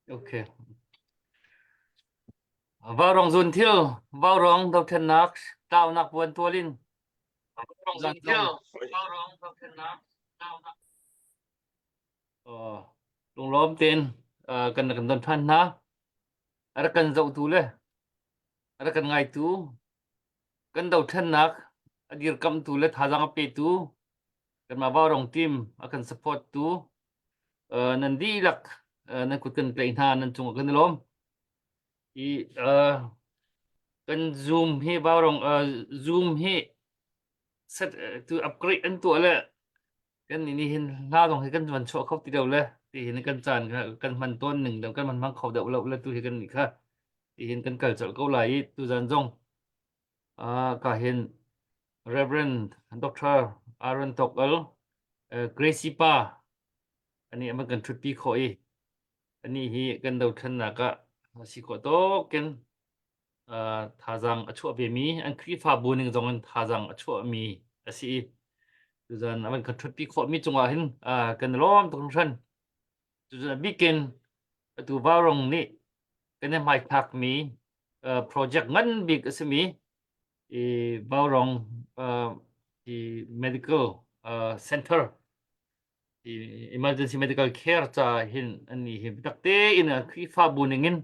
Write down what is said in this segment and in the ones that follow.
Ok. Vào rong dùn thiêu, vào rong đầu thân nạc, tao nạc buồn tua linh. Rong dùn thiêu, vào rong đầu thân nạc, tao nạc. Lùng lom tên, cần đơn thân na. Ada cần dậu tu le, ada cần ngay tu. Cần đầu thân nạc, adir kam tu le thazang ape tu. Cần mà vào rong team, akan support tu. Nandi lak, nan kut cần play na, nan chung akan lom. Cần zoom hi vào rong, zoom hi. Set to upgrade anh tuổi lệ cái này hình lao đồng thì cần mình chỗ không tí đầu lệ thì hình cần tràn cần mình tôn nừng đồng cần mình mang khẩu đậu lậu lên tôi thì cần khác thì hình cần cởi chỗ câu lại tôi dàn dòng cả hình Reverend Doctor Aaron Tokal Gracie Pa anh ấy mà cần chút pi khôi anh ấy hi cần đầu thân là cả sĩ có tốt cần thà rằng ở chỗ về mi anh khi pha buồn nhưng dòng thà rằng ở chỗ mi sĩ tujuan aman kan trut pi khot mi chunga hin kan lom tung than tujuan bikin tu warong ni kan mai thak mi project ngan big asmi I warong I medical center I emergency medical care cha hin ani hi takte in a khi fa buningin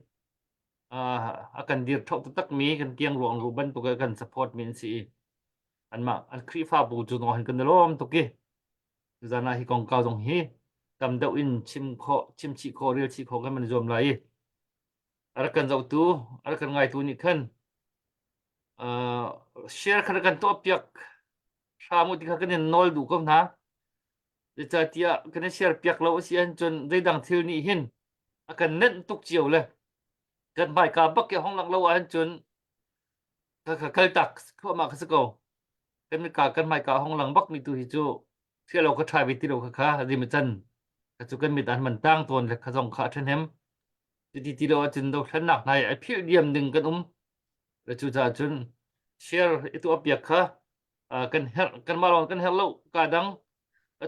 akan dir thok tak mi kan tiang ruang ruban tu kan support min si an ma an khi fa bu chu no hin kan lom to ki zana hi kong cao dong hi tam dậu in chim chỉ kho real chỉ kho cái mình zoom lại ara kan dậu tu ara kan ngai tu ni khan share khan kan to piak sa mu ti khan nol du kom na de cha tia kan share piak lo si an chon dei dang thil ni hin akan net tuk chiu le kan bai ka bak ke hong lang lo an chon ka kal tak ko ma ka ko kan mi ka kan mai ka hong lang bak ni tu hi chu thia lo ka thai bi ti lo kha ri mi chan ka chu kan mi tan man tang ton le kha jong kha then hem ti lo chin do than nak nai ai phil diam ding kan le chu cha chun share itu apiak kha kan malon kan hello ka dang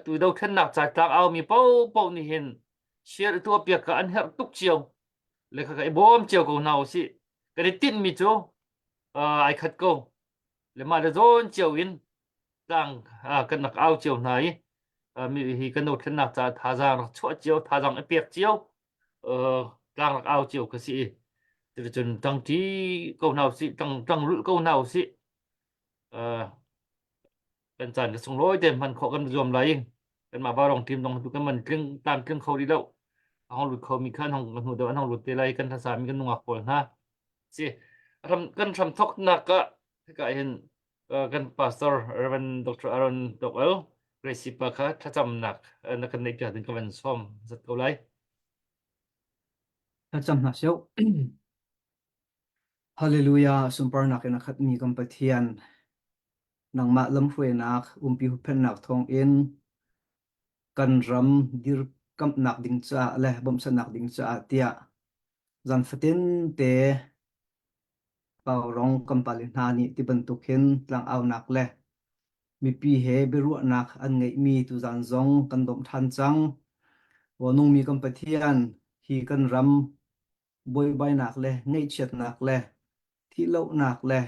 tu do than nak cha tak au mi pau ni hin share itu apiak ka an her tuk chiao le kha kai bom chiao ko nau si ka ri tin mi chu ai khat ko le ma de zon chiao in dang kan nak au chiao nai mi hi kan do than nak cha tha jang chua chiao tha jang apiak chiao dang nak au chiao ka si từ chừng trang trí câu nào sĩ trang trang lự câu nào sĩ cần sản cái súng lối tiền mình khó cần dòm lấy cần mà bao đồng tìm đồng tụ cái mình kiêng tam kiêng khâu đi đâu hong lụt khâu mi khăn hong hong đầu hong lụt tê lấy cần thà sản mi cần ngọc của ha sĩ làm cần làm thóc nạc á thế cái hiện cần pastor Reverend Dr. Aaron Dokkal Gracie Paka thà chăm nạc nạc cần này trở thành cái vấn xóm rất câu lấy thà chăm nạc xíu Hallelujah sumpar nak na khat mi kam pathian nang ma lam hwe nak pi hu pen nak thong in kan ram dir kam nak ding cha le bom sa nak ding cha tia zan fatin te pau rong kam palin ha ni ti ban tuk hin tlang au nak le mi pi he beru nak an ngei mi tu zan zong kan dom than chang wo nung mi kam pathian hi kan ram boy bai nak le ngei chet nak le thi lo nak le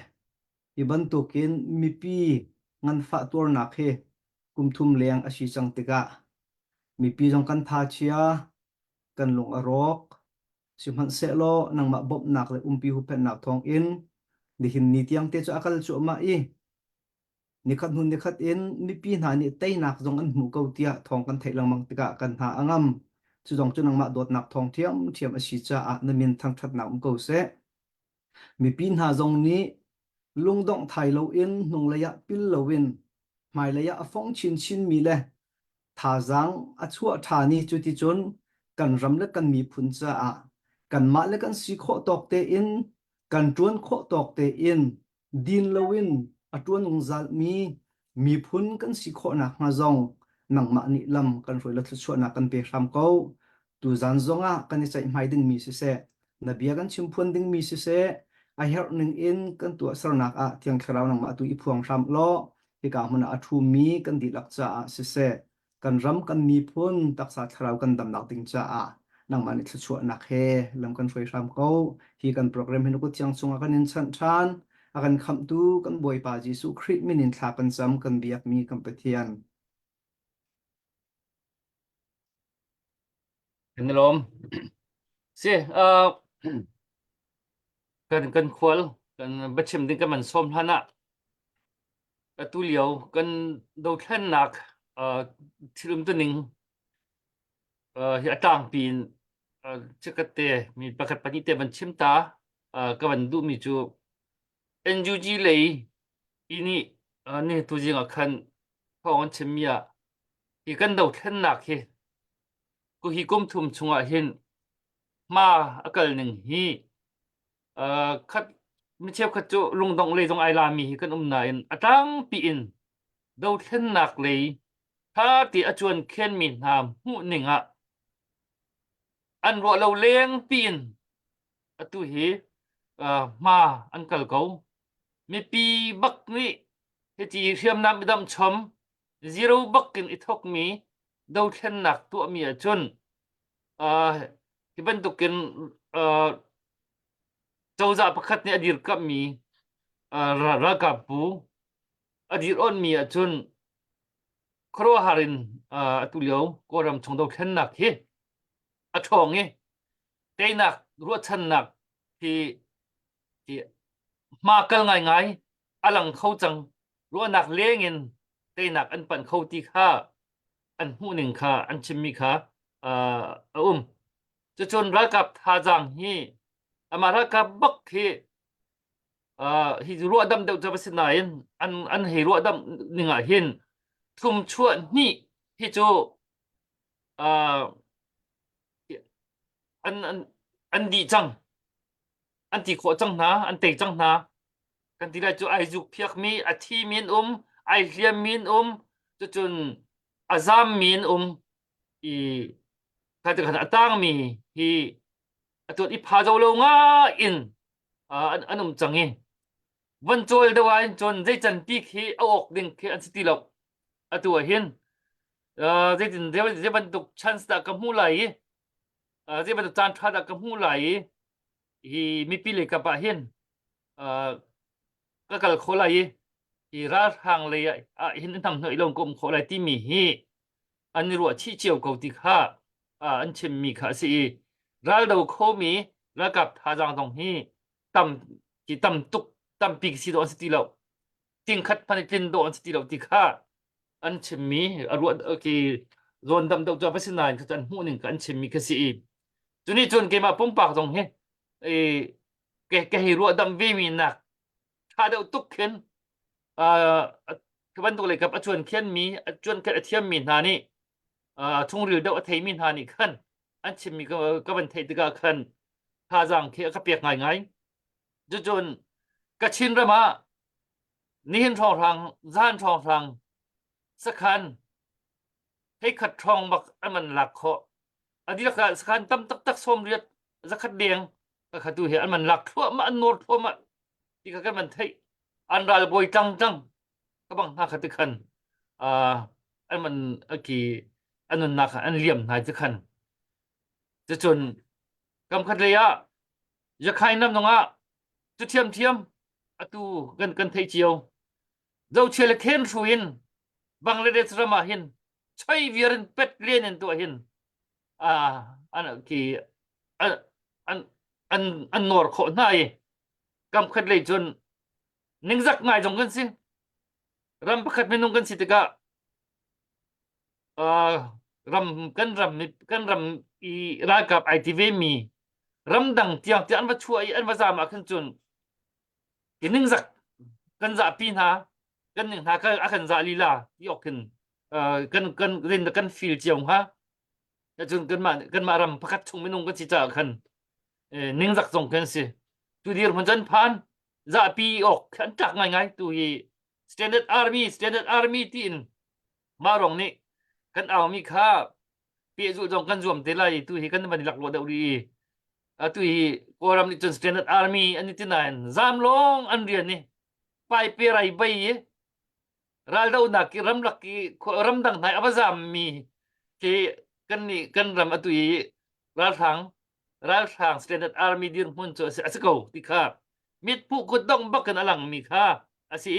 iban tukin mi pi ngan fa tur nak he kum thum leng a si chang tika mi pi jong kan pha chia kan lung arok sim han se lo nang ma bob nak le pi hu pen nak thong in ni hin ni tiang te chu akal chu ma I ni khat hun ni khat in mi pi na ni tei nak jong an mu ko tia thong kan thei lang mang tika kan ha angam chu jong chu nang ma dot nak thong thiam thiam a si cha a na min thang that nak ko se mi pi na jong ni lung dong thai lo in nung leya pil lo in mai leya a phong chin chin mi le tha jang a chua tha ni chu ti chun kan ram le kan mi phun cha a kan ma le kan si kho tok te in kan tuan kho tok te in din lo in a tuan ung zal mi phun kan si kho na nga zong nang ma ni lam kan roi la chu na kan pe ram ko tu zan zonga kan chai mai ding mi se na bia kan chim phun ding mi se a her ning in kan tu sarnak a thiang khrau nang ma tu I phuang ram lo ki ka hmana a thu mi kan di lak cha a se kan ram kan mi phun taksa khrau kan dam nak ting cha a nang mani chu chu nak he lam kan foi ram ko hi kan program hin ko chiang chunga kan in chan than akan kham tu kan boi pa Jesu Christ min in thla kan sam kan biak mi kan pathian Kan lom se kan khwal kan bachim din kan man som hana tu liao kan do thlen nak thilum tu ning hi atang pin chakate mi pakat pani te ban chim ta ka ban du mi chu NUG lei ini ni tu jing akhan phawon chimya hi kan do thlen nak hi ku hi kum thum chunga hin ma akal ning hi khat mi chep khat chu lung dong le dong ai la mi hi kan na in atang pi in do thlen nak lei tha ti achuan khen mi nam hu ninga an ro lo leng pi in atu hi ma an kal ko mi pi bak ni he chi thiam nam dam chom zero bakin ithok mi do thlen nak tu mi achun hi ban tukin chawza pakhat ni adir kap mi ra ka pu adir on mi achun khro harin atulio koram chongdo thlen nak hi athong nge teinak ru chan nak thì ma kal ngai ngai alang khâu chang ru nak lengin teinak an pan khâu ti kha an hu ning kha an chimmi kha chu chon ra kap tha jang hi amara ka bak hi hi ru adam deuh chabasin nain an he ru adam ninga hin thum chuan ni hi chu an di chang an ti kho chang na an te chang na kan ti la chu ai juk phiak mi a thi min ai hliam min chu chun azam min i ka te kan atang mi hi atot i pha zo lo nga in anum changi van chol de wain chon zai chan pi khi a ok ding khi an sti lo atu hin zai tin zai ban tuk chance da ka mu lai zai ban tuk chan tha da ka mu lai hi mi pi le ka pa hin ka kal kholai hi ra hang le hin tham noi long kom kholai ti mi hi an ru chi chiao ko ti kha an chim mi kha si ral do kho mi ra kap tha jang dong hi tam ki tam tuk tam pi si do sti lo ting khat pan tin do sti lo ti kha an chim mi ru ki zon dam do ja pasin nai chan hu ning kan chim mi ka si chu ni chon ke ma pom pak dong he e ke hi ru dam vi mi nak tha do tuk khen cái vấn đề gặp ở chuồn khiên mi ở chuồn cái thiêm mi hà ni chung rìu đâu thấy mi hà ni khăn anh chỉ mi cái vấn đề cái khăn hà rằng khi cái việc ngay ngay cho chuồn cái chín ra mà nihin thong thang gian thong thang sắc khăn thấy khát thong bạc anh mình lạc họ anh đi lạc sắc khăn tâm tắc tắc xôm riết ra khát đèn cái khát tu hiện anh mình lạc thua mà anh nốt thua mà thì cái mình thấy anh ra bồi trăng trăng các bạn ha khát khăn anh mình kỳ anh nạc anh liềm này chứ khăn chứ chun cầm khát lấy giờ khai năm đồng chứ thiêm thiêm tu gần gần thấy chiều dâu chơi là khen suin Bangladesh rama hin chơi viren pet lên tuổi hin anh kỳ anh nor khổ này cầm khát lấy chun ninh giặc ngài trong gần xin ram khát bên nông gần xin tất ram kan ram i ra kap ITV mi ram dang tiang ti an va chua i an va za ma khan chun kining zak kan za pin ha kan ning ha ka akhan za lila yok kin kan rin kan feel chiang ha ya chun kan ma ram pakhat chung minung kan chi cha khan ning zak zong kan si tu dir mon jan phan za pi ok kan tak ngai ngai tu hi standard army tin marong ni kan aw mi kha pi zu jong kan zuam te lai tu hi kan ban lak lo deu ri tu hi koram ni chun standard army ani tinan zam long an rian ni pai pe rai bai ye ral dau na ki ram lak ki ram dang nai abazam mi ke kan ni kan ram atu hi ra thang standard army dir mun cho asiko ti kha mit pu ko dong bak kan alang mi kha asi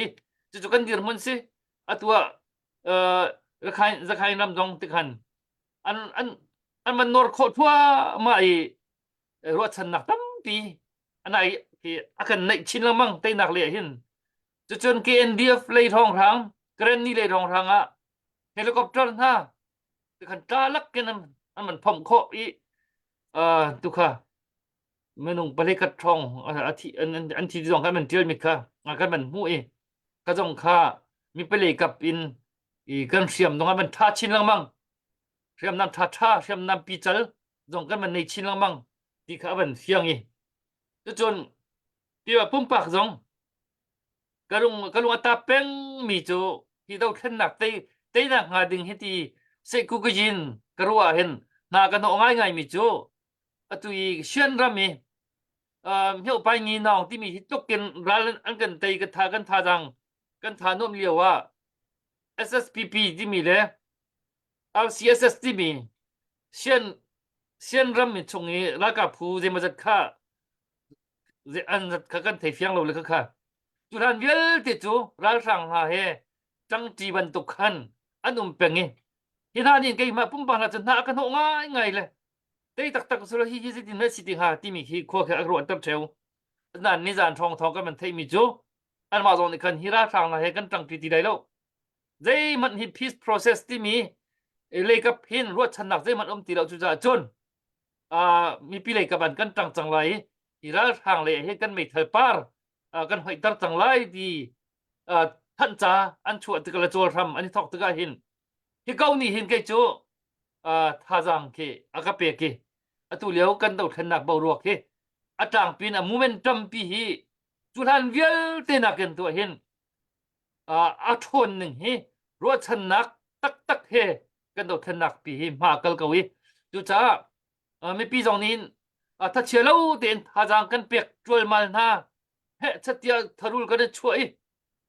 chu kan dir mun si atwa zakhain ram dong ti khan an man nor kho thua mai ro chan nak tam pi anai ki akan nei chin lamang te nak le hin chu chun KNDF lei thong rang kren ni lei thong rang a helicopter ha ti khan ta lak ken an man phom kho i tu kha menung balikat thong athi an thi dong kan man tir mi kha kan man mu e ka jong kha mi pele kap in i kan siam dong man tha chin lamang siam nam tha siam nam pi chal dong kan man nei chin lamang ti kha ban siang i chu chun ti wa pum pak dong kalung ata peng mi chu hi dau then nak te na nga ding hi ti se ku ku jin karua hen na kan o ngai ngai mi chu atui sian ram mi hiệu pai ngi nào ti mi hi tok ken ral an kan tei ka tha jang kan tha nom liawa SSPP ti mi le RCSS ti mi sian ram mi chungi la ka phu je ma jat kha je an jat kha kan thei fiang lo le kha chu ran vial ti chu ral sang ha he chang ti ban tuk khan anum pengi hi na ni kai ma pum pa na chan na kan ho ngai ngai le tei tak tak su hi hi ti na si ti ha ti mi hi kho kha ro tab cheu nan ni zan thong thong kan man thei mi chu an ma zong ni kan hi ra sang ha he kan tang ti ti dai lo dei man hi peace process ti mi le ka phin ro chan nak dei man ti lo chu cha chun mi pi le ka ban kan tang chang lai hi ra sang le he kan mai thai par kan hoi tar chang lai di than cha an chu ti ka la chol ram ani thok ti ka hin hi kau ni hin ke chu tha jang ke aka pe ke atu leo kan dau than nak bo ro ke atang pin a momentum pi hi chulan vial te na ken to hin a thon ning hi ro chan nak tak he kan dau than nak pi hi ma kal ka wi chu cha mi pi jong nin tha che lo ten tha jang kan pek chol mal na he chatia tharul kan chuai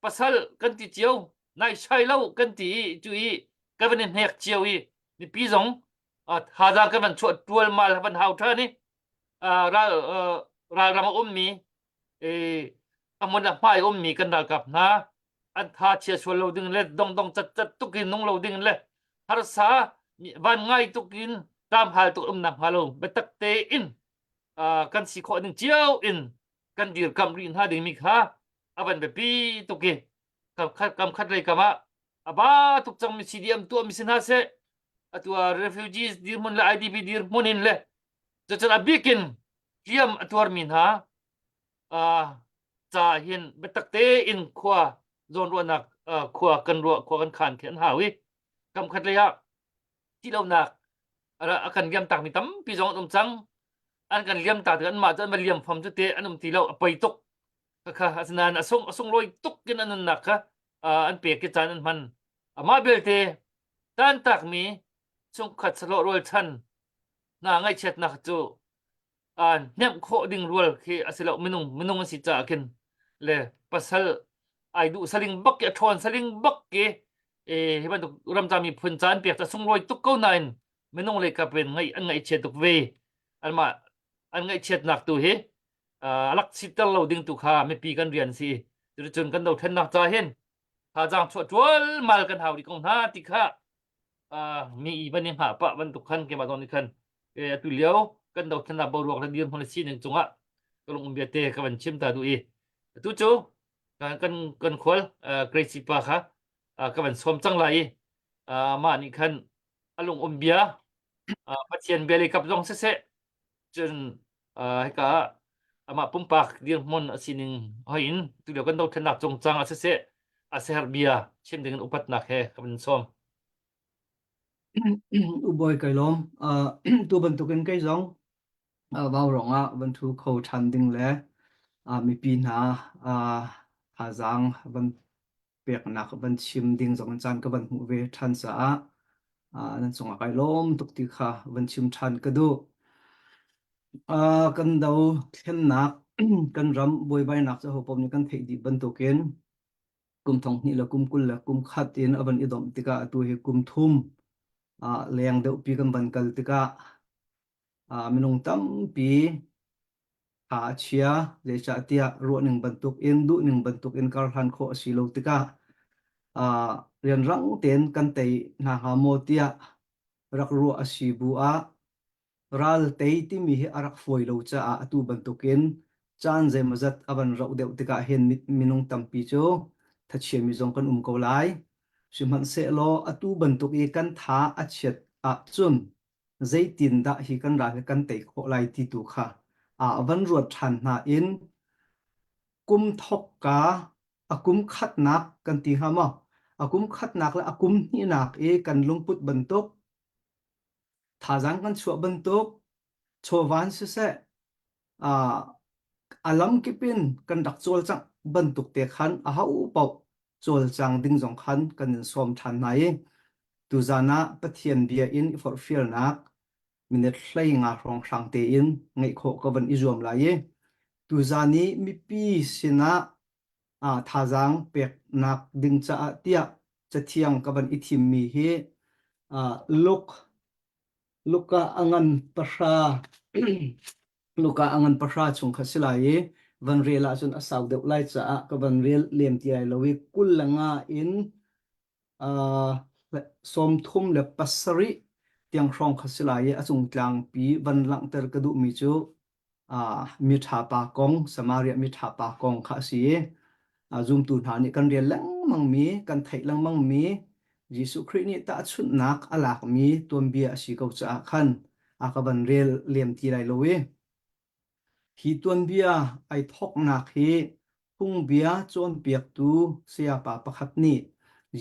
pasal kan ti chiao nai sai lo kan ti chui government hek chiao i mi pi jong tha jang kan man chuat chol mal ban hau tha ni ra ra ma mi amon la mai mi kan dal kap na an tha chia chol lo ding le dong chat tukin nong lo ding le har sa van ngai tukin tam hal tu na halo betak te in kan si kho ding chiao in kan dir kam rin ha ding mi kha aban be pi tuki kam khat le kama aba tuk chang mi CDM tu mi sin ha se atwa refugees dir mun la IDP dir munin le cha bikin kiam atwar min ha cha hin betak te in khwa zon ro nak khwa kan ro khwa kan khan khen hawi kam khat le ya ti lo nak ara akan giam tak mi tam pi jong chang an kan liam ta an ma chan ma liam pham chu te anum ti lo pai tok kha asnan asung loi tuk kin an nak kha an pe ke chan an man ama bel te tan tak mi chung khat salo rol chan na ngai chet nak chu nem kho ding rol khi asilo minung si cha kin le pasal ai du saling bak ke thon saling bak ke hiban ram cha mi phun chan pe ta sung loi tuk ko nain minung le ka pen ngai chet tuk ve an ma an ngai chet nak tu he alak sital lo ding tu kha me pi kan rian si chu chun kan do then nak cha hen ha jang chua chwal mal kan haw di kong ha ti kha mi ban ning ha pa ban tu khan ke ma don ni khan tu leo kan do then na bo ruak la diem hon si ning chunga kalung bia te ka ban chim ta du e tu chu kan khol crazy pa kha ka ban som chang lai ma ni khan alung bia pathian bia le kap jong se chun ka ama pumpak dir mon asining hoin tu lo kan do thanak chong chang ase Serbia chim dengan upat nak he kamen som uboi kai lom tu ban tu kan kai zong bao rong a ban thu kho than ding le mi pi na ha jang ban pek nak ban chim ding zong chan ka ban hu ve than sa nan songa kai lom tuk ti kha ban chim than ka du kan dau then nak kan ram boi bai nak cha ho pom ni kan thei di ban tu ken kum thong ni la kum kul la kum khat in aban idom tika tu he kum thum leng deuh pi kan ban kal tika minung tam pi ha chia je cha tia ro ning bantuk in du ning bantuk in kar han kho si lo tika rian rang ten kan tei na ha mo tia rak ru asibu a ral tei ti mi hi arak foi lo cha a tu bantukin chan je mazat aban rau deuh tika hen minung tampi chu thachia mi zong kan ko lai simhan se lo atu bantuk i kan tha a chet a chun zaitin da hi kan ra kan tei kho lai ti tu kha van ruat than na in kum thok ka akum khat nak kan ti ha ma akum khat nak la akum ni nak e kan lungput bantuk tha jang kan chua bantuk cho van se se à alam kipin kan dak chol chang bantuk te khan a hau pau chol chang ding jong khan kan in som than nai tu zana pathian bia in for fear nak minute hlai nga rong sang te in ngai kho ka ban izom lai tu zani mi pi sina tha jang pek nak ding cha tia cha thiang ka ban ithim mi hi luk luka angan pasha luka angan pasha chung khasilai van rela chun asaw deuh lai cha ka van rel lem ti ai lowi kul langa in som thum le pasari tiang rong khasilai achung tlang pi van lang ter ka du mi chu mi tha pa kong samaria mi tha pa kong kha si zum tu na ni kan riel lang mang mi kan thai lang mang mi Jesu Christ ni ta chut nak alak mi tuam bia si ko cha khan akaban rel lem ti lai lowe hi tuan bia ai thok nak hi hung bia chon piak tu sia pa pakhat ni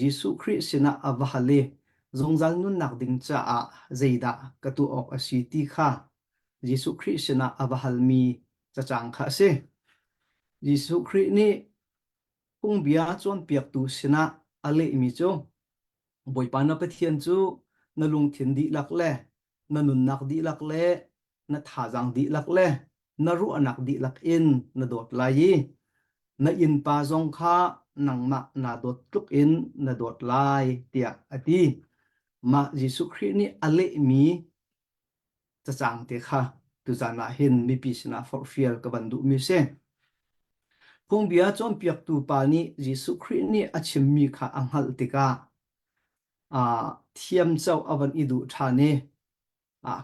Jesu Christ sina avahale zongjal nun nak ding cha zeida katu ok asi ti kha Jesu Christ sina avahal mi cha chang kha se Jesu Christ ni hung bia chon piak tu sina ale mi cho boi pa na pathian chu na lung thin di lak le na nun nak di lak le na tha jang di lak le na ru anak di lak in na dot lai na in pa zong kha nang ma na dot tuk in na dot lai tia ati ma Jesu Christ ni ale mi cha chang te kha tu zana hin mi pi sina for fear ka bandu mi se phung bia chon piak tu pa ni Jesu Christ ni achim mi kha anghal tika thiam chau avan idu thane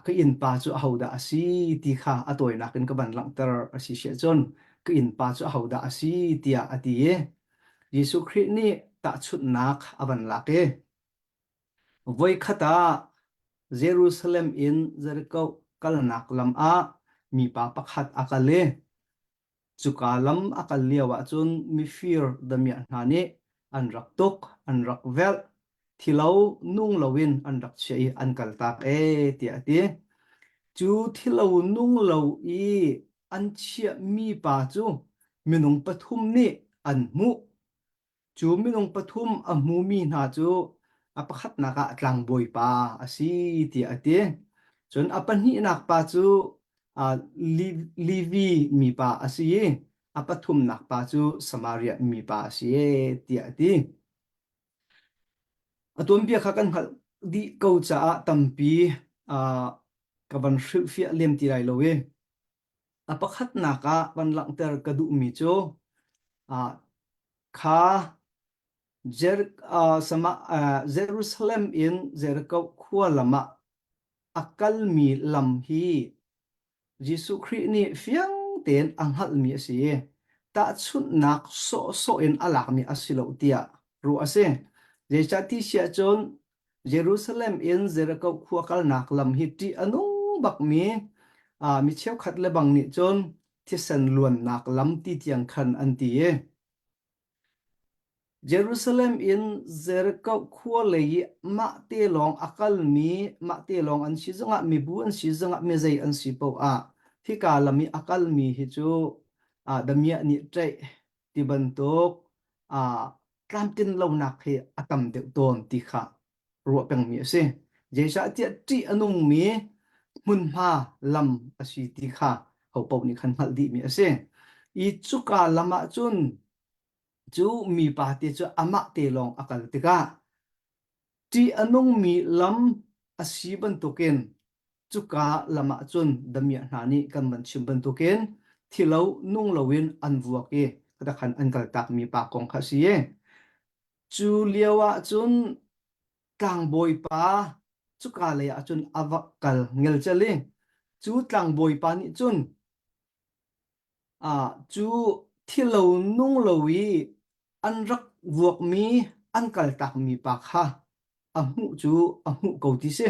ka in pa chu hoda asi ti kha atoi nakin ka ban lang tar asi she chon ka in pa chu hoda asi tia ati e Jesu Christ ni ta chut nak avan lake voi khata Jerusalem in Jericho kalnak lam a mi pa pakhat akale chukalam akalliawa chun mi fear damia hnani an rak tok an rak vel thilo nung lowin an rak chei an kal tak ti ati chu thilo nung lo i an chia mi pa chu minung pathum ni an mu chu minung pathum a mu mi na chu apakhat naka tlang boi pa asi ti ati chun apan hi nak pa chu a livi mi pa asi apathum nak pa chu samaria mi pa asi ti ati atom bia kha kan hal di ko cha tampi a kaban shil fia lem ti rai lowe apakhat naka ban lang ter kadu mi chu a kha Jerusalem in Jericho khualama akal mi lam hi Jesu Christ ni fiang ten anghal mi asi ta chut nak so in alak mi asilo tia ru ase je chati sia chon Jerusalem in Jericho khuakal nak lam hi ti anung bak mi mi cheu khat le bang ni chon thi san luan nak lam ti tiang khan an ti e Jerusalem in Jericho khua lei ma te long akal mi ma te long an si zanga mi bu an si zanga me zai an si po thi ka lami akal mi hi chu damia ni tre ti bantok tlamtin lo nak he atam de ton ti kha ro peng mi se je sha ti ti anung mi mun ma lam asi ti kha ho po ni khan hal di mi ase I chu ka lama chun chu mi pa te chu ama te long akal tika ti anung mi lam asi ban token chu ka lama chun damia hnani kan man chim ban tuken thilo nung lowin an vuak e kada khan an kal tak mi pa kong kha si e chu liawa chun tlang boi pa chu ka le a chun awak kal ngel chali chu tlang boi pa ni chun chu thilo nung lowi an rak vuak mi an kal tak mi pa kha a mu chu a mu ko ti se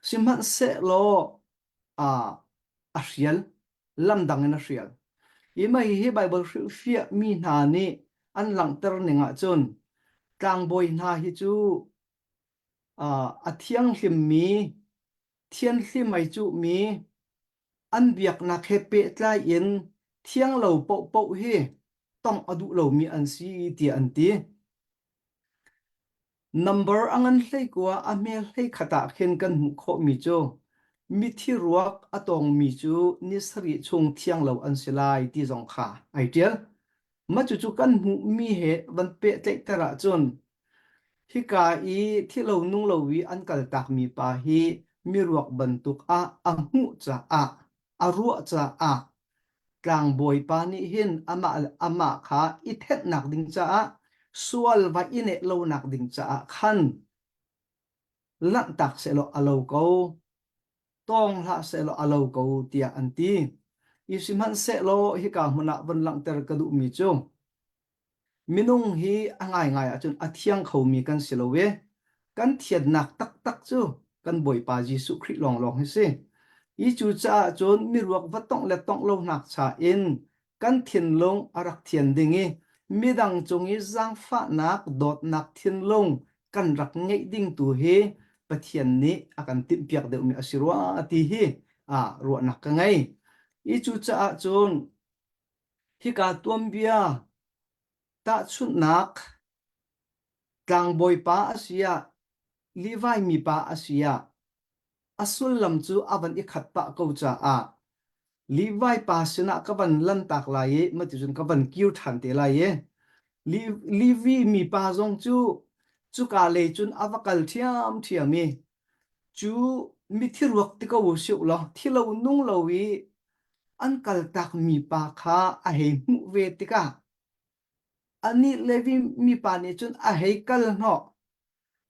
simhan se lo a a rial lam dang na rial ima hi bible fia mi na ni an lang ter ninga chun tlang boi na hi chu a thiang hlim mi thian hlim mai chu mi an biak na khepe tlai in thiang lo po po hi tong adu lo mi an si ti an ti number angan hlei kwa amel hlei khata khen kan mu kho mi chu mi thi ruak atong mi chu ni sari chung thiang lo an silai ti zong kha ai tial ma chu chu kan mu mi he ban pe tlek tara chun hi ka i thi lo nung lo wi an kal tak mi pa hi mi ruak ban tuk a mu cha a ruwa cha tlang boi pa ni hin ama kha i thet nak ding cha sual va ine lo nak ding cha khan lan tak se lo alo ko tong la se lo alo ko tia anti isimhan se lo hi ka huna van lang ter ka du mi chu minung hi angai ngai achun athiang kho mi kan silowe kan thiat nak tak tak chu kan boi pa Jesu Christ long long hi se i chu cha chon mi ruak va tong le tong lo nak cha in kan thin long arak thian dingi midang chungi zang fa nak dot nak thin long kan rak ngei ding tu he pathian ni akan tim piak de mi asirwa ati hi ruwa nak ka ngai i chu cha chon hi ka tuam bia ta chut nak tlang boi pa asia Levi mi pa asia asul lam chu avan i khat pa ko cha Levi pa sina ka ban lan tak lai ye ma ti jun ka ban kiu than te lai ye Levi mi pa zong chu ka le chun avakal thiam thiami chu mi thi ruak ti ko siu lo thi lo nung lo wi an kal tak mi pa kha a he mu ve ti ka ani Levi mi pa ni chun a he kal no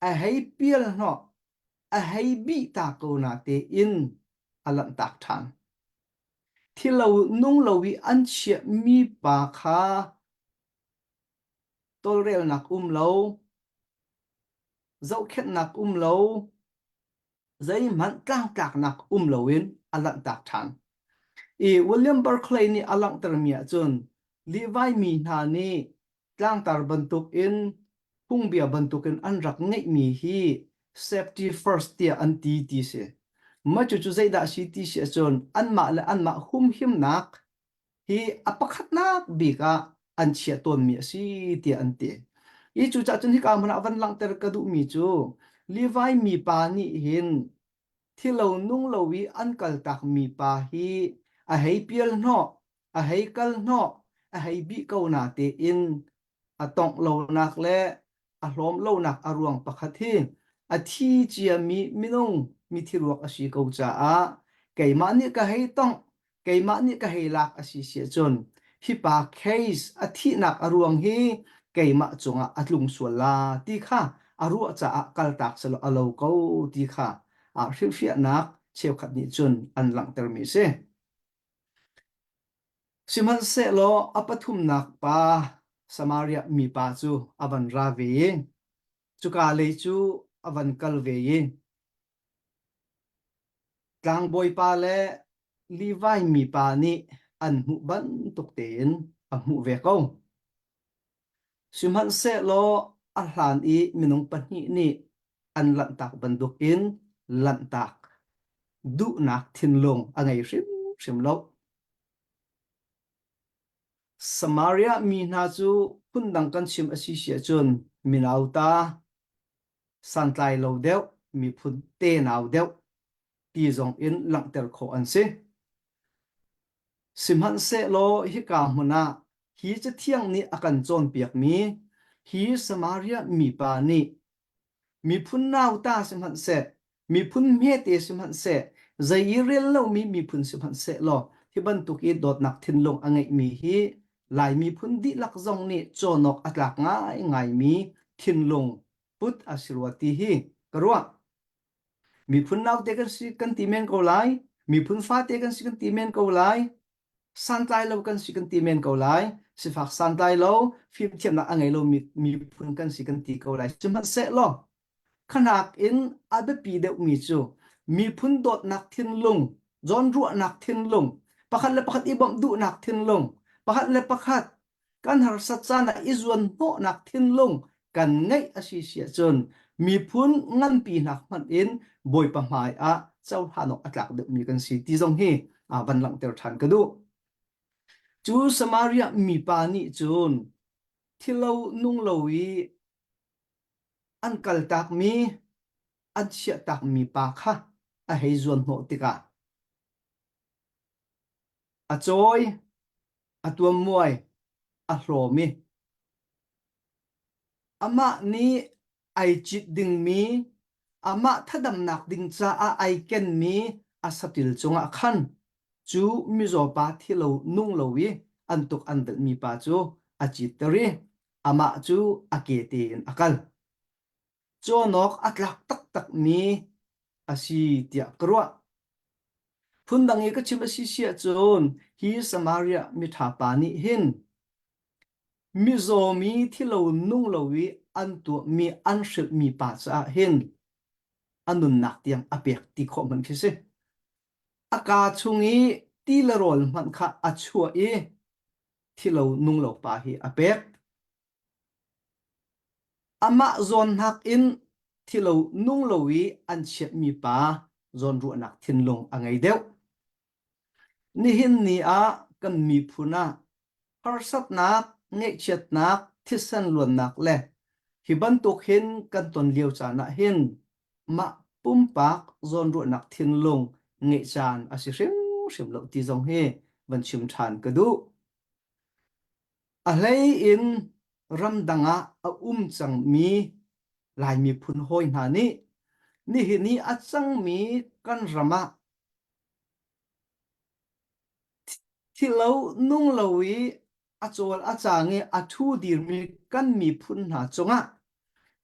a he pial no a he bi ta ko na te in alam tak than thi lo nung lo wi an chia mi pa kha tol rel nak lo dẫu khet nak lo giấy man tlang tak nak lo in alam tak than William Barclay ni alang termia chun Levi mi na ni tlang tar bantuk in hung bia bantuk in an rak ngei mi hi safety first tia an ti se ma chu chu zai da si ti se chun an ma hum him nak hi apakhat nak bi ka an chia ton mi si tia an ti i chu cha chun hi ka mana van lang ter ka du mi chu Levi mi pa ni hin thilo nung lo wi an kal tak mi pa hi a hei pial no a hei kal no a hei bi ko na te in a tong lo nak le a hlom lo nak a ruang pakhat hi a thi chia mi minung mi thiruak a si ko cha kei ma ni ka hei tong kei ma ni ka hei lak a si sia chon hi pa case a thi nak a ruang hi kei ma chunga a tlung suala ti kha a ruwa cha a kal tak selo alo ko ti kha riu fia nak cheu khat ni chun an lang ter mi se siman se lo apathum nak pa Samaria mi pa chu avan ra ve chu ka le chu avan kal ve tlang boi pa le Levi mi pa ni an mu ban tuk ten a mu ve ko siman se lo a hlan i minung pahni ni an lan tak banduk in lan tak du nak thin long angai rim lo Samaria mi na chu hundang kan sim asi sia chun minauta santlai lo deuh mi phun te naw deuh ti zong in lang ter kho an se simhan se lo hi ka hmuna hi cha thiang ni akan chon piak mi hi Samaria mi pa ni mi phun naw ta simhan se mi phun me te simhan se zai irel lo mi phun sim han se lo hi ban tuk I dot nak thin long angai mi hi lai mi phun di lak zong ni chonok atlak ngai mi thin long put asirwati hi karwa mi phun nau te kan si kan ti men ko lai mi phun fa te kan si kan ti men ko lai san tai lo kan si kan ti men ko lai si fak san tai lo phim thiam na angai lo mi phun kan si kan ti ko lai chim han se lo khanak in abe pi de mi chu mi phun dot nak thin lung zon ru nak thin lung pakhat le pakhat ibom du nak thin lung pakhat le pakhat kan har sat cha na izwan ho nak thin lung kan ngai asi sia chon mi phun ngan pi nak man in boi pa mai a chau hanok atlak de mi kan si ti zong hi a ban lang ter than ka du chu Samaria mi pa ni chun thilo nung lo wi an kal tak mi an sia tak mi pa kha a hei zuan ho tika a choi a tuam muai a hlomi ama ni ai chit ding mi ama thadam nak ding cha a ai ken mi a satil chunga khan chu mi zo pa thilo nung lo wi an tuk an dal mi pa chu a chit tari ama chu a ke tin akal chonok atlak tak tak mi asi tia krwa phundangi ka chim asi sia chon hi Samaria mi tha pa ni hin mi zo mi thilo nung lo wi an tu mi an shil mi pa cha hin anun nak tiang apek ti kho man khise aka chungi ti la rol man kha achua e thilo nung lo pa hi apek ama zon hak in thilo nung lo wi an chet mi pa zon ru nak thin long angai deuh ni hin ni a kan mi phuna har sat nak nge chet nak thisan luan nak le hi ban tuk hin kan ton liu cha na hin ma pum pak zon ru nak thin long nge chan asi hrim hrim lo ti zong he ban chim than ka du a hlei in ramdanga a chang mi lai mi phun hoi na ni hi ni a chang mi kan rama thilo nung lowi a chol a changi a thu dir mi kan mi phun na chonga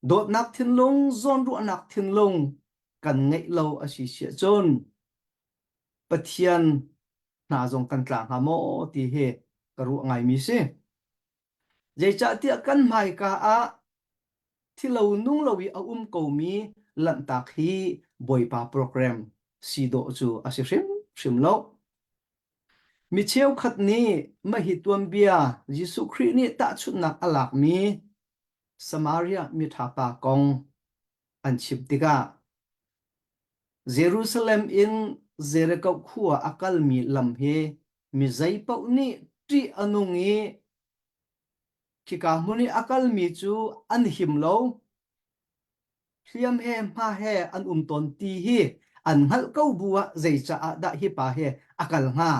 dot nak thin long zon ru nak thin long kan ngei lo a si sia chon pathian na zong kan tlang ha mo ti he karu ngai mi se jai cha ti kan mai ka a thilo nung lowi a ko mi lan tak hi boipa program si do chu a si hrim hrim lo mi cheu khat ni ma hi tuam bia Jesu Christ ni ta chut nak alak mi Samaria mi thapa kong an chip tika Jerusalem in Jericho khua akal mi lam he mi zai pau ni tri anungi khika muni akal mi chu an him lo thiam he ma he an ton ti hi an hal kau bua zai cha da hi pa he akal nga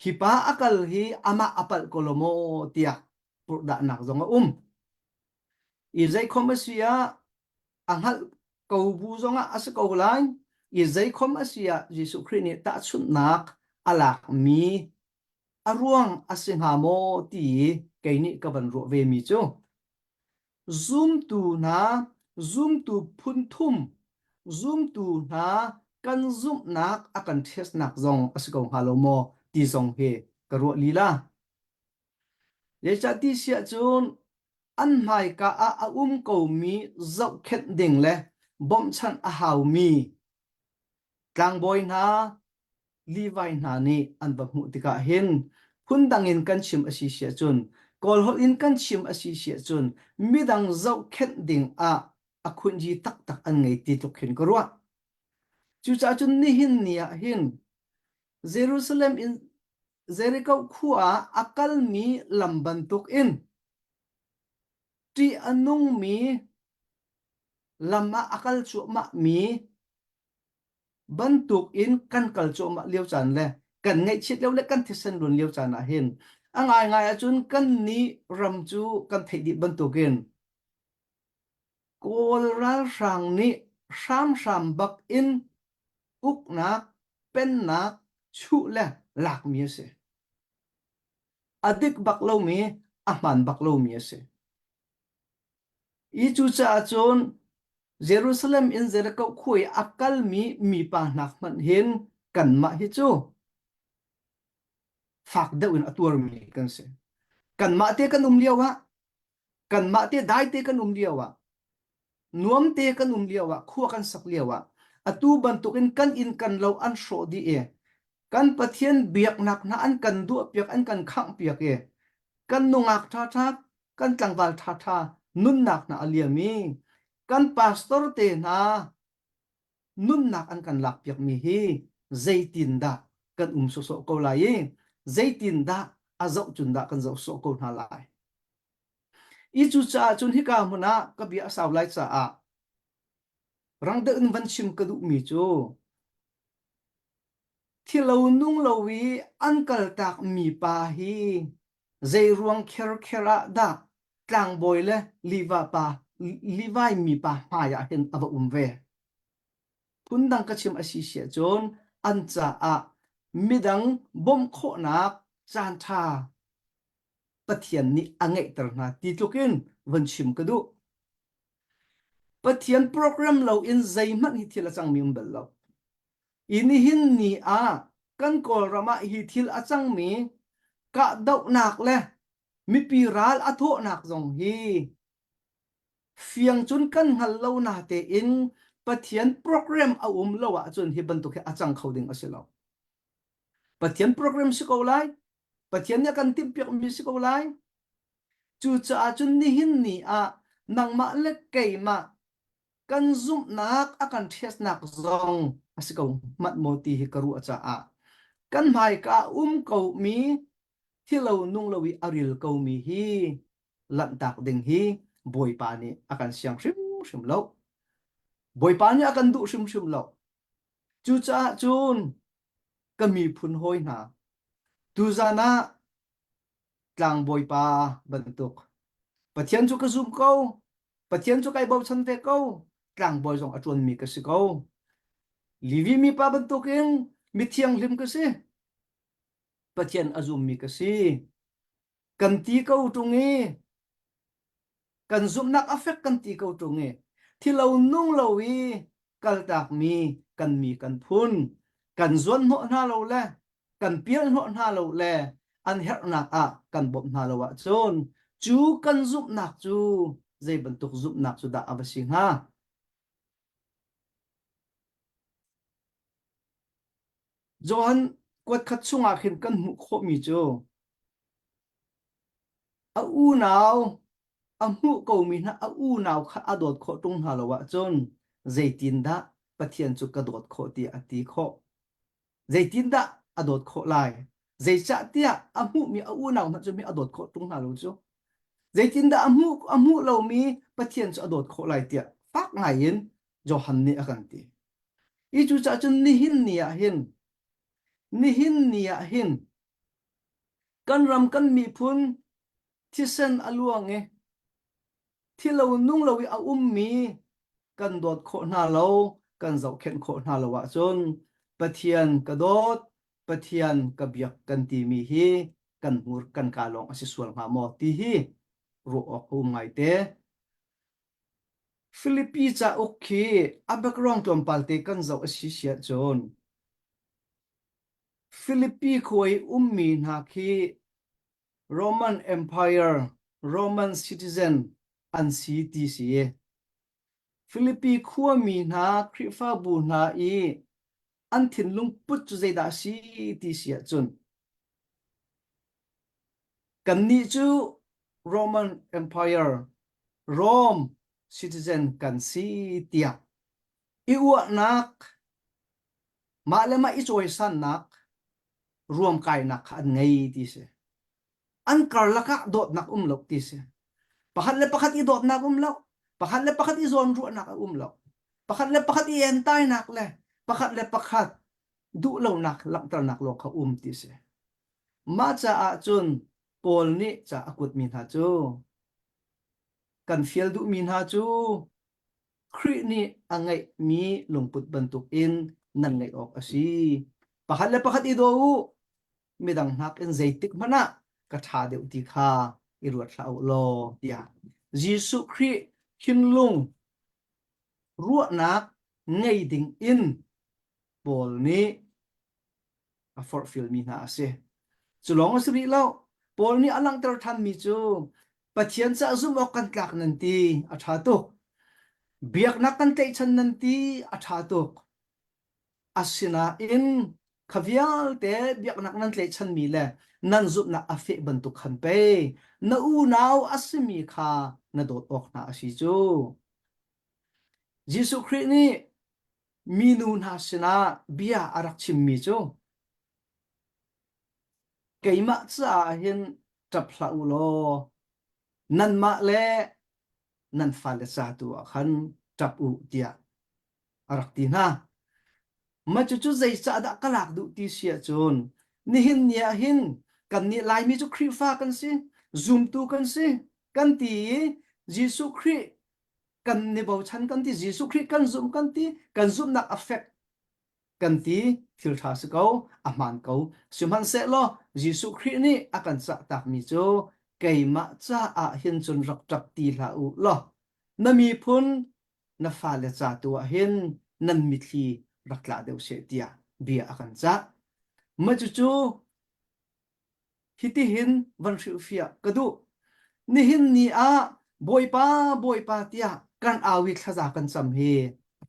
hi pa akal hi ama apal kolomo tia pur da nak zonga i zai khomasia anghal kau bu zonga as kau lai i zai khomasia Jesu Christ ni ta chut nak alak mi aruang asinga mo ti kaini ka ban ro ve mi chu zoom tu na zoom tu phun thum zoom tu na kan zoom nak akan thes nak zong asikong halomo ti zong he karo lila ye cha ti sia chun an mai ka a ko mi zau khet ding le bom chan a hau mi tlang boy na Levi na ni an ba mu tika hin hun dangin kan chim asi sia chun kol hol in kan chim asi sia chun midang zau khet ding a khun ji tak tak an ngei ti tuk hin korwa chu cha chun ni hin nia hin Jerusalem in Jericho khua akal mi lamban tuk in tri anung mi lama akal chu ma mi bantuk in kan kal chu ma liu chan le kan ngai chit le kan thisan run liu chan a hin angai ngai achun kan ni ram chu kan thei di bantukin kol ral sang ni sam sam bak in uk nak pen nak chu le lak mi se adik bak lo mi aman bak lo mi se I chu cha chon Jerusalem in Jericho khui akal mi pa nak man hin kan ma hi chu fak de un atur mi kan se kan ma te kan liawa kan ma te dai te kan liawa nuam te kan liawa khu kan sak liawa atu ban tukin kan in kan lo an sho di e kan pathian biak nak na an kan du piak an kan khang piak e kan nungak tha tha kan tlangwal tha tha nun nak na aliami kan pastor te na nun nak an kan lak piak mi hi zaitin da kan so so ko lai zaitin da azau chun da kan zau so ko na lai I chu cha chun hi ka huna ka bia saw lai cha a rang de un van chim ka du mi chu thi lo nung lo wi an kal tak mi pa hi zai ruang kher khera da tlang boy le liva mi pa ma ya hen ava ve pundang ka chim asi sia chon an cha a midang bom kho nak chan tha pathian ni angai tar na ti tukin van chim ka du pathian program lo in zai man hi thila chang mi bel lo ini hin ni a kan kol rama hi thil achang mi ka dau nak le mi piral atho nak zong hi fiang chun kan hal lo na te in pathian program a lo a chun hi ban tu khe achang khoding asilo pathian program si ko lai pathian ya kan tim piak mi si ko lai chu cha chun ni hin ni a nang ma le kei ma kan zum nak akan thias nak zong asiko mat moti hi karu acha a kan mai ka ko mi thilo nung lowi aril ko mi hi lan tak ding hi boy pa ni akan siang shim lo boy pa ni akan du shim lo chu cha chun kami phun hoi na tu zana tlang boy pa bentuk pathian chu ka zum ko pathian chu kai bo chan te ko tlang boy zong atun mi ka si ko livi mi pa bentukin mi thiang lim ka si pathian azum mi ka si kan ti ko tungi kan zum nak affect kan ti ko tungi thilo nung lowi kal tak mi kan phun kan zon no na lo le kan pial no na lo le an her nak a kan bom na lo wa chon chu kan zum nak chu zai bentuk zum nak chu da abasing ha Johan kwat khat chunga khin kan mu kho mi chu a u naw a mu ko mi na a u naw kha adot kho tung ha lo wa chon zaitin da pathian chu ka dot kho ti ati kho zaitin da adot kho lai zai cha tia a mu mi a u naw na chu mi adot kho tung ha lo chu zaitin da a mu lo mi pathian chu adot kho lai tia pak ngai in Johan ni akan ti I chu cha chun ni hin ni a hin kan ram kan mi phun thisen aluang e thilo nung lowi a mi kan dot kho na lo kan zau khen kho na lo wa chon pathian ka dot pathian ka biak kan ti mi hi kan mur kan ka long asi sual ma mo ti hi ro ok hu ngai te Philippi cha okhi abakrong tom palte kan zau asi sia chon Philippi khoi mi na khi Roman Empire Roman citizen an si ti si Philippi khua mi na khrifa bu na I an thin lung put chu zai da si ti sia chun kan ni chu Roman Empire Rome citizen kan si tia I wa nak ma le ma I choi san nak ruam kai nak an ngai ti se an kar laka dot nak lok ti se pakhat le pakhat I dot nak lok pakhat le pakhat I zon ru nak lok pakhat le pakhat I entai nak le pakhat le pakhat du lo nak lak tar nak lo kha ti se ma cha a chun pol ni cha akut min ha chu kan fiel du min ha chu khri ni angai mi lungput bantuk in nan ngai ok asi pakhat le pakhat i do u midang hnak en zeitik mana ka tha deuh ti kha i ruat thlau lo tia Giêsu Christ hin lung ruat nak ngei ding in bol ni a for fil mi na ase chulong asri lo bol ni alang tar tham mi chu pathian cha zum ok kan tlak nan ti a tha tu biak nak kan te chan nan ti a tha tu asina in khavial te biak nak nan tle chan mi le nan zup na afe ban tu khan pe na u naw asmi kha na dot ok na asi chu Giêsu Christ ni minu na sina bia arak chim mi chu keima cha hin tap hla u lo nan ma le nan fa le cha tu khan tap u tia arak ti na ma chu chu zai cha da kalak du ti sia chun ni hin nia hin kan ni lai mi chu khri fa kan si zoom tu kan si kan ti Giêsu Christ kan ni bo chan kan ti Giêsu Christ kan zoom nak affect kan ti thil tha se ko a man ko simhan se lo Giêsu Christ ni akan cha tak mi chu keima cha a hin chun rak tak ti la u lo na mi phun na fa le cha tu a hin nan mi thi rakla deuh se tia bia akan cha ma chu chu hiti hin van hriu fia kadu ni hin ni a boy pa tia kan awi thaza kan cham hi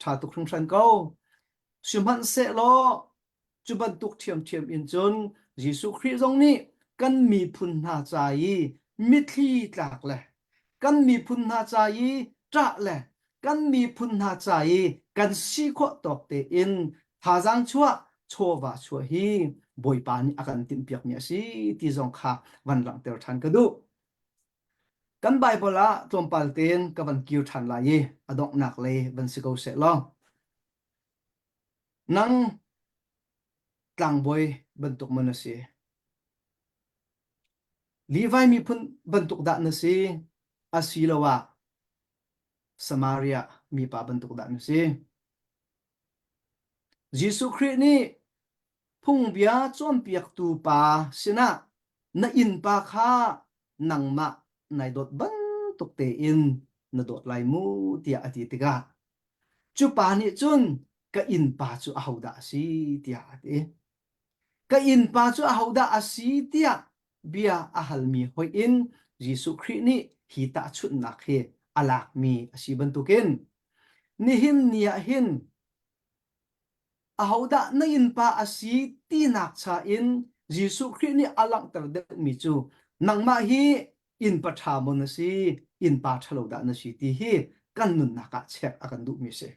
tha tu khring than ko simhan se lo chuban tuk thiam thiam in chun Giêsu Christ jong ni kan mi phun na chai mi thi tlak le kan mi phun na chai tra le kan mi phun na chai kan si kho tok te in tha jang chua chowa chua hi boy pa ni akan tim piak mi si ti jong kha van lang ter than ka du kan bible a tlom pal ten ka van kiu than la ye adok nak le van si ko se lo nang tlang boy bentuk mana si Levi mi phun bentuk da na si asilawa Samaria mi pa bentuk da na si Giêsu Christ ni phung bia chom piak tu pa sina na in pa kha nang ma nai dot ban tuk te in na dot lai mu tia ati tiga chu pa ni chun ka in pa chu a hauda si tia ati ka in pa chu a hauda asi tia bia a halmi hoi in Giêsu Christ ni hi ta chut nak he alak mi asi bantukin ni hin nia hin ahoda na in pa asi ti nak cha in Giêsu Christ ni alang tar de mi chu nangma hi in pa tha mon si in pa thalo da na si ti hi kan nun na ka chek akan du mi se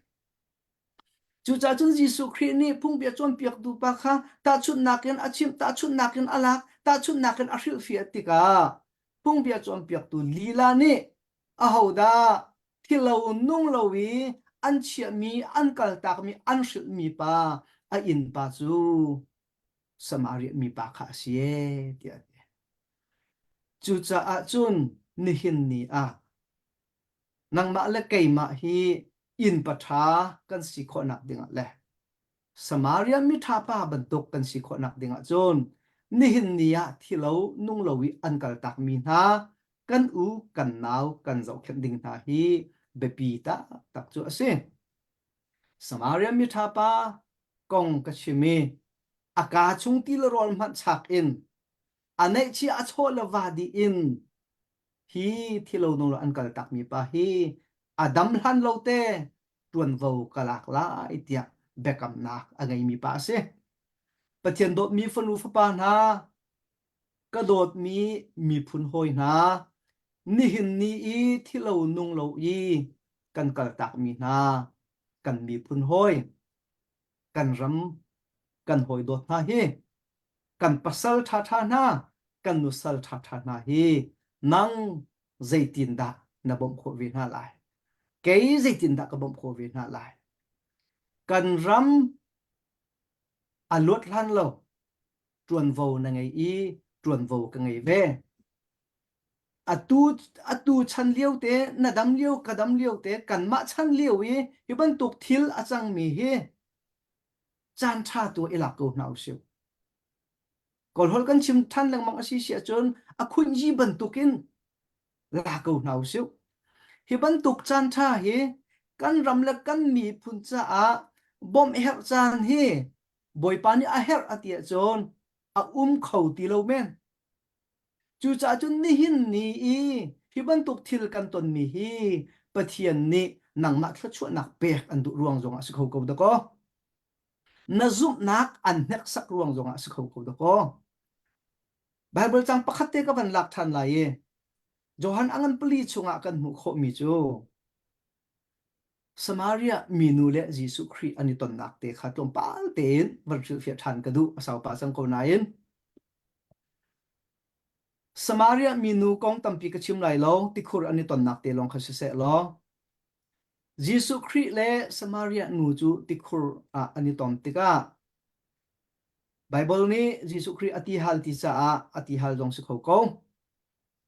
chu cha chun Giêsu Christ ni phung bia chon piak du pa kha ta chun nakin achim ta chun nakin alak ta chun nakin aril fi atika phung bia chon piak tu lila ni ahoda thilo nung lowi an chia mi an kal tak mi an shil mi pa a in pa chu Samaria mi pa kha sie tia chu cha a chun ni hin ni a nang ma le kei ma hi in pa tha kan si kho nak dinga le Samaria mi tha pa ban tok kan si kho nak dinga chun ni hin ni a thilo nung lowi an kal tak mi na kan u kan naw kan zau khet ding na hi bepi ta tak chu ase Samaria mi tha pa kong ka chimi aka chung ti lo rol man chak in anei chi a chol wa di in hi thilo nong an kal tak mi pa hi adam han lo te tuan vo kalak la itia bekam nak angai mi pa se pathian dot mi fanu fa pa na ka dot mi phun hoi na ni hin ni i thilo nong lo i kan kal tak mi na kan mi phun hoi kan ram kan hoi dot na hi kan pasal tha tha na kan nusal tha tha na hi nang zaitin da na bom kho vi na lai cái zaitin da ka bom kho vi na lai kan ram alut lan lo tuan vo na ngai i tuan vo ka ngai ve atu chan liu te na dam liu ka dam liu te kan ma chan liu i hi ban tuk thil achang mi hi chan tha tu ilak tu nau siu kol hol kan chim than lang mang asi sia chon a khun ji ban tukin la ko nau siu hi ban tuk chan tha hi kan ram la kan mi phun cha a bom her chan hi boy pani a her atia chon a khau ti lo men chu cha chun ni hin ni i hi ban tuk thil kan ton mi hi pathian ni nang ma thla chu nak pek an du ruang zonga sikho ko da ko na zum nak an nek sak ruang zonga sikho ko da ko bible chang pakhat te ka ban lak than lai e johan angan pali chunga kan mu kho mi chu Samaria minu le Jesu Christ ani ton nak te kha tom pal ten var chu fia than ka du asaw pa sang ko nain Samaria minu kong tampi ka chim lai lo tikhur ani ton nak te long kha se lo Jesu Christ le Samaria nu chu tikhur a ani tom tika Bible ni Jesu Christ ati hal ti cha a ati hal jong se kho ko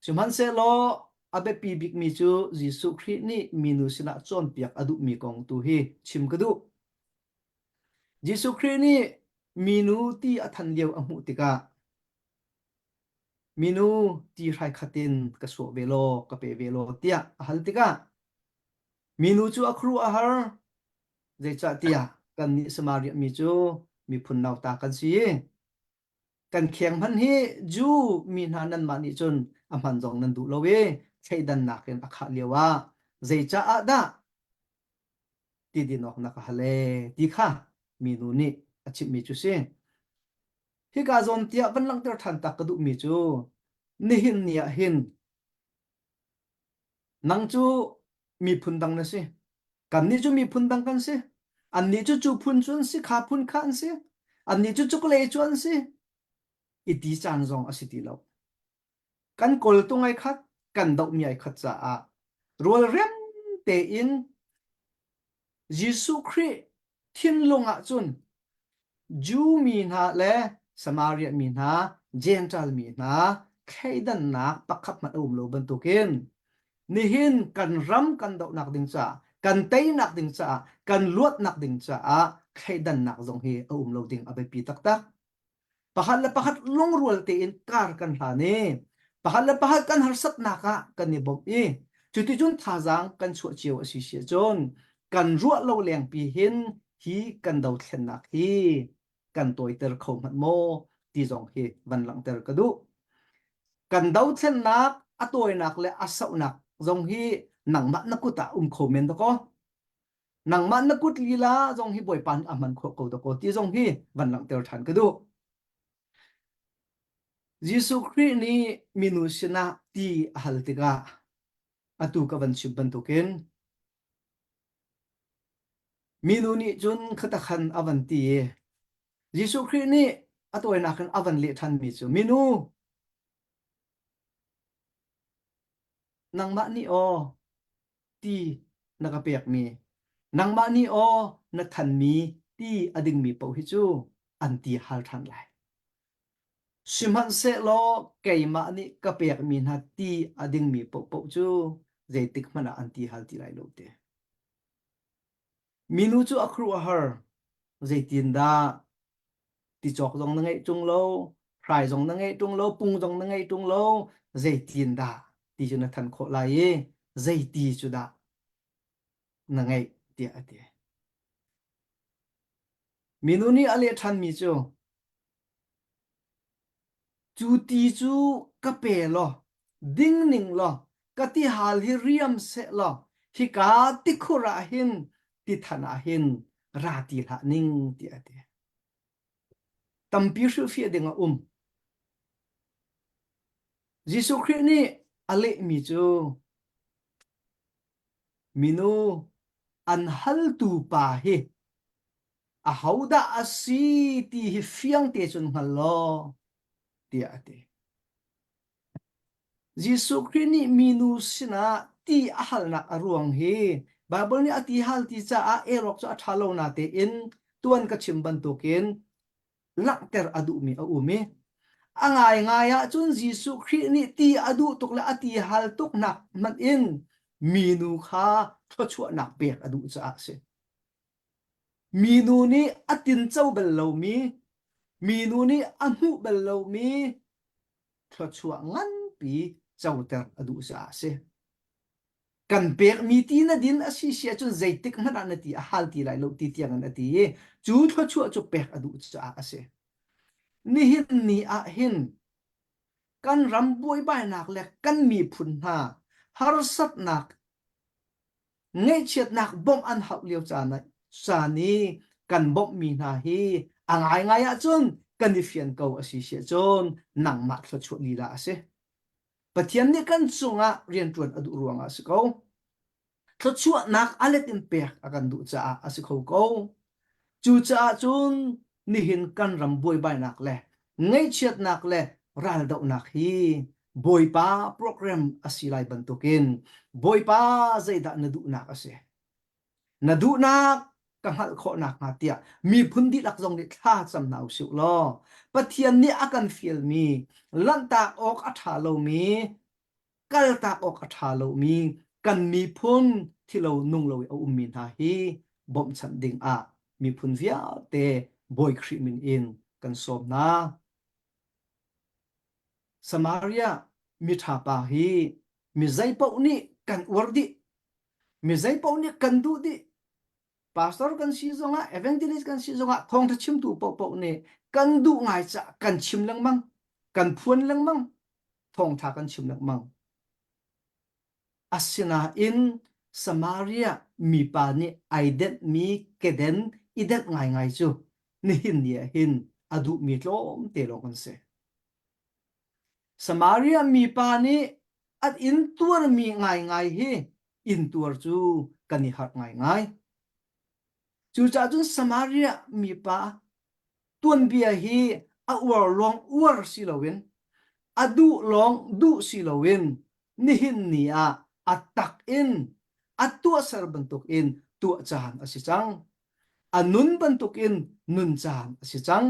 Simhan se lo abe pi big mi chu Jesu Christ ni minu sina chon piak adu mi kong tu hi chim ka du Jesu Christ ni minu ti athan leu amu tika minu ti rai khatin ka so velo ka pe velo tia hal tika minu chu akhru a har je cha tia kan ni Samaria mi chu mi phun naw ta kan si kan khiang man hi ju mi na nan ma ni chun amhan jong nan du lowe chei dan na ken akha lewa zei cha a da ti di nok na ka hale ti kha mi nu ni achi mi chu se hi ka zon tia ban lang ter than tak ka du mi chu ni hin nia hin nang chu mi phun dang na se kan ni chu mi phun dang kan se an ni chu chu phun chun si kha phun khan se an ni chu chu le chuan se iti chan zong asiti lo kan kol tungai khat kan dau mi ai khat cha a rol rem te in Jesu Christ thin lunga chun Jew mi na le Samaria mi na Gentile mi na khaidan na pakhat ma lo ban tukin ni hin kan ram kan dau nak ding cha kan tei nak ding cha kan luat nak ding cha a khaidan nak zong hi lo ding abe pi tak tak pakhat la pakhat long rual te in kar kan hla ne pakhat la pakhat kan harsat naka kan ni bom i chuti chun thazang kan chu chiu asi sia chon kan ruat lo leng pi hin hi kan dau thlen nak hi kan toi ter khom mat mo ti zong hi van lang ter ka du kan dau thlen nak atoi nak le asau nak zong hi nang mat na kuta khomen to ko nang mat na kut lila zong hi boy pan aman kho ko to ko ti zong hi van lang ter than ka du Jesu Christ ni minusina ti haltiga atu ka van shibban token minu ni chun khata khan avanti Jesu Christ ni atoi na khan avan le than mi chu minu nang ma ni o ti nakapek mi nang ma ni o na than mi ti ading mi po hi chu anti hal than lai Simhan se lo kei ma ni kapek mi na ti ading mi po po chu zaitik mana anti hal ti lai lo te minu chu akhru a har zaitin da ti chok dong na ngai chung lo frai dong na ngai chung lo pung dong na ngai chung lo zaitin da ti chu na than kho lai ye zaiti chu da na ngai ti ate minu ni ale than mi chu chu ti chu ka pe lo ding ning lo ka ti hal hi riam se lo hi ka ti khura hin ti thana hin ra ti la ning ti ate tampi shu fi denga Jesu Christ ni ale mi chu minu an hal tu pa hi a hauda asi ti hi fiang te chun hal lo ti ate Jesu Christ ni minu sina ti a hal na aruang hi Bible ni ati hal ti cha a erok cha thalo na te in tuan ka chimban token lakter adu mi a umi angai ngaya chun Jesu Christ ni ti adu tuk la ati hal tuk nak man in minu kha tho chu nak pek adu cha se mi nu ni atin chau bel lo mi nu ni anu bel lo mi thla chua ngan pi chau ter adu sa se kan pek mi ti na din asi sia chun zaitik hana na ti a hal ti lai lo ti tiang na ti chu thla chua chu pek adu sa ase ni hin ni a hin kan rambuai bai nak le kan mi phun ha har sat nak ngay chiết nak bom an học liêu cha ni kan bom mi na hi angai ngai a chun kan ni fian ko asi se chun nang mat thla chu li la ase pathian ni kan chunga rian tuan adu ruanga se ko thla chu nak aletin pe akan du cha ase ko chu cha chun ni hin kan rambuai bai nak le ngay chiết nak le ral dau nak hi boy pa program asilai bantukin boy pa zaida na du nak ase na du nak ka hal kho nak nga tia mi phundi lak zong ni tha cham nau su lo pathian ni akan feel mi lan ta ok atha lo mi kal ta ok atha lo mi kan mi phun thilo nung lo o min ha hi bom chan ding a mi phun via te boy khri min in kan som na Samaria mi tha pa hi mi zai pau ni kan wardi mi zai pau ni kan du di pastor kan si zonga evangelist kan si zonga thong tha chim tu pau pau ne kan du ngai cha kan chim lang mang kan phuan lang mang thong tha kan chim lang mang asina in Samaria mi pa ni aidet mi keden idet ngai ngai chu ni hin ya hin adu mi tlom te lo kan se Samaria mi pa ni at in tuar mi ngai ngai hi in tuar chu kan ni hat ngai ngai chu cha chun Samaria mi pa tuan bia hi a war long war si lowin adu long du si lowin ni hin ni a atak in atua sar bentuk in tu chan asichang anun bentuk in nun chan asichang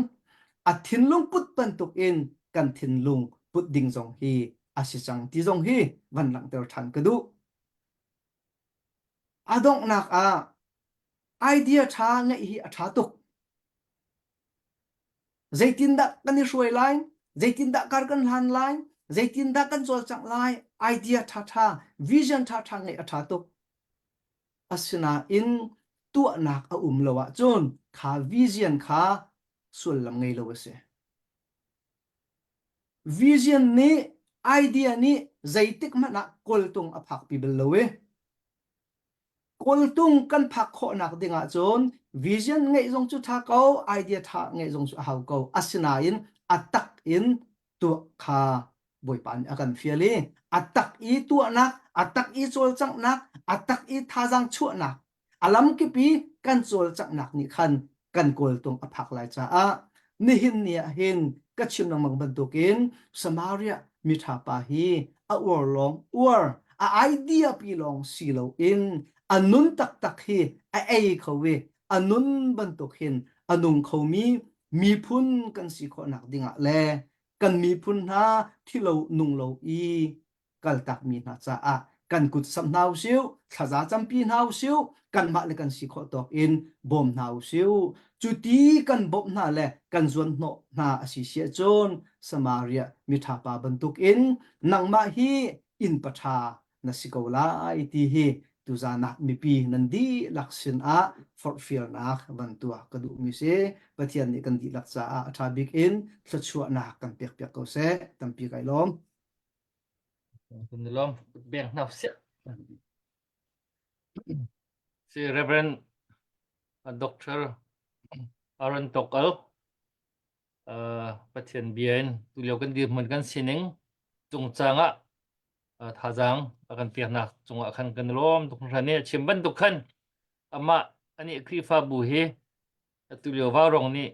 athin lung put bentuk in kan thin lung put ding jong hi asichang ti jong hi van lang ter than kadu adong nak a idea tha ngai hi atha tuk zaitin da kan ni shuai lai zaitin da kar kan han lai zaitin da kan chol chang lai idea tha tha vision tha tha ngai atha tuk asina in tu nak a lowa chun kha vision kha sul lam ngai lo se vision ni idea ni zaitik mana kol tung aphak pi bel lowe kol tung kan phak kho nak dinga chon vision ngai jong chu tha ko idea tha ngai jong chu hau ko asina in atak in tu kha boi pan akan fiali atak i tu nak atak i chol chang nak atak i tha jang chu nak alam ki pi kan chol chang nak ni khan kan kol tung aphak lai cha a ni hin nia hin ka chim nang mang ban tukin Samaria mi tha pa hi a war long war a idea pi long silo in anun tak tak hi a ei khawi anun ban tuk hin anung khomi mi phun kan si kho nak dinga le kan mi phun ha thilo nung lo i kal tak mi na cha a kan kut sam nau siu thaza champi nau siu kan ma le kan si kho tok in bom nau siu chuti kan bom na le kan zuan no na asi sia chon Samaria mi tha pa bantuk in nangma hi in patha na sikola iti hi tuzana mi pi nandi laksin a for fear na bantua kadu mi se pathian ni kan di laksa a thabik in thachua na kan pek pek ko se tampi kai lom kun lom beng nau se si Reverend Dr. Aaron Tokal pathian bien tu liao kan di man kan sining chung changa thajang akan pek nak chunga khan kan lom tuk rane chimban tuk khan ama ani kri fa bu he tu liao wa rong ni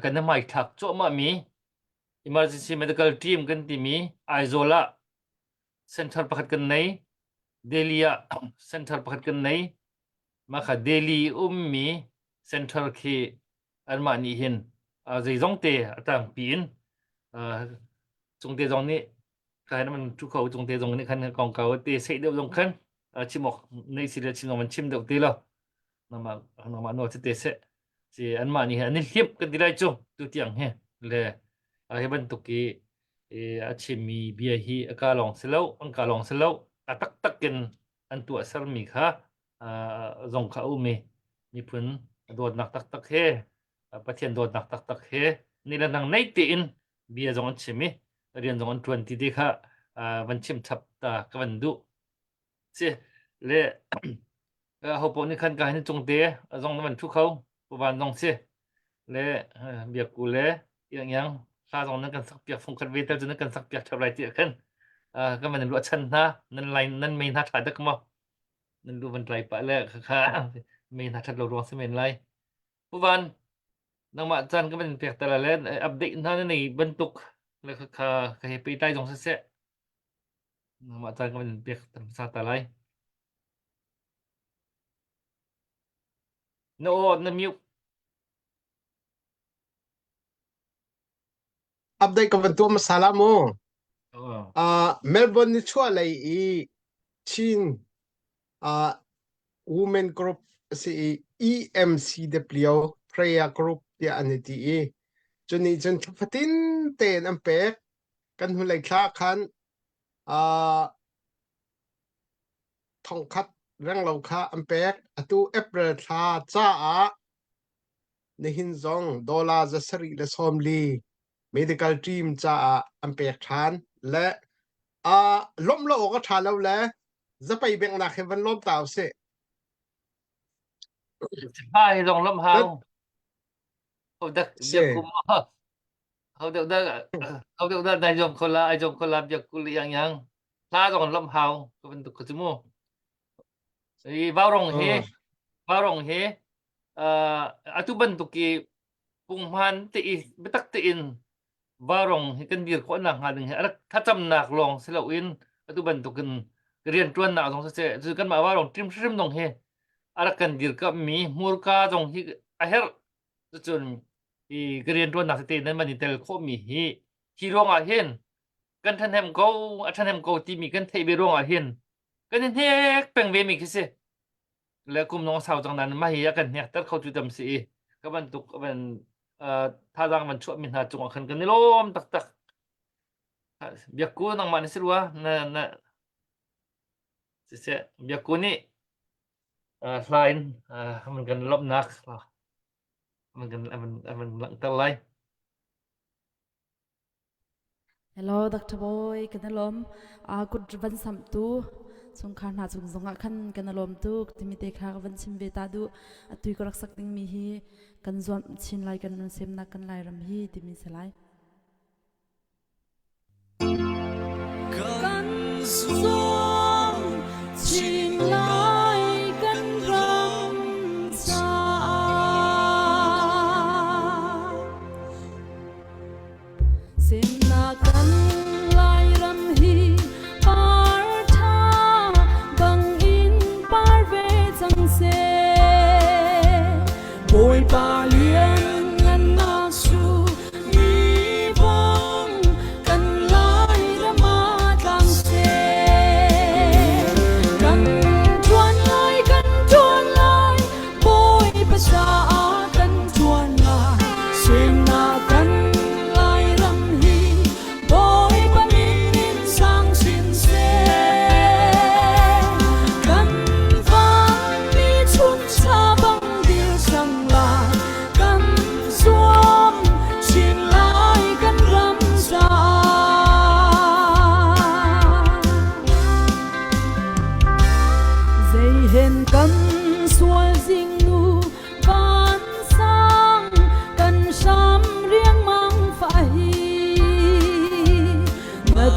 kan mai thak cho ma mi emergency medical team kan ti mi aizola center pakhat kan nei delia center pakhat kan nei maka Delhi mi center khi anma ni hin zai zong te atang pin chung te zong ni kai na man chu khau chung te zong ni khan kong kau te sei deu zong khan chimok nei si le chimok man chim deu te lo nama no te se si an ma ni an hip kan dilai chu tu tiang he le a he ban tu ki a chimi bia hi a ka long selo an ka long selo a tak tak ken an tu asar mi kha a zong kha u mi ni phun dot nak tak tak he pathian dot nak tak tak he ni la nang nei ti in bia zong an chimi rian zong an 20 di kha van chim thap ta ka van du si le hậu bộ ni khan ka ni chung te zong man thu khâu bu ban dong si le bia ku le yang sa zong nan kan sak pia phong kan ve ta jun kan sak pia thap lai ti khan ka man lu chan na nan lai nan main ha tha dak mo nan lu van lai pa le kha main ha that lo rong se main lai bu ban nang ma chan ka man pek ta la le update na ni bentuk le kha ka he pi tai jong se se nang ma chan ka man pek sa ta lai no na mute update ka bantu masala mo oh Melbourne ni chua lai I chin women group si EMC de plio prayer group ya aniti chuni chun fatin ten ampek kan hulai kha khan thong khat rang lo kha ampek atu April tha cha a nehin zong dollar za sari le somli medical team cha ampek than le lom lo ko tha lo le za pai beng na khevan lom taw se hai dòng lâm hào hậu đặc se việc của hậu đặc đặc hậu đặc đặc này dòngคนละไอdòngคนละviệc của liang yang la dòng lâm hào cái vấn đề của chúng mo thì bao rong he bao rong he atu ban tu ki pung han ti betak ti in bao rong he kan dir ko na ha ding he tha cham nak long selo in atu ban tu kan rian tuan na dong se ju kan ma bao rong trim trim dong he kan dir ka mi murka dong hi a her chun I garian tuan nak te nan mani tel kho mi hi rong a hen kan than hem go a than hem go ti mi kan thei be rong a hen kan hek peng ve mi kise le kum nong sao jang nan ma hi ya kan hek tar khau chu tam si ka ban tuk ban tha jang man chu min ha chung khan kan ni lom tak tak biak ku nang man sirwa na se biak ku ni line man kan lop nak mình lặng tay lại Hello, Dr. Boy, kanalom. Good van sam tu. Sung khan ha sung zonga khan kanalom tu. Timite kha van sim beta du. Atui korak sak ting mi hi. Kan zuam chin lai kan nun sem na kan lai ram hi timi salai. Kan zuam chin lai kan ram sa. Sem na kan lai ram hi par tha bang in par ve chang se boy pa lien ngan na su mi bang kan lai ram ma tang se kan chuan lai boy pa sa kan chuan lai sem na kan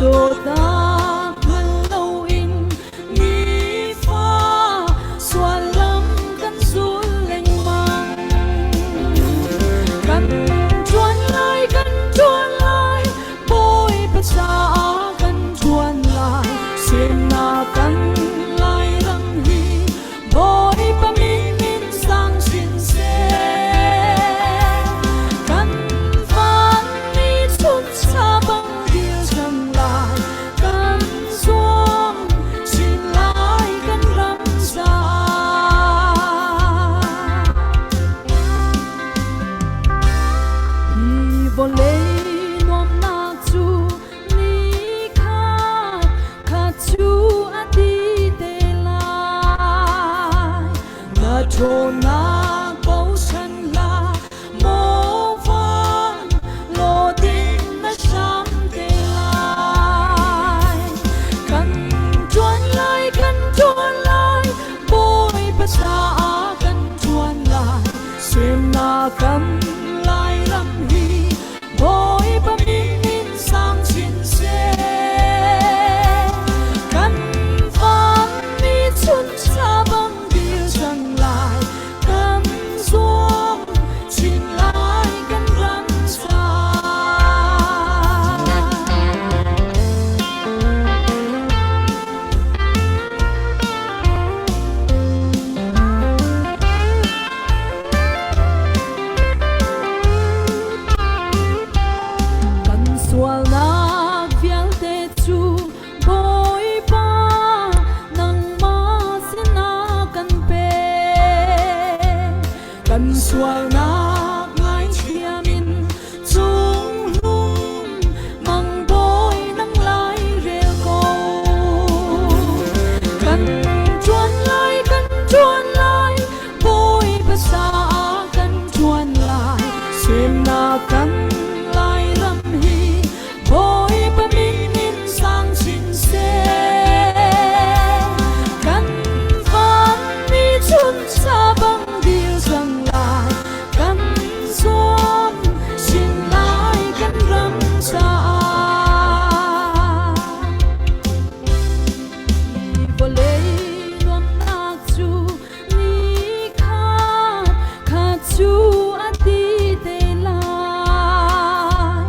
đồ ta khăn lâu in nghi pha xoa lắm căn run lành mang căn chuan lai bôi bát xa căn chuan lai xem na căn lai răng hi bôi thô na bầu chân la mô vang lô tin na sam te lai kan chuan lai bôi pa sa kan chuan lai sim na kan lai lam hi bôi pa min min sang sin se kan van mi chun sa bang bil sang lai kan zuam chin lai kan ram sa kan sual na vial te chu bôi pa nang ma sina kan pe kan sual na ngai thiamin chung lung mang bôi nang lai rel ko kan chuan lai bôi pa sa kan chuan lai sim na kan lai ram hi bôi pa min min sang sin se kan van mi chun sa bang bil sang lai kan zuam sin lai kan ram sa vô lấy luam nak chu ni kha chu a ti te lai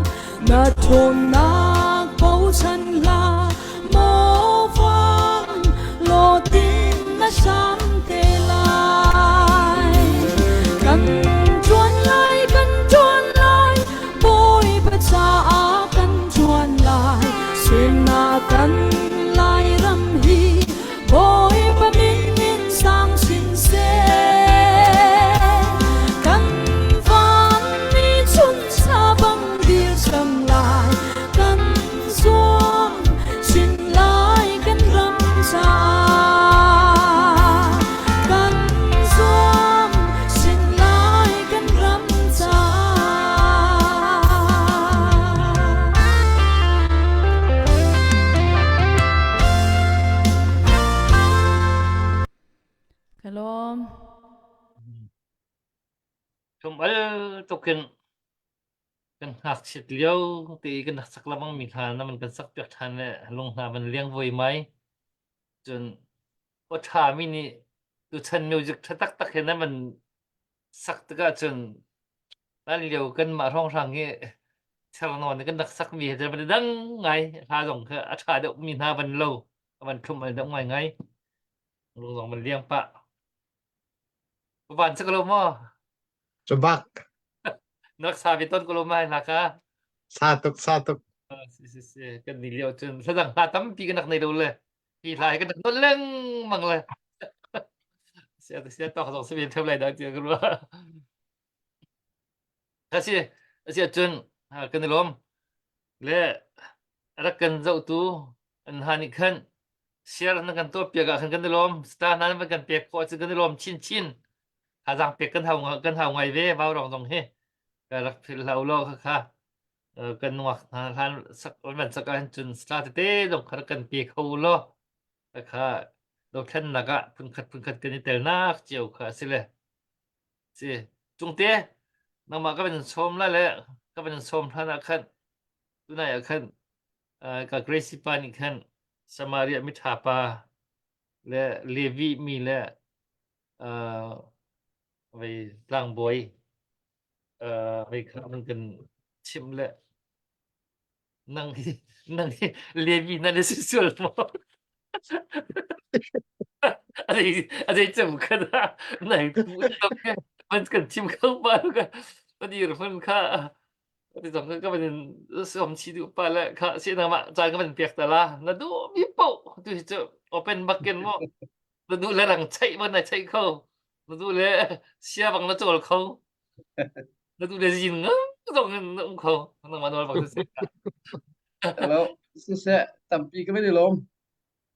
na thôn nak bầu chân la mô vang lô tin na sam te lai kan chuan lai bôi pa sa kan chuan lai sim na kan lai ram hi bôi pa min min sang sin se kan van mi chun sa bang bil sang lai kan zuam sin lai kan ram sa kan zuam sin lai kan ram sa Hello. Chum al token kan hak chit liao ti kan sak lamang mi than na man kan sak pek than le long na man liang voi mai chun o tha mi ni tu chan music tha tak tak he na man sak ta ka chun lan liao kan ma rong rang nge chal non kan dak sak mi je ban dang ngai ha dong kha a tha de mi na ban lo ban thum al dong ngai ngai long man liang pa ban sak lo mo Jabak, nak sa bi ton ko lo mai na ka satuk. cái gì liệu chừng sao rằng ta tắm pi cái nặc này đâuเลยpi lại cái nặc nó lên bằngเลยsẽ tao học sẽ theo lại đó chứ cái đó cái chừng cái này lắm lẽ ra cần dậu tu anh hani khăn share nó cần tốt việc cái này lắm star nó mới cần việc có chứ cái này lắm chin hà rằng việc cần hào ngày về vào đồng he cái là lâu lâu kha kan wak han sak man sak an chun start te dong khar kan pi kho lo kha do then naga phun khat kan tel nak chiu kha sile si chung te nang ma ka ben som la le ka ben som thana khan tu na ya khan ka grace pa ni khan samaria mi tha pa le levi mi le về lang boy về kha man kan chim le nang levi na le susul mo aday chum ka da nai man kan chim khang ba ka adi rfan kha adi jong ka ben som chi du pa la kha se na ma cha ka ben pek ta la na du mi po tu chu open bucket mo na du le rang chai ba na chai kho na du le sia bang na chol kho na du le jin ngam dong ngam kho na ma no bang se Hello, this is Tampi ka ba dilom.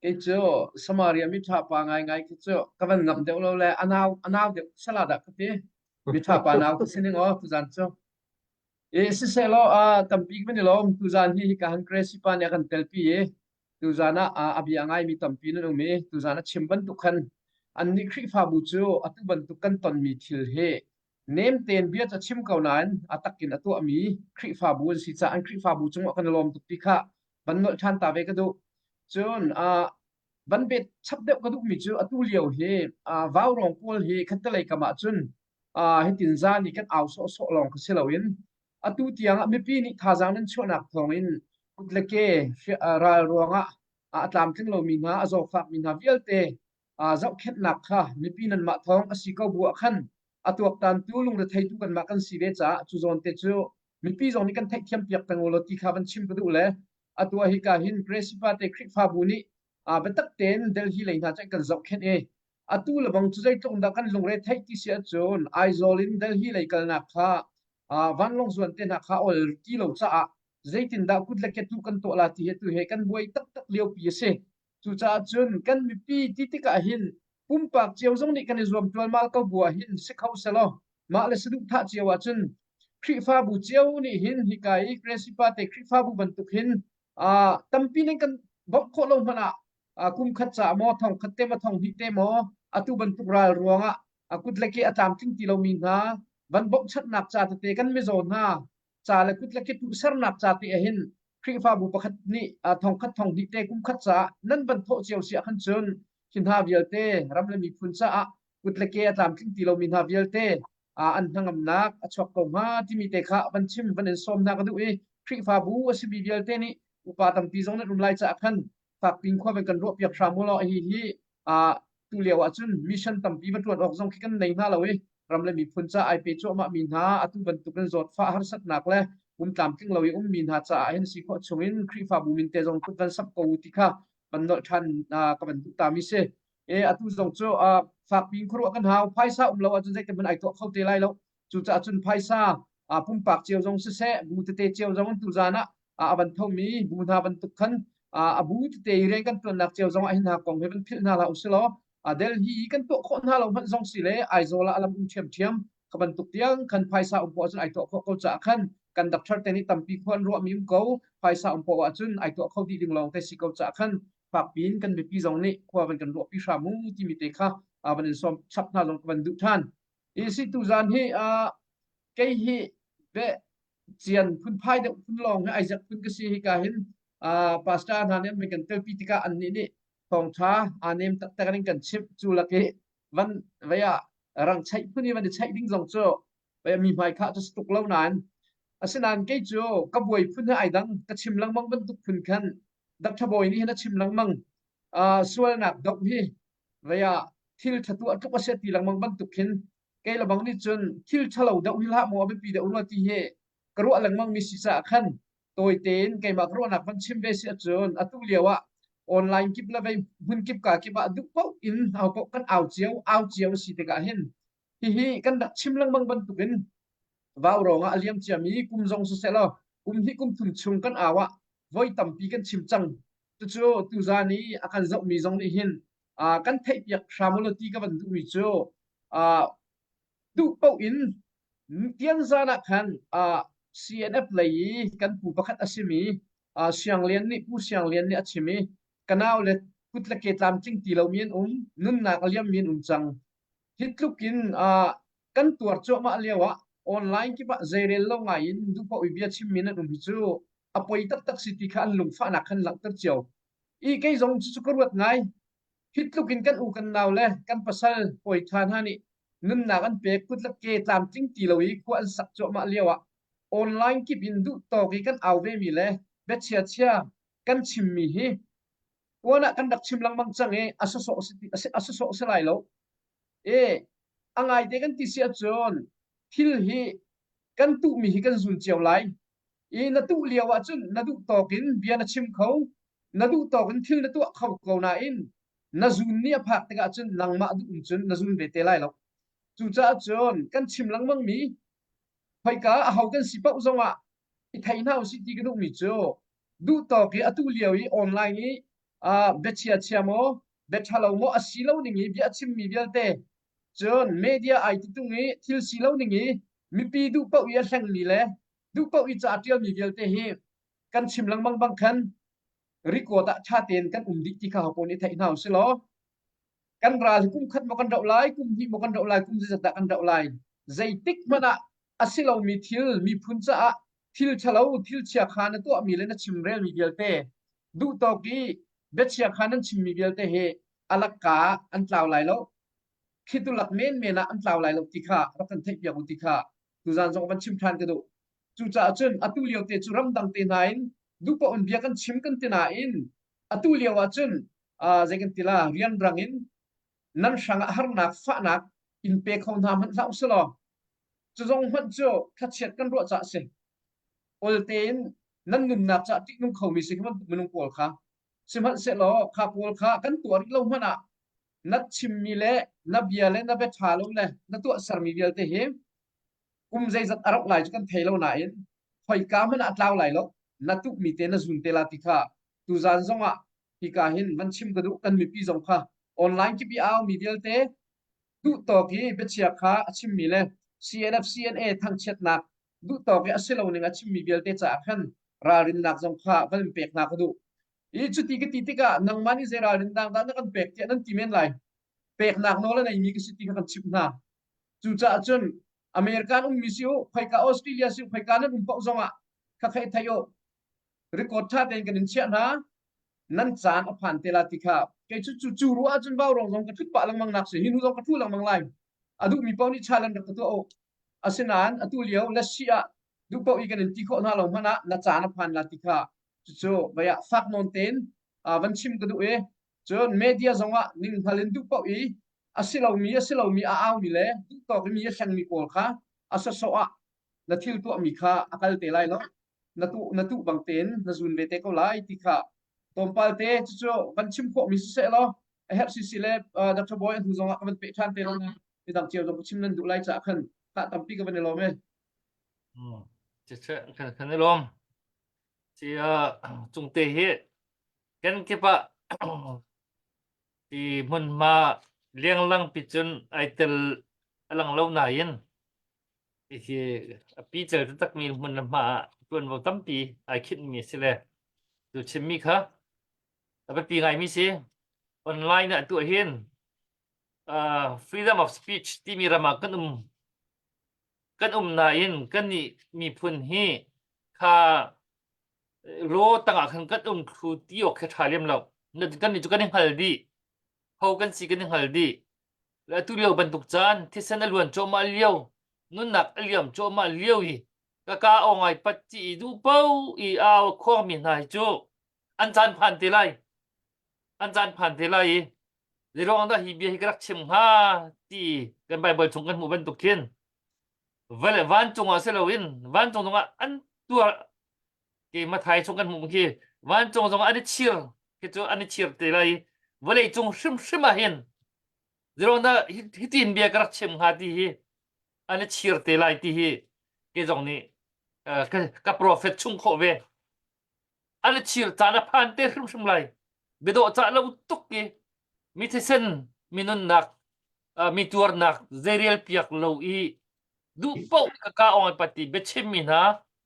cái chỗ Samaria mi thapa pa ngai ngai cái chỗ các bạn ngậm đều lâu lẹ anao đều salada cái thế mi thapa pa nào cái xin ngó tu gian chỗ e si se lo tampi cái này lo tu gian hi ka han kresi pa ne kan telpi e tu zana abi angai mi tampi no me tu zana chimban tu khan an ni khri fa bu chu atu ban tu kan ton mi thil he nem ten bia cha chim kau nan atakin atu ami khri fa bu si cha an khri fa bu chung kan lom tu pi kha ban nol than ta ve ka du chun ban bet chap deuh ka du mi chu atu liao he vaw rong pol he khatalai kama chun hitin za ni kan aw so long ka selawin atu tiang mi pi ni tha jang nan chunak thongin kutleke ral ruanga atlam tling lo mi na azo fak mi na vialte zau khet nak kha mi pi nan ma thong asi ko bu khan atuak tan tu lung re thai tu kan ma kan si ve cha chu zon te chu mi pi zong ni kan thai thiam piak tang lo ti kha ban chim ka du le atua hi ka hin presipa te khrik fa bu ni betak ten delhi leina cha kan zau khet e atu labang chu jai tlong da kan lung re thai ti sia chon aizolin delhi lei kal na kha van long zuan te na kha ol ti lo cha zaitin da kut la ke tu kan to la ti he tu he kan boi tak tak leo pi se chu cha chun kan mi pi ti ti ka hin pum pak chiao zong ni kan zuam tual mal ka bua hin se khau se lo ma le su tha chiawa chun khri fa bu chiao ni hin hi kai kresipa te khri fa bu ban tu hin tampi nen kan bok kho lo mana kum khat cha mo thong khat te ma thong hi te mo atu ban tu ral ruanga akut leki atam ting ti lo mi na ban bok chat nak cha te kan me zon ha cha le kut leki tu sar nak cha te hin khri fa bu pakhat ni thong khat thong hi te kum khat cha nan ban tho chiao sia khan chun hin ha vial te ram le mi phun cha kut leki atam ting ti lo mi na vial te an thangam nak achok ko ma ti mi te kha ban chim ban en som na ka du e khri fa bu asibi vial te ni upa tam pi zong na rum lai cha khan fak ping khwa ben kan ro piak thra mo lo hi tu lewa chun mission tam pi ban tuat ok zong ki kan nei na lo e ram le mi phun cha ai pe cho ma min ha atu ban tu kan zot fa har sat nak le tam ting lo e min ha cha hen si kho chungin khri fa bu min te zong tu kan sap ko ti kha ban no than ka ban tu ta mi se e atu zong cho fak ping khro kan haw phaisa lo achun jai te ban ai to khau te lai lo chu cha chun phaisa pum pak chiao zong se se bu te te chiao zong tu zana ban thau mi bu na ban tu khan abu te re kan ton nak chiao zong a hin ha kong he ban phil na la uslo delhi kan to khon ha lo man zong si le aizola alam chem thiam ka ban tu tiang khan phaisa po chun ai to kho cha khan kan dak thar te ni tampi khon ro mi ko phaisa po chun ai to khau di ding long te si ko cha khan pak pin kan be pi zong ni khwa ban kan ro pi sha mu ti mi te kha ban som chap na long ban du than e si tu zan hi cái hi ve chian phun phai de phun long ai jak phun ka si hi ka hin pasta na ne me kan tel pi tika an ni ni thong tha anem tak tak kan chip chu la ke van vaya rang chai phuni van chai ding zong cho vaya mi mai kha to stuk lo nan asinan ke chu ka boi phun ai dang ka chim lang mang ban tu phun khan dak tha boi ni na chim lang mang sual nak dok hi vaya thil thatu atuk ase ti lang mang ban tu khin ke la bang ni chun thil thalo da ul ha mo be pi da ulwa ti he karu alang mang mi si sa khan tôi tên cái mà rồi nạp văn chim về sẽ chọn atu liao online kip la vay hun kip cả kip du pau in hao pau kan ao chiao si te ka hin hi kan dak chim lang mang ban tu bin vào rồi ngã liam chiam mi kum jong su se lo hi kum thum chung kan awa voi tam pi kan chim chang tu chu tu za ni akan zau mi jong ni hin kan thei piak samolati ka ban du mi chu du pau in tiang za na khan CNF lei kan pu pakhat asimi siang lian ni pu siang lian ni achimi kanau le kutla ke tlam ching ti lo mien nun na aliam mien chang hitlukin kan tuar cho ma lewa online ki ba zerel lo nga in du pa ubia chim min na hi chu apoi tak tak city khan lung fa na khan lang tar chiao I ke zong chu ko ruat ngai hitlukin kan u kan naw le kan pasal poi than hani nun na kan pe kutla ke tlam ching ti lo I ko an sak cho ma lewa online ki bindu to ki kan awve mi le be chia kan chim mi hi wana kan dak chim lang mang chang e aso so lai lo e angai te kan ti sia chon thil hi kan tu mi hi kan zun chiao lai e na tu liawa chun na du to kin bia na chim khau na du to kin thil na tu khau ko na in na zun ni phak te ga chun langma du chun na zun ve te lai lo chu cha chon kan chim lang mang mi phải cả hậu cần ship out zong I thấy nào ship đi cái mi cho du to cái atu liao I online I betchia chiamo bethalo mo asilo ningi bia chim mi belte chon media ai tu ngi thil silo ningi mi pi du pa wi sang mi le du pa wi cha tial mi belte hi kan chim lang bang bang khan record ta cha ten kan dik ti kha ko ni thai nau silo kan ral kum khat mo kan dau lai kum hi mo kan dau lai kum zat kan dau lai zai tik mana asilo mi thil mi phun cha thil chalo thil chia khan to mi le na chim rel mi belte du to ki betchia khanan chim mi belte he alaka an tlaw lai lo khitulak men mena an tlaw lai lo tikha rakan thai pia tikha tu zan jong ban chim than ka do chu cha chun atu liao te churam dang te nain du pa on bia kan chim kan te na in atu liao wa chun zekan tila rian rangin nan shanga har nak fa nak in pe khon nam han lau selo chu jong han cho khatchet kan ro cha se olten nan nun nak cha ti nung khomi se kan munung pol kha simhan se lo kha pol kha kan tuar lo mana na chimmi le na bia le na be thalo le na tu sarmi bial te he zai zat arok lai kan thailo na in khoi ka man atlaw lai lo na tu mi te na zun te la ti kha tu zan zonga pi ka hin man chim ka du kan mi pi zong kha online ki bi aw mi bial te du to ki be chia kha achim mi le cnf cna thang chet nak du to ki asilo ni nga chim mi bial te cha khan ra rin nak zong kha bal pek na ka du i chu ti ki ti ka nang mani zera rin dang da na kan pek te nan ti men lai pek nak no la nei mi ki ti kan chip na chu cha chun american misiu phai ka australia siu phai ka na pa zonga kha khai thayo record tha ten kan chia na nan chan a phan te la ti kha ke chu ru a chun baw rong jong ka thut pa lang mang nak se hinu jong ka thu lang mang lai adu mi pau ni chalan ka to o asinan atu liao la sia du pau i kan ti kho na lo mana na chan a phan la ti kha chu baya fak non ten van chim ka du e chon media zonga ning phalen du pau i asilo mi a aw mi le tu to mi sang mi pol kha asa so a na thil tu mi kha akal te lai lo na tu bang ten na zun ve te ko lai ti kha tom pal te chu ban chim ko mi se lo a hep si si le dr boy hu zonga kan pe than te lo na ti dang chiao dong chim nan du lai cha khan ta tam pi ka ban lo me chứ chứ kan lom thì trung tề hi kan ke pa thì mun ma liang lang pi chun ai tel alang lo na yin thì pi chờ tak mi mun ma tuan vào tam pi ai khit mi se le tu chim mi kha apa pi ngai mi se online na tu hin freedom of speech ti mi rama kan na yin kan ni mi phun hi kha lo tanga khan kan thu ti ok kha thalem lo na kan ni chu kan hal di ho kan si kan hal di la tu leo ban tuk chan thi san alwan cho ma leo nun nak aliam cho ma leo hi ka ongai patti du pau I aw khom mi nai chu an chan phan te lai zirong da hi bi hi krak chim ha ti kan bible chung kan mu ban tuk khin vale van chung a selowin van chung nga an tua ke ma thai chung kan mu ki van chung an chir ke chu an chir te lai vale chung shim a hen zirong da hi tin bi krak chim ha ti hi an chir te lai ti hi ke jong ni ka prophet chung kho ve an chir ta na phan te shim lai bedo cha lo tuk ki mi thesen minun nak mi tur nak zerial piak lo I du pau ka ong pati bechim mi na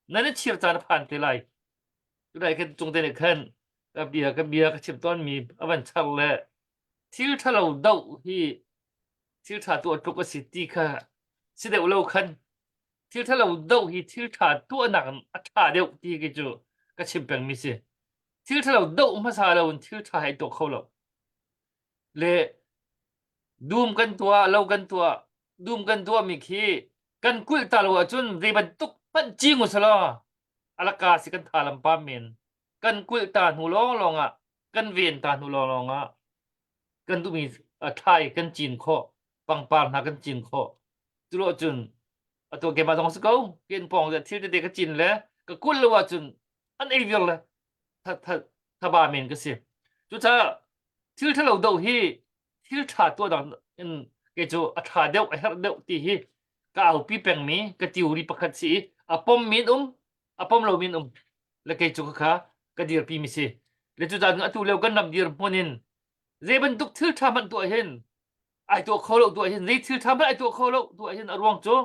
nan chir chan phan te lai tu dai kan chung te ne khan ka bia ka chim ton mi awan chal le thil thalo dau hi thil tha tu tu ka city kha si de lo khan thil thalo dau hi thil tha tu nak a tha de ti ke chu ka chim peng mi se thil thalo dau ma sa lo thil tha hai to kho lo le dum kan tua lo kan tua dum kan tua mi khi kan kul talo chun riban tuk pan chingu sala alaka si kan thalam pa men kan kul ta hu longa kan ven ta hu longa kan tu mi thai kan chin kho pang na kan chin kho tulo chun ato ke ma dong sko ken pong de thil de ka chin le ka kul lo chun an ei vil le tha ba men ka si chu cha thil thalo do hi thil tha to dang in ke chu a tha deuh a her deuh ti hi ka au pi peng mi ka tiuri pakhat si apom lo min le ke chu kha ka dir pi mi si le chu dan atu leu kan ram dir monin ze ban duk thil tha man tu hen ai tu kholo tu hen ze thil tha man ai tu kholo tu hen arwang cho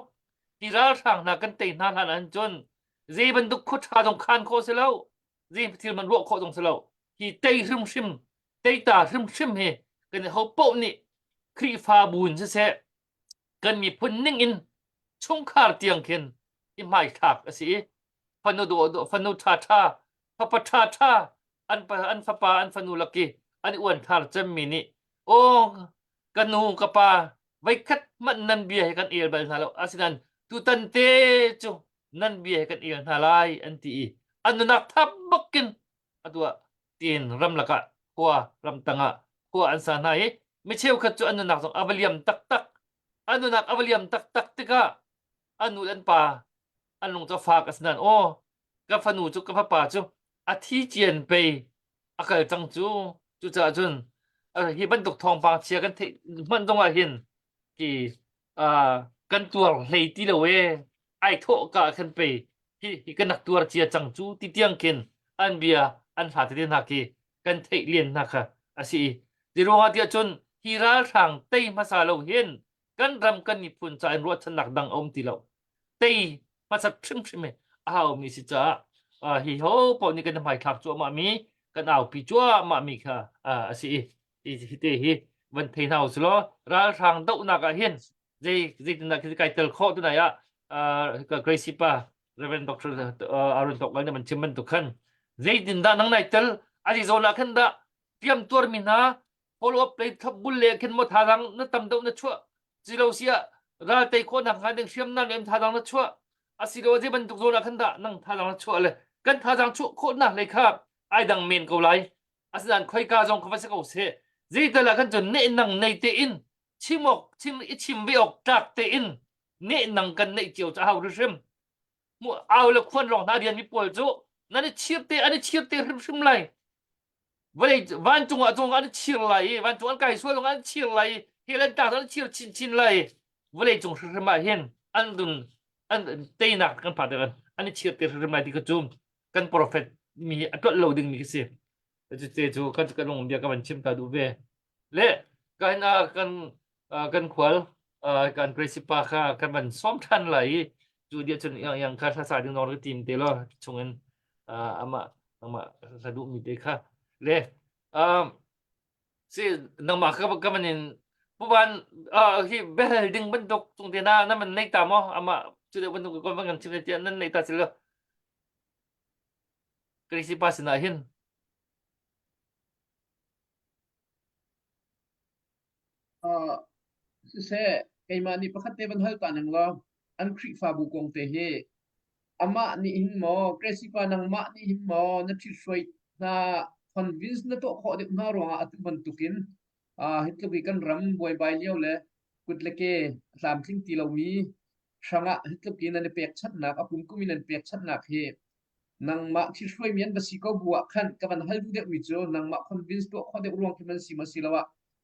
ti ra thang na kan te na han an chon ze ban duk khut tha dong khan kho se lo ze thil man ro kho dong se lo hi te hrim shim te ta hrim shim he kan ho po ni kri fa bun se se kan mi phun ning in chung khar tiang khen i mai thak asi fanu do fanu tha tha papa tha tha an pa an fa pa an fanu laki an uan thar cham mi ni o kanu kapa vai khat man nan bia he kan el bal halo asinan tu tan te chu nan bia he kan el halai an ti an nak thap bakin atwa tin ram laka kwa ram tanga kwa an sa nai mi cheu khat chu an nak song avaliam tak tak anu nak avaliam tak tak tika anu an pa anung cho fa kasnan o ka fanu chu ka pa chu a thi chian pe akal chang chu cha chun hi ban tuk thong pa chia kan the man dong a hin ki kan tuar hlei ti lo we ai tho ka khan pe hi kan nak tuar chia chang chu ti tiang ken an bia an ha te na ki kan the lien na kha asi di ro ha tia chun hi ra thang tei ma sa lo hin kan ram kan ni phun cha an ro chan nak dang om ti lo tei ma sa phrim phrim me aw mi si cha hi ho po ni kan mai thak chu ma mi kan aw pi chu ma mi kha asi hi te hi van thei nau slo ra thang dau na ka hin ze na ki kai tel kho tu na ya ka crazy pa reverend doctor arun tok ngai man chimman tu khan ze din da nang nai tel ali zo na khan da tiam tur mi na follow up play thab bul le khen mo tharang na tam dau na chua zilo sia ra te ko na nga ding siam na lem tharang na chua asilo je ban tu zo na khan da nang tharang na chua le kan tharang chu kho na le kha ai dang men ko lai asidan khoi ka jong kha sa ko se ze ta la khan chun ne nang nei te in chimok chim I chim bi ok tak te in ne nang kan nei chiu cha hau rim mu aw le khon rong na rian mi pol chu na ni chir te ani chir te rim lai vậy van chung anh chịu lại van chung anh cài xuôi luôn anh chịu lại hiện lên ta anh chịu chín lại vậy chung sự mà hiện anh đừng anh tây nạc kan phạt được anh chịu tiền sự mà thì cái chung kan prophet mi tuột lâu đừng mi cái gì chú kan long bia kan chim ta du về lệ kan khwal kan principa kha kan man som than lại chú dia chun yang kha sa ding nor team te lo chung en ama sa du mi te kha le si nang ma ka manin puban hi bel ding bentuk tung tena na man nei ta mo ama chu de bentuk ko bangan chim te nan nei ta sila krisi pas na hin se kai ma ni pakhat te ban hal ta nang lo an khri fa bu kong te he ama ni hin mo kresi pa nang ma ni hin mo na thi soi na convince na to kho de na ro atu ban tukin hitlo bi kan ram boy bai leo le kut leke lam thing ti lo mi shanga hitlo ki na ne pek chat na apum kumin an pek chat na he nang ma thi soi mian ba si ko buwa khan ka ban hal du de wi cho nang ma convince to kho de urong ki man si ma si lawa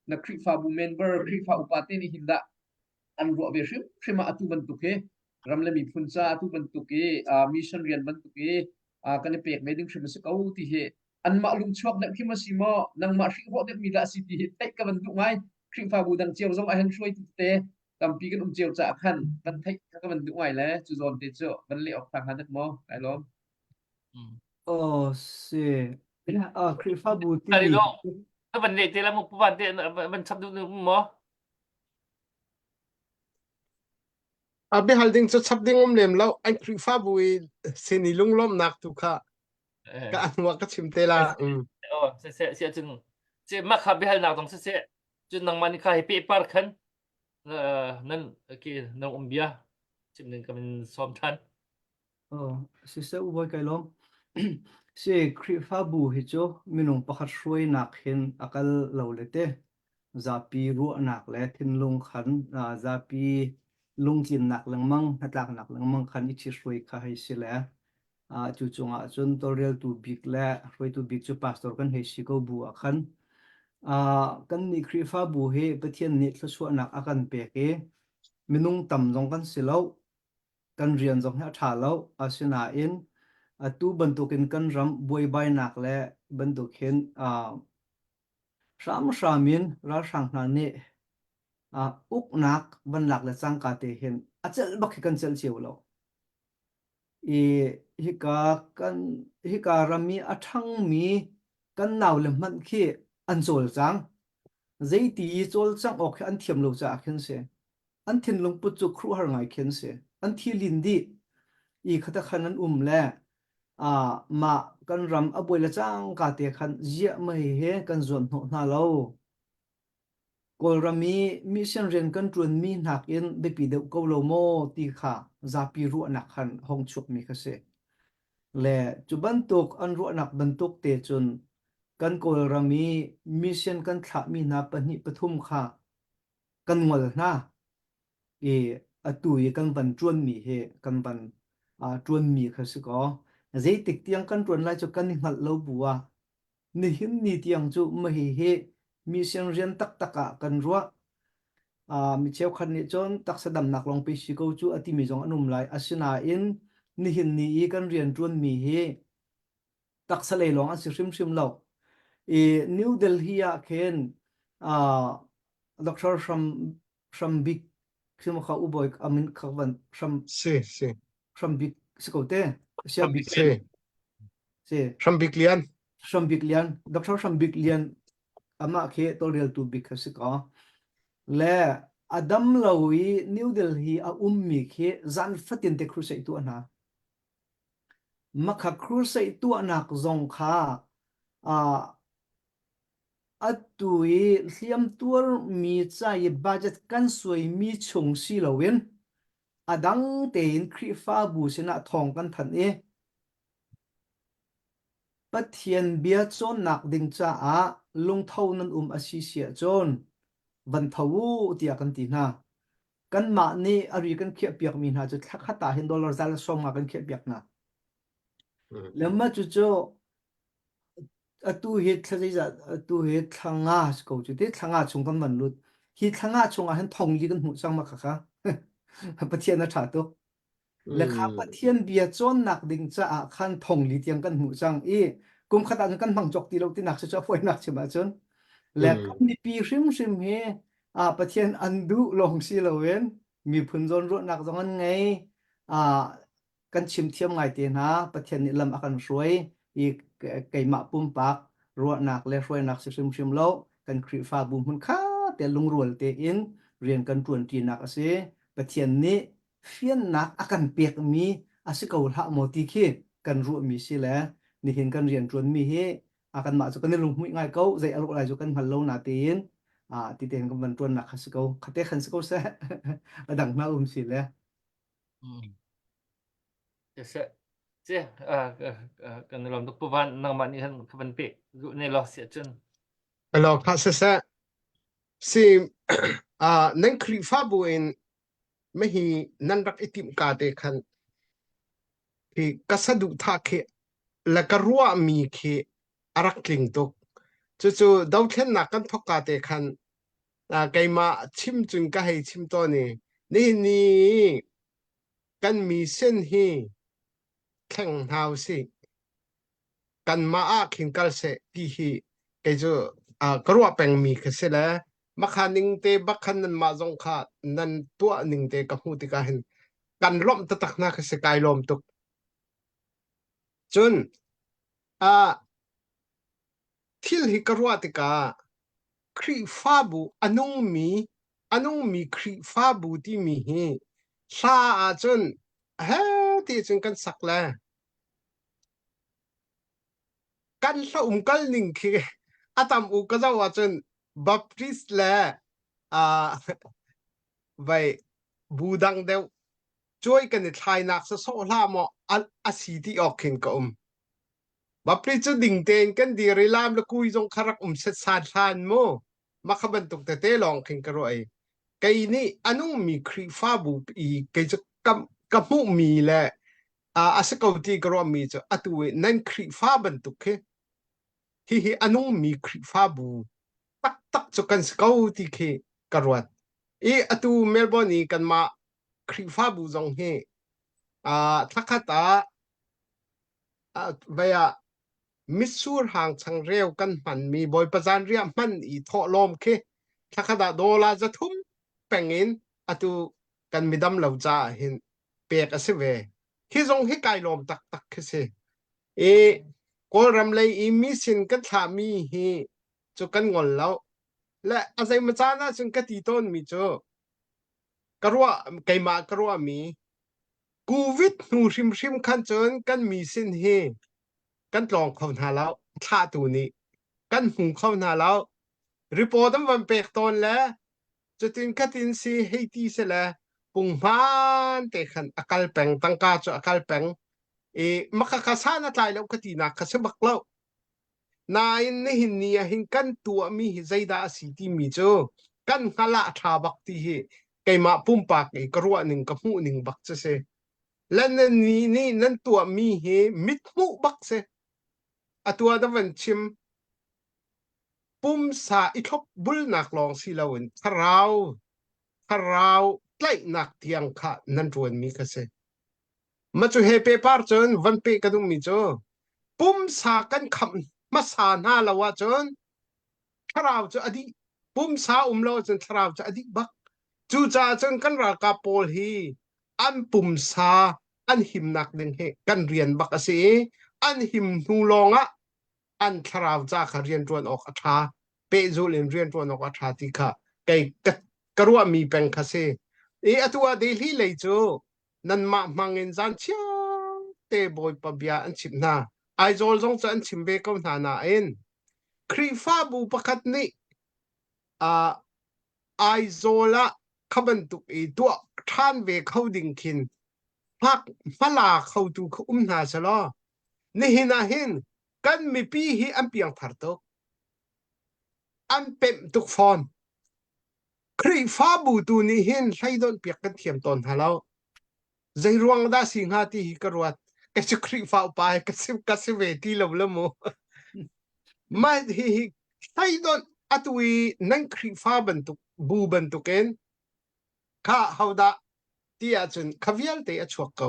na khri fa bu member khri fa upate ni hinda an ro be shim shima atu ban tuke ramle mi phuncha atu ban tuke mission rian ban tuke kan pek me ding shim se ko ti he an ma lum chuak na khi ma si mo nang ma hri ho de mi da si ti te ka ban tu ngai khri fa bu dang chiao zong a han shui ti te tam pi kan chiao cha khan kan thai ka ban tu ngai le chu zon te cho ban le ok thang han mo kai lom si krifa buti ari lo ka ban nei te la mo puban te ban chap du mo abi halding cho chapding lem lo anh khri fa bui sini lung lom nak tu kha ka anwa ka chimte la se chung se ma kha bi hal na tong se chun nang man kha hi pe par khan nan ki nang umbia chim ning ka min som than si se u boy kai lom si krifa bu hi cho minung pakhat shroi nak hin akal lo lete zapi ru nak le thin lung khan zapi lung chin nak lang mang hatlak nak lang mang khan ichi shroi kha hai si le chu chunga chun torial tu big le roi tu big chu pastor kan hei si ko bu akhan kan ni krifa bu he pathian ni thla nak akan pe ke minung tam jong kan silo kan rian jong ha tha lo asina in atu bantukin kan ram buai bai nak le bantukin shamin ra sang na ni uk nak ban lak le chang ka te hen achel bak kan chel chiu lo i hika rami athang mi kan naw le man khi an chol chang zeiti chol chang ok an thiam lo cha khen se an thin lung pu chu khru har ngai khen se an thi lin di i khata khan an le ma kan ram aboi la chang ka te khan zia mai he kan zon no na lo kol rami mi sen ren kan trun mi nak in be pi de ko lo mo ti kha za pi ru nak khan hong chuk mi kha se le chu ban tuk an ru nak ban tuk te chun kan kol rami mi sen kan thla mi na pa ni pathum kha kan ngol na e atui kan ban chuan mi he kan ban chuan mi kha se ko zei tik tiang kan chuan lai chu kan ni ngal lo buwa ni hin ni tiang chu ma hi he mi sen rian tak taka kan ruwa mi cheu khan ni chon tak sadam nak long pe si ko chu ati mi jong anum lai asina in ni hin ni i kan rian chuan mi he tak sa lei long an si sim lo e New Delhi a khen Dr. Shambik sim kha uboy amin khawan Shambik sikote sia bik se se Shambik lian Shambik lian Dr. Shambik lian ama khe to real tu bik sika le adam lawi New Delhi a ummi khe zan fatin te khru sei tu ana makha khru sei tu anak zong kha atui hliam tur mi chai budget kan soi mi chung si lowin adang te in khri fa bu sina thong kan than e pathian bia chon nak ding cha lung thau nan asi sia chon van thau tia kan ti na kan ma ni ari kan khia piak mi na chu khata hin dollar zal som ma kan khia piak na lemma chu chu atu hi thlai za atu hi thlanga ko chu te thlanga chung kan man lut hi thlanga chung a han thong li kan mu chang ma kha kha pathian na tha to le kha pathian bia chon nak ding cha a khan thong li tiang kan mu chang e kum khata kan mang chok ti lo ti nak cha foi nak chima chon le kan ni pi hrim he pathian andu long si lo wen mi phun zon ro nak zong an ngai kan chim thiam ngai te na pathian ni lam akan ruai i kai ma pum pak ro nak le roi nak sim lo kan khri fa bum hun kha te lung rual te in rian kan tuan ti nak ase pathian ni fian nak akan pek mi asiko ha mo ti khi kan ru mi si le ni hin kan rian tuan mi he akan ma chu kan lung hui ngai ko zai alo lai chu kan hal lo na te in ti ten kan ban tuan nak khasiko khate khan siko se adang na si le che kan lom tuk puwan nang man han khaban pe ru ne lo sia chun alo kha se si nang khri fa bu in me hi nan rak itim ka te khan ki kasadu tha khe la ka ruwa mi khe arak kling tok chu dau thlen na kan thok ka te khan kai ma chim chun ka hei chim to ni kan mi sen hi thleng hau si kan ma a khin kal se ti hi ke jo karwa peng mi khe se la ma khaning te bakhan nan ma jong kha nan tua ning te ka hu ti ka hen kan lom ta tak na khe se kai lom tuk chun thil hi karwa ti ka khri fa bu anung mi khri fa bu ti mi hi sa a chun ha ti chun kan sak la kan sa kal ning khi atam u ka zawa chun baptist la vai budang deu choi kan ni thlai nak sa so hla mo asi ti ok khin ka baptist chu ding ten kan di rilam la kui jong kharak set san than mo makhaban tuk te long khin ka ro ai kai ni anung mi khri fa bu i kai chu ka mu mi la asakauti ka ro mi chu atuwe nan khri fa ban tuk khe hi anung mi khri fa bu tak chu kan skau ti khe karwat e atu melbourne kan ma khri fa bu jong he thakata vaya misur hang chang reu kan man mi boy pazan ria man I tho lom khe thakada dola zathum pengin atu kan midam laucha hin pek ase ve hi zong hi kai lom tak tak khe se e kol ram lei I mi sin ka tha mi hi chu kan ngol lau la azai ma cha na chung ka ti ton mi chu karwa kaima karwa mi covid nu rim rim khan chon kan mi sin hi kan tlong khon ha lau tha tu ni kan hung khon ha lau report am van pek ton la chutin katin si heiti se la pung man te khan akal peng tangka chu akal peng e makakasana tlai lau katina kasabak lau na in ni hin ni a hin kan tua mi hi zaida si ti mi chu kan hala tha bak ti hi keima pum pak e karwa ning ka mu ning bak che se lan ni nan tua mi hi mit mu bak se atua da van chim pum sa I thop bul nak long si lawin tharau tlai nak tiang kha nan ruan mi ka se ma chu he pe par chon van pe ka dung mi chu pum sa kan kham ma sa na lawa chon tharau chu adi pum sa lo chon tharau chu adi bak chu cha chon kan ra ka pol hi an pum sa an him nak ding he kan rian bak ase an him nu longa an tharau cha kha rian ruan ok atha pe zu len rian ruan ok atha ti kha kai karwa mi peng kha se e atua de hi lei chu nan ma mangin zan chia te boy pa bia an chip na ai zol zong cha an chim be ko na na en khri fa bu pakhat ni a ai zola khaban tu e tu than ve khoding khin hak mala khotu na chalo ni hina hin kan mi pi hi an piang thar to an pem tuk phone khri fa bu tu ni hin thaidon piak kan thiam ton halo zai ruang da singha ti hi karwat ka chu khri fa pa ka sim ve ti lo lo mo ma hi thaidon atui nan khri fa ban tu bu ban tu ken kha hauda ti a chun khavial te a chuak ko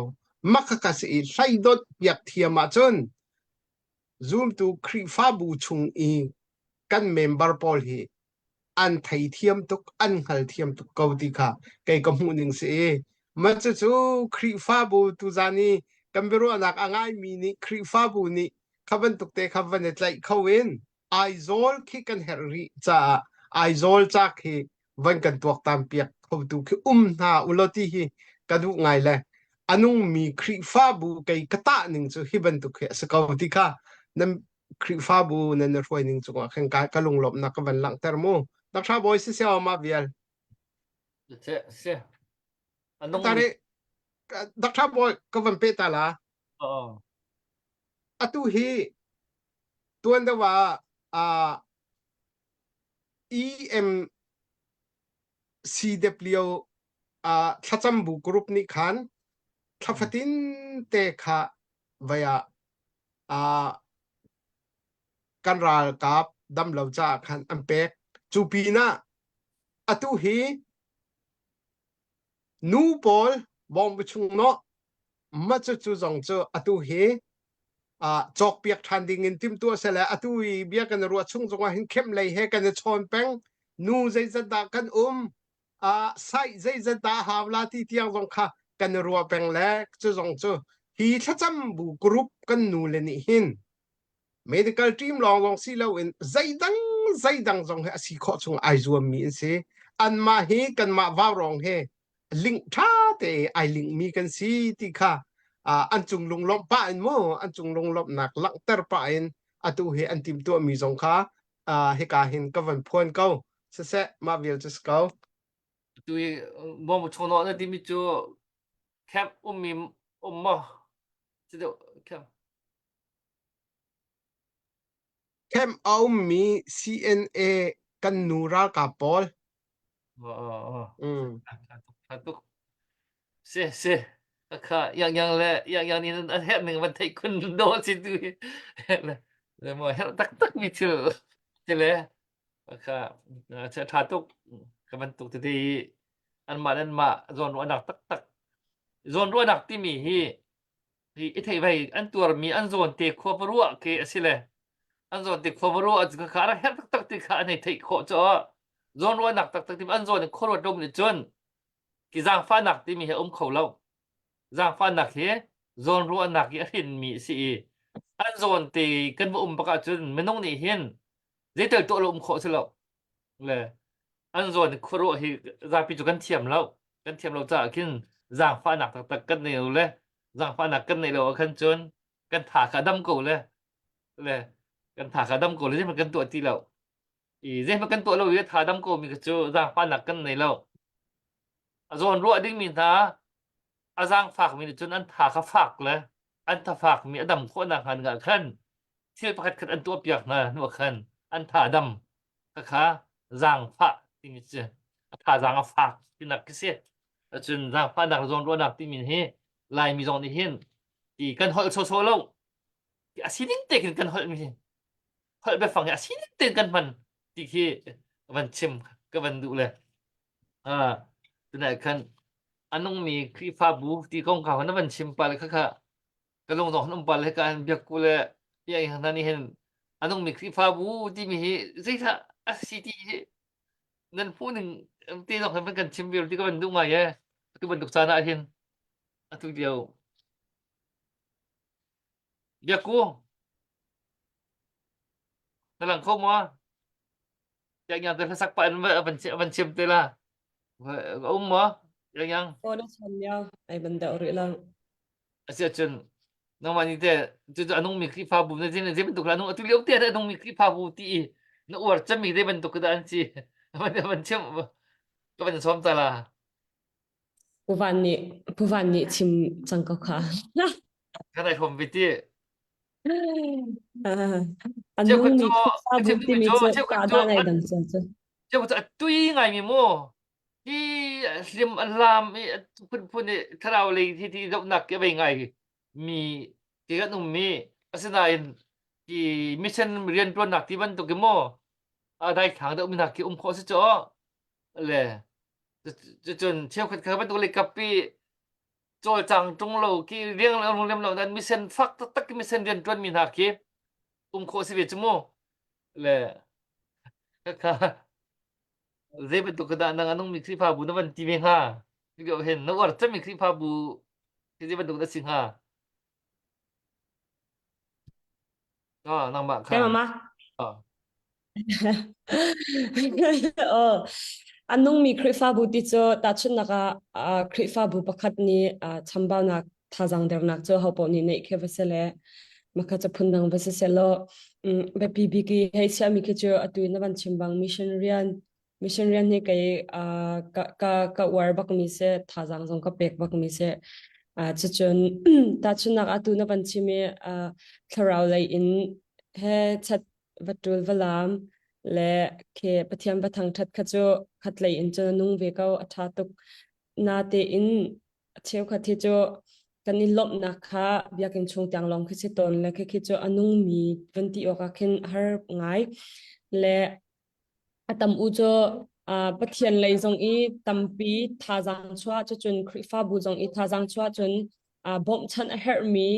makha ka si thaidon piak thiama chun zoom tu khri fa bu chung I kan member pol hi an thai thiam tuk an hal thiam tuk ko ti kha kai ka mu ning se ma chu chu khri fa bu tu zani kambero anak angai mi ni khri fa bu ni khaban tuk te khaban et lai khawin aizol khi kan herri cha aizol cha khi van kan tuak tam piak kho tu khi na uloti hi kadu ngai le anung mi khri fa bu kai kata ning chu hiban tuk he sa ko ti kha nam khri fa bu nan roi ning chu khen ka lung lop na ka van lang ter mo dak tha boy si se ma vial se anong tare dak tha boy ka van pe ta la atu hi tuan da wa a EMCW thacham bu group ni khan thafatin te kha vaya kanral kap dam lo cha khan ampek chupina atu hi nu pol bom chung no ma chu chu zong chu atu hi chok piak than ding in tim tu sela atu I bia kan ru chung zonga hin khem lei he kan chon peng nu zai zata kan sai zai zata hawla ti tiang zong kha kan ru peng le chu zong chu hi thacham bu group kan nu le ni hin medical team long si lo in zaidang zong he si kho chung ai zuam mi se an ma he kan ma wa rong he link tha te ai link mi kan si ti kha an chung lung lom pa in mo an chung lung lom nak lang ter pa in atu he an tim tu mi zong kha he ka hin ka van phon ko se ma vil just go tui bom chono na ti mi chu cap mi mo chido cap kem au mi CNA kan nura ka pol Satu se ka yang le yang ni an het ning ban thai kun do si tu le mo het tak mi chu le ka cha tha tuk ka ban tuk ti an ma zon wa nak tak zon ro nak ti mi hi thì ít thấy vậy anh tuổi mi anh dồn tê khoa bơ ruộng kì xí lệ anh dồn tê khoa bơ ruộng cái khá là hết tắc tê khá này thấy khó cho dồn ruộng nặng tắc tắc thì anh dồn khô ruộng đông để chôn cái giang pha nặng thì mi hệ khẩu lâu giang pha nặng thế dồn ruộng nặng cái hình mi xí anh dồn tê cân vụ bạc chôn mình nông này hiền dễ tới tụ lộng khó xí lâu lệ anh dồn khô ruộng thì ra pi cho căn thiểm lâu trả kinh giang pha nặng tắc tắc cân này lệ giang pha nặng cân này lâu khăn chôn căn thả cả đâm cổ lệ lệ kan thả cả đâm cổ lên mà kan tuột ti lâu ý dễ mà kan tuột lâu ý thả đâm cổ mình cho giang phan là kan này lâu à rồi ruộng đinh mình thả à giang phạc mình cho anh thả cả phạc lên anh thả phạc mình đâm khó nàng hàn ngã khăn thiết bắt khăn anh tuột biạc nè nó khăn anh thả đâm cả khá giang phạc thì mình chứ thả giang phạc thì là cái gì à chun giang phan là rồi ruộng nạc thì mình he lại mình dọn đi hiên thì kan hỏi số lâu thì à xin tiền kan hỏi mình hỏi về phòng nhà xin tiền căn phần thì khi phần chim cái phần đủเลยàตัวไหนคันอันน้องมีคลิปฟาบูที่กองเขานั้นมันชิมไปเลยค่ะก็ลงตรงนั้นไปเลยกันเบียกกูเลยอย่างนั้นนี่เห็นอันน้องมีคลิปฟาบูที่มีสิท่าอาศิที่นั่นผู้หนึ่งที่ต้องให้เป็นกันชิมเบียร์ที่ก็เป็นดูมาเยอะที่เป็นตุกซานะเห็นอันทุกเดียวเบียกกูนั่นหลังเข้ามาอย่างแต่สักปันมันชิมเตล่ะmà yang Ora chanya ai banda ori lang asia chen nang mani te chu anong mi kri pha bu ne jin je bentuk anong tu leu te anong mi kri pha bu ti no war cham mi de bentuk da an chi man chem ka ban som ta la puvan ni chim changka kha ka dai khom bi ti che ko anung cho mi sa che bu ti mi mi cho che che ko ta cho da nai dang cha cha che ko tui ngai mi mo ki lim alam phun ni tharau le ti dok nak ke bai ngai mi ki ga num mi asina in ki mission rian pro nak ti ban to ke mo à đây thằng đậu mình học ki khó sẽ chỗ lệ chun theo cái bắt đầu lấy cặp pi rồi chẳng trong lâu ki riêng là ông làm lâu nên mission phát tất cái mission rian pro mình học ki khó sẽ biết chứ mo lệ cái dễ bên tụ cái đàn năng anong mixi pha bu nó vẫn tìm ha cái kiểu hiện nó ở trong mixi pha bu cái dễ bên tụ nó sinh ha à năng bạn kai ha mama à anung mi khrifa bu ti cho ta chun naka khrifa bu pakhat ni chambao na thajang der nak cho hopo ni nei khe vasele maka cha phundang vaselo be pb ki hei sia mi ke cho atui na ban chimbang mission rian ni kai ka war bak mi se thajang jong ka pek bak mi se chu chun ta chun nak atu na ban chimi tharau lai in he chat vatul valam le ke pathiam bathang that khacho khatlai in cho nung ve kau atha tuk na te in cheu khathi cho kani lop na kha biakin chung tyang long khi ton le khi cho anung mi 20 oka khin har ngai le atam u cho pathian lei zong i tampi thajang chwa cho chun khrifa bu zong i thajang chwa chun bom chan a her mi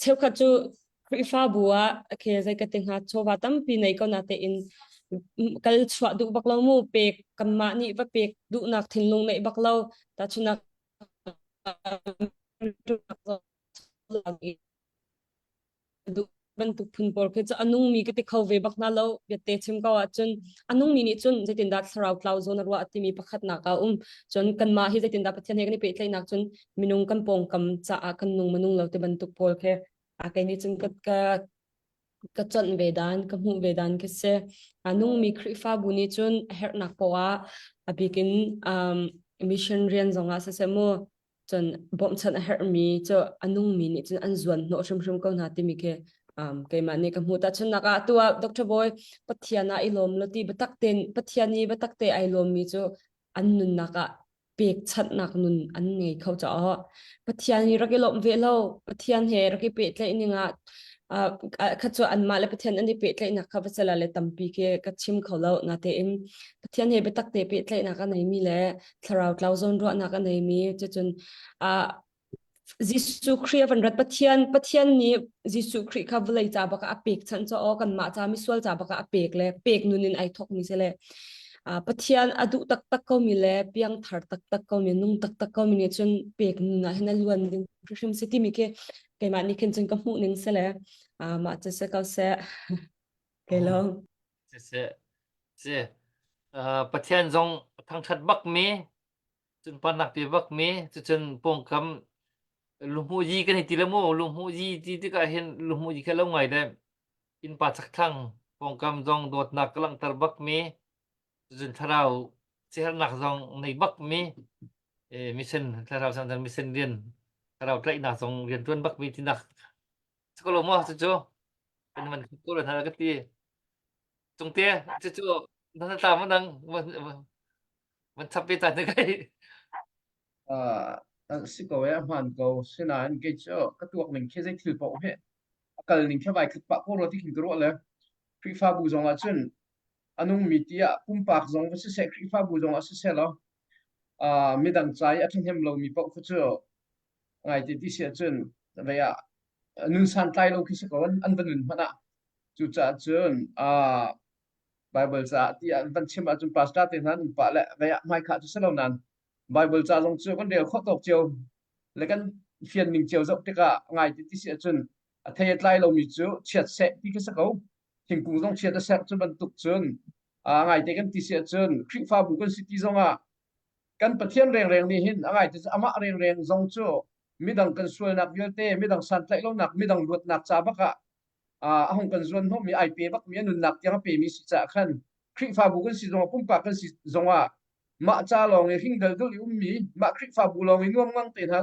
cheu khachu khrifa bua ke zai ka ting ha chowa tampi nei ko na te in kal chwa du baklo mu pek kamma ni va pek du nak thinlung nei baklo ta chuna du ban tu phun por khe cha anung mi ke te khau ve bak na lo ya te chim ka wa chun anung mi ni chun zaitin da tharau klau zona ro ati mi pakhat na ka chun kan ma hi zaitin da pathian he ni pe tlai nak chun minung kan pong kam cha a kan nung manung lo te ban tu por khe a kai ni chun ka chon vedan ka mu vedan ke se anung mi khrifa bu ni chun her nak powa abikin mission rian zonga se se mo chun bom chan her mi cho anung mi ni chun an zuan no shum shum ko na ti mi ke cái mà này cái mù ta chân naka tua doctor boy pathiana ilom loti batak ten pathiani batak te ilom mi cho an nun naka pek chat nak nun an nei khau cha pathiani rakilom ve lo pathian he raki pe tle ininga kha cho an ma le pathian ani pe tle na kha vasala le tampi ke ka chim khau lo na te in pathian he batak te pe tle na ka nei mi le tharau tlau zon ro na ka nei mi chu chun Gisu Christ van rat pathian ni Gisu Christ kha vulai cha baka apek chan cho o kan ma cha mi sual cha baka apek le pek nunin ai thok mi se le pathian adu tak tak ko mi le piang thar tak tak ko mi nung tak tak ko mi ne chun pek nu na hena luan ding Christian city mi ke ma ni ken chun ka mu ning se le ma cha se ka se ke lo 这ประเทศจงทางชัดบักมีจนปานักปีบักมีจนปงคำลุงหูยีกันให้ทีละโมลุงหูยีที่ก็เห็นลุงหูยีแค่ละไงได้อินปาสักครั้งปงคำจงโดดหนักกำลังตรบักมีจนถ้าเราเสียหนักจงในบักมีมิเซนถ้าเราสั่งทำมิเซนเรียนถ้าเราใกล้หนักจงเรียนตัวนบักมีที่หนักสกลมอจู่เป็นมันก็เลยทำกันทีจงเตี้ยจู่นั่นตามมันดังมันทับไปตัดยังไง สิกเวมันก็สินาอันเกจก็ตัวหนึ่งแค่ใจถือบอกเหก็หนึ่งแค่ไปคือปะพวกเราที่กินกระโดดเลยคริฟ้าบูจงละจนอันนู้นมีที่ปุ่มปากจงก็สิเสกคริฟ้าบูจงละสิเสกแล้วมีดังใจอันที่เห็นเรามีปะก็เจอไงที่เสียจนแต่ว่านุ่นสันใจเราคือสิกวันอันเป็นนุ่นมันอ่ะจุดจะจนBible sa ti an van chim ajun pastor te nan pa le ve mai kha tu selo nan Bible cha jong chu kan del kho tok chiu le kan fian ning chiu zok te ka ngai ti si chun a thei tlai lo mi chu chet se ti ka sa ko thing kung jong chet sa chu ban tuk chun ngai te kan ti si chun khri fa bu kan city jong a kan pathian reng reng ni hin ngai te ama reng reng jong chu midang kan sual nak yel te midang san tlai lo nak midang lut nak cha ba ka ahong kan zon ho mi ai pe bak mi anun nak yang pe mi si cha khan khri fa bu kan si zong pum pa kan si zonga ma cha long e hing dal dul mi ma khri fa bu long nuam ngang te na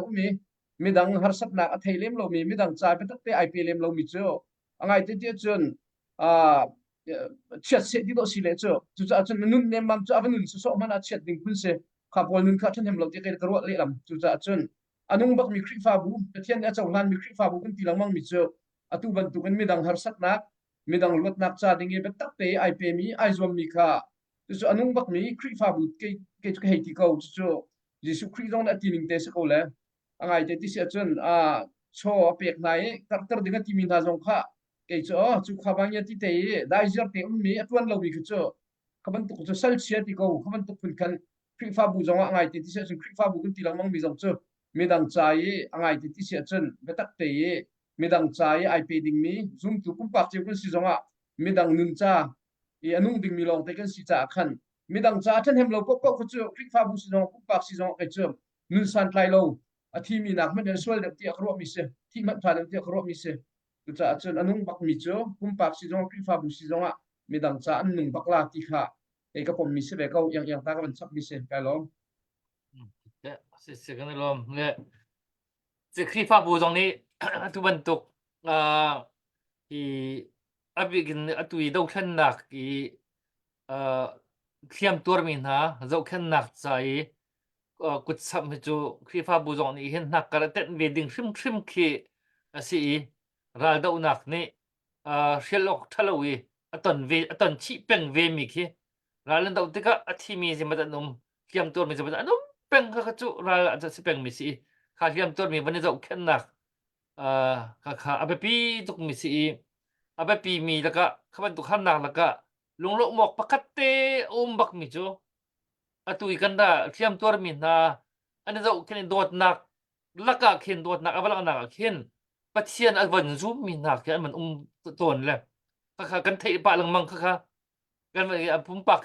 mi dang har sat nak a theilem lo mi dang cha pe tak te ai pe lem lo mi cho angai te te chun a chet se di do si le cho chu cha chun nun nem mam cha avanun so man a chet ding kun se kha pol nun kha than hem lo te ke ka ro le lam chu cha chun anung bak mi khri fa bu te thian a chaw lan mi khri fa bu kan ti lang mang mi cho atu ban tu kan midang har sak nak midang lot nak cha dinge bet tak te ai pe mi ai zom mi kha chu anung bak mi khri fa bu ke hei ti ko chu jisu khri dong na ti ning te se ko le angai te ti se chun cho pek nai tar dinga ti min ha jong kha ke chu kha bang ya ti te dai jar te mi atwan lo mi chu khaban tu chu sal chia ti ko khaban tu phun kan khri fa bu jong angai te ti se chun khri fa bu kan ti lang mang mi jong chu midang chai angai te ti se chun bet tak te midang chai ai pe ding mi zoom tu pum pak che kun si zonga midang nun cha anung ding mi long te kan si cha khan midang cha than hem lo ko chu klik fa bu si zong pum pak si zong ke chum nun san klai lo a thi mi nak man sual de ti akro mi se thi man tha de ti akro mi se tu cha chun anung bak mi chu pum pak si zong klik fa bu si zonga midang cha an nung bak la ti kha e ka pom mi se be ko yang ta ka ban sak mi se ka lo sẽ cái này lom nè sẽ khi pháp bù trong này tu bận tục thì áp dụng tùy đâu thân nạc thì khiêm tuor mình ha dẫu thân nạc sai cút sắm hết chỗ khi pháp bù trong này hiện nạc cái tận về đình sim khi sĩ ra đâu nạc này sẽ lọc thalawi tuần chỉ bèn về mi khi ra lên đâu tất cả thì mi gì mà tận nôm khiêm tuor mình gì mà tận nôm bèn các chỗ raจะbèn mi sĩ khá khiêm tuor mình vẫn dẫu thân nạc khá abe pi tuk mi sĩ abe pi mi là cả khaban tuk han nạc là cả lung lok mok pakat te bak mi cho atui kanda khiêm tuor mình na anh dẫu khen đột nạc là cả khen đột nạc abalak nạc khen bắt xiên al vẫn giúp mình nạc cái mình tổn lên khá kan thấy ba lang mang khá kan pum pak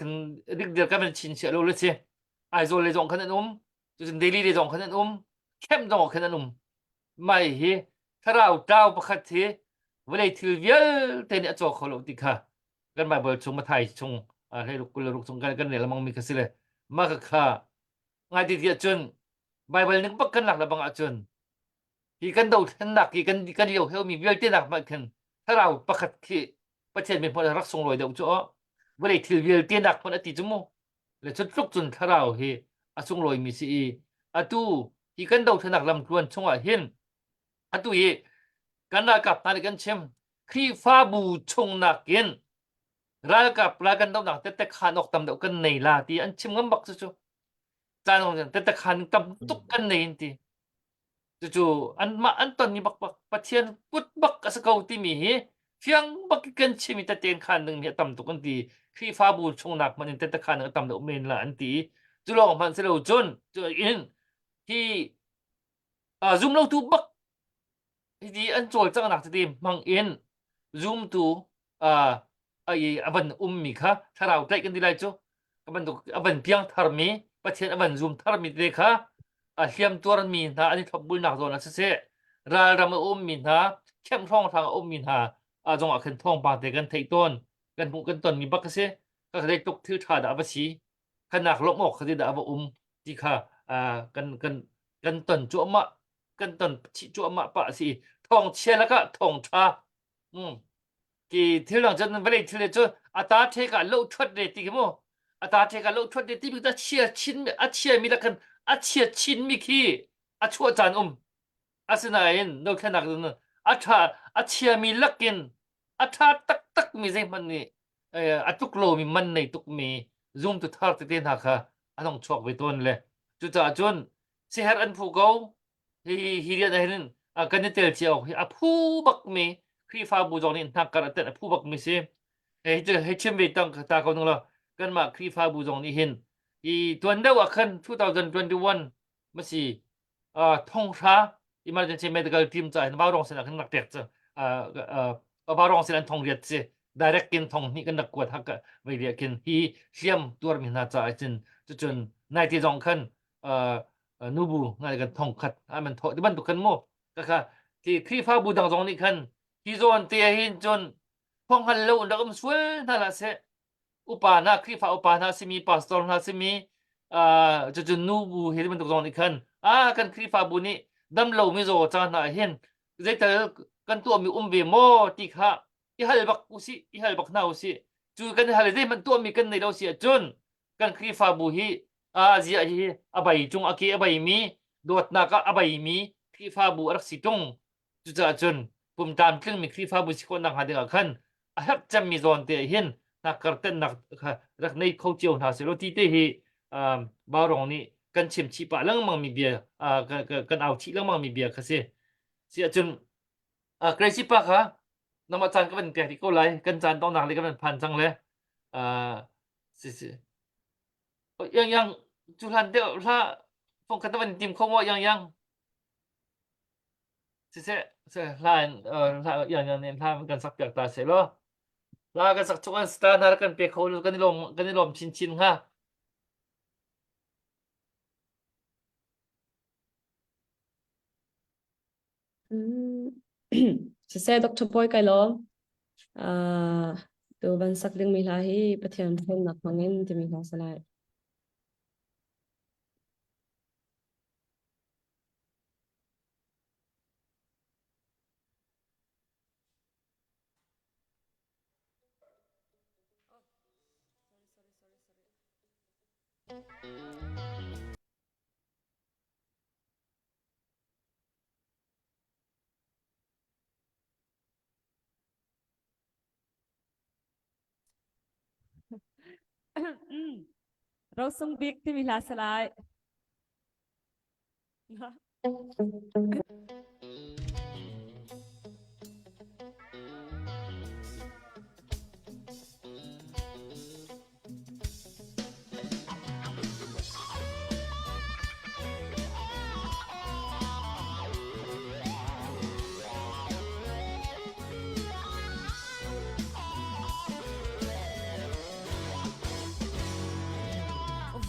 dik dir kan chin sia lo le che ai zo le jong kan chu daily le jong kan kem jong kan mai hi tharau tao pakhat thi vlei thil vial te ne cho kholo ti kha kan mai bol chung ma thai chung he luk kul ruk chung kan ne lamang mi khasile ma kha ngai ti dia chun bible ning pak kan lak la bang a chun hi kan do than nak hi kan yo hel mi vial te nak ma khan tharau pakhat khi pathian mi phol rak song loi deuh chu vlei thil vial te nak phon ati chumu le chut luk chun tharau hi asung loi mi si atu hi kan do than nak lam tuan chunga hin atu hi kan na kap na kan chem khi fa bu chung na kin ra kap la kan dau nak te khan ok tam dau kan nei la ti an chim ngam bak chu cha nong te khan tam tuk kan nei ti จู่ๆอันตอนนี้บักปะเทียนกุดบักกะสะเกาติมีเฮเฟียงบักกันชิมิตะเตียนคันหนึ่งเนี่ยต่ำตุกันตีครีฟ้าบูชงหนักมันอินเตตะคันหนึ่งต่ำตุเมนละอันตีจู่ลองพันเสลวจนจู่อินที่zoom เราตูบักที่อันโจลจังหนักจะดีมังอิน zoom ตูไอ้อันมีค่ะถ้าเราใกล้กันดีเลยจู่อันเพียงทาร์มีปะเทียนอัน zoom ทาร์มีเด็กค่ะเทียมตัวมีนะอันนี้ทับบุญหนักตัวนะเสียราเรามามีนะเข้มท่องทางมีนะจงขึ้นท่องบางแต่กันไทยต้นกันบุกันต้นมีบักเสียก็ได้ตกทื่อถาดอับชีขนาดลบหมอกเขาได้อับที่ค่ะกันต้นจั่วมะกันต้นจั่วมะปะสิท่องเชียแล้วก็ท่องชากี่ที่หลังจากนั้นไปเลยที่เลยจู่ตาเทกันโลทวดเดติกมั้งตาเทกันโลทวดเดติมีแต่เชียชินเชียมีแต่กันเชียชินมีขี้ชัวจานสนาเองเราแค่นักดูนะเชียมีลักกินตักมีใจมันนี่ตุกโลมีมันในตุกมี zoom ตุทาร์ติเตนหักต้องชกไปต้นเลยจู่จ่าจนเสียอันผู้เก่าฮีเรียนอะไรนั่นกันนี่เตลเชียวผู้บักมีครีฟ้าบูจงนี่นักการะเตะผู้บักมีเสียให้เชื่อมไปตั้งตาเขาตรงละกันมาครีฟ้าบูจงนี่เห็นตัวเดียวกัน2021มาสิท่องช้า emergency medical team จ่ายบ้ารองเสนาขึ้นนักเตะจ้ะบ้ารองเสนาท่องเรียดสิ direct กินท่องนี่กันนักกวดฮักกะไม่เรียกกินเชื่อมตัวมีน่าจะจนนายที่จงขึ้นนูบูงานกันท่องขัดมันท่องที่บ้านตุกันโม่ก็ค่ะที่ครีฟ้าบูดังจงนี่ขึ้นที่โซนเตียหินจนท่องฮัลโหลนักสวยนั่นแหละเสอุปานาครีฟ้าอุปานาสิมีพาสตอร์นาสิมีจนนูบูเห็นมันตุกจงนี่ขึ้นกันครีฟ้าบูนี่ดำโลมิโซจานเห็นเจตกันตัวมีเบโมติค่ะฮัลบักอุสิฮัลบักนาอุสิจู่กันฮัลเดมันตัวมีกันในเราเสียจนกันครีฟ้าบูฮีเจียฮีอบายจงอากีอบายมีดวดนักอบายมีครีฟ้าบูรักสิจงจู่จ่าจนปุ่มตามคลื่นมีครีฟ้าบูสิคนนักหาเด็กขันฮับจำมีโซนเตเห็นนักกระเต้นนักรักในเขาเจียวหาเสโลที่เตฮีบารองนี่กันชิมชีปะเรื่องมังมีเบียกันเอาชีเรื่องมังมีเบียค่ะเสียจนเกรซิปะค่ะน้ำมันจันก็เป็นแกที่ก็ไรกันจันต้องหนักเลยก็เป็นพันจังเลยสิยังจุลันเดียวถ้าฟงกันตะวันทีมเขาว่ายังเสียลายอย่างนี้ถ้ามันกันสักเปียกตาเสียแล้วลากันสักทุกอันสตาร์ทกันเปียกเขากันนี่ลมชินค่ะse Dr. Boy kai lo tu ban sak ding mi la hi pathian phon nak mangin ti mi la salai Rau sung big ti mi la salai.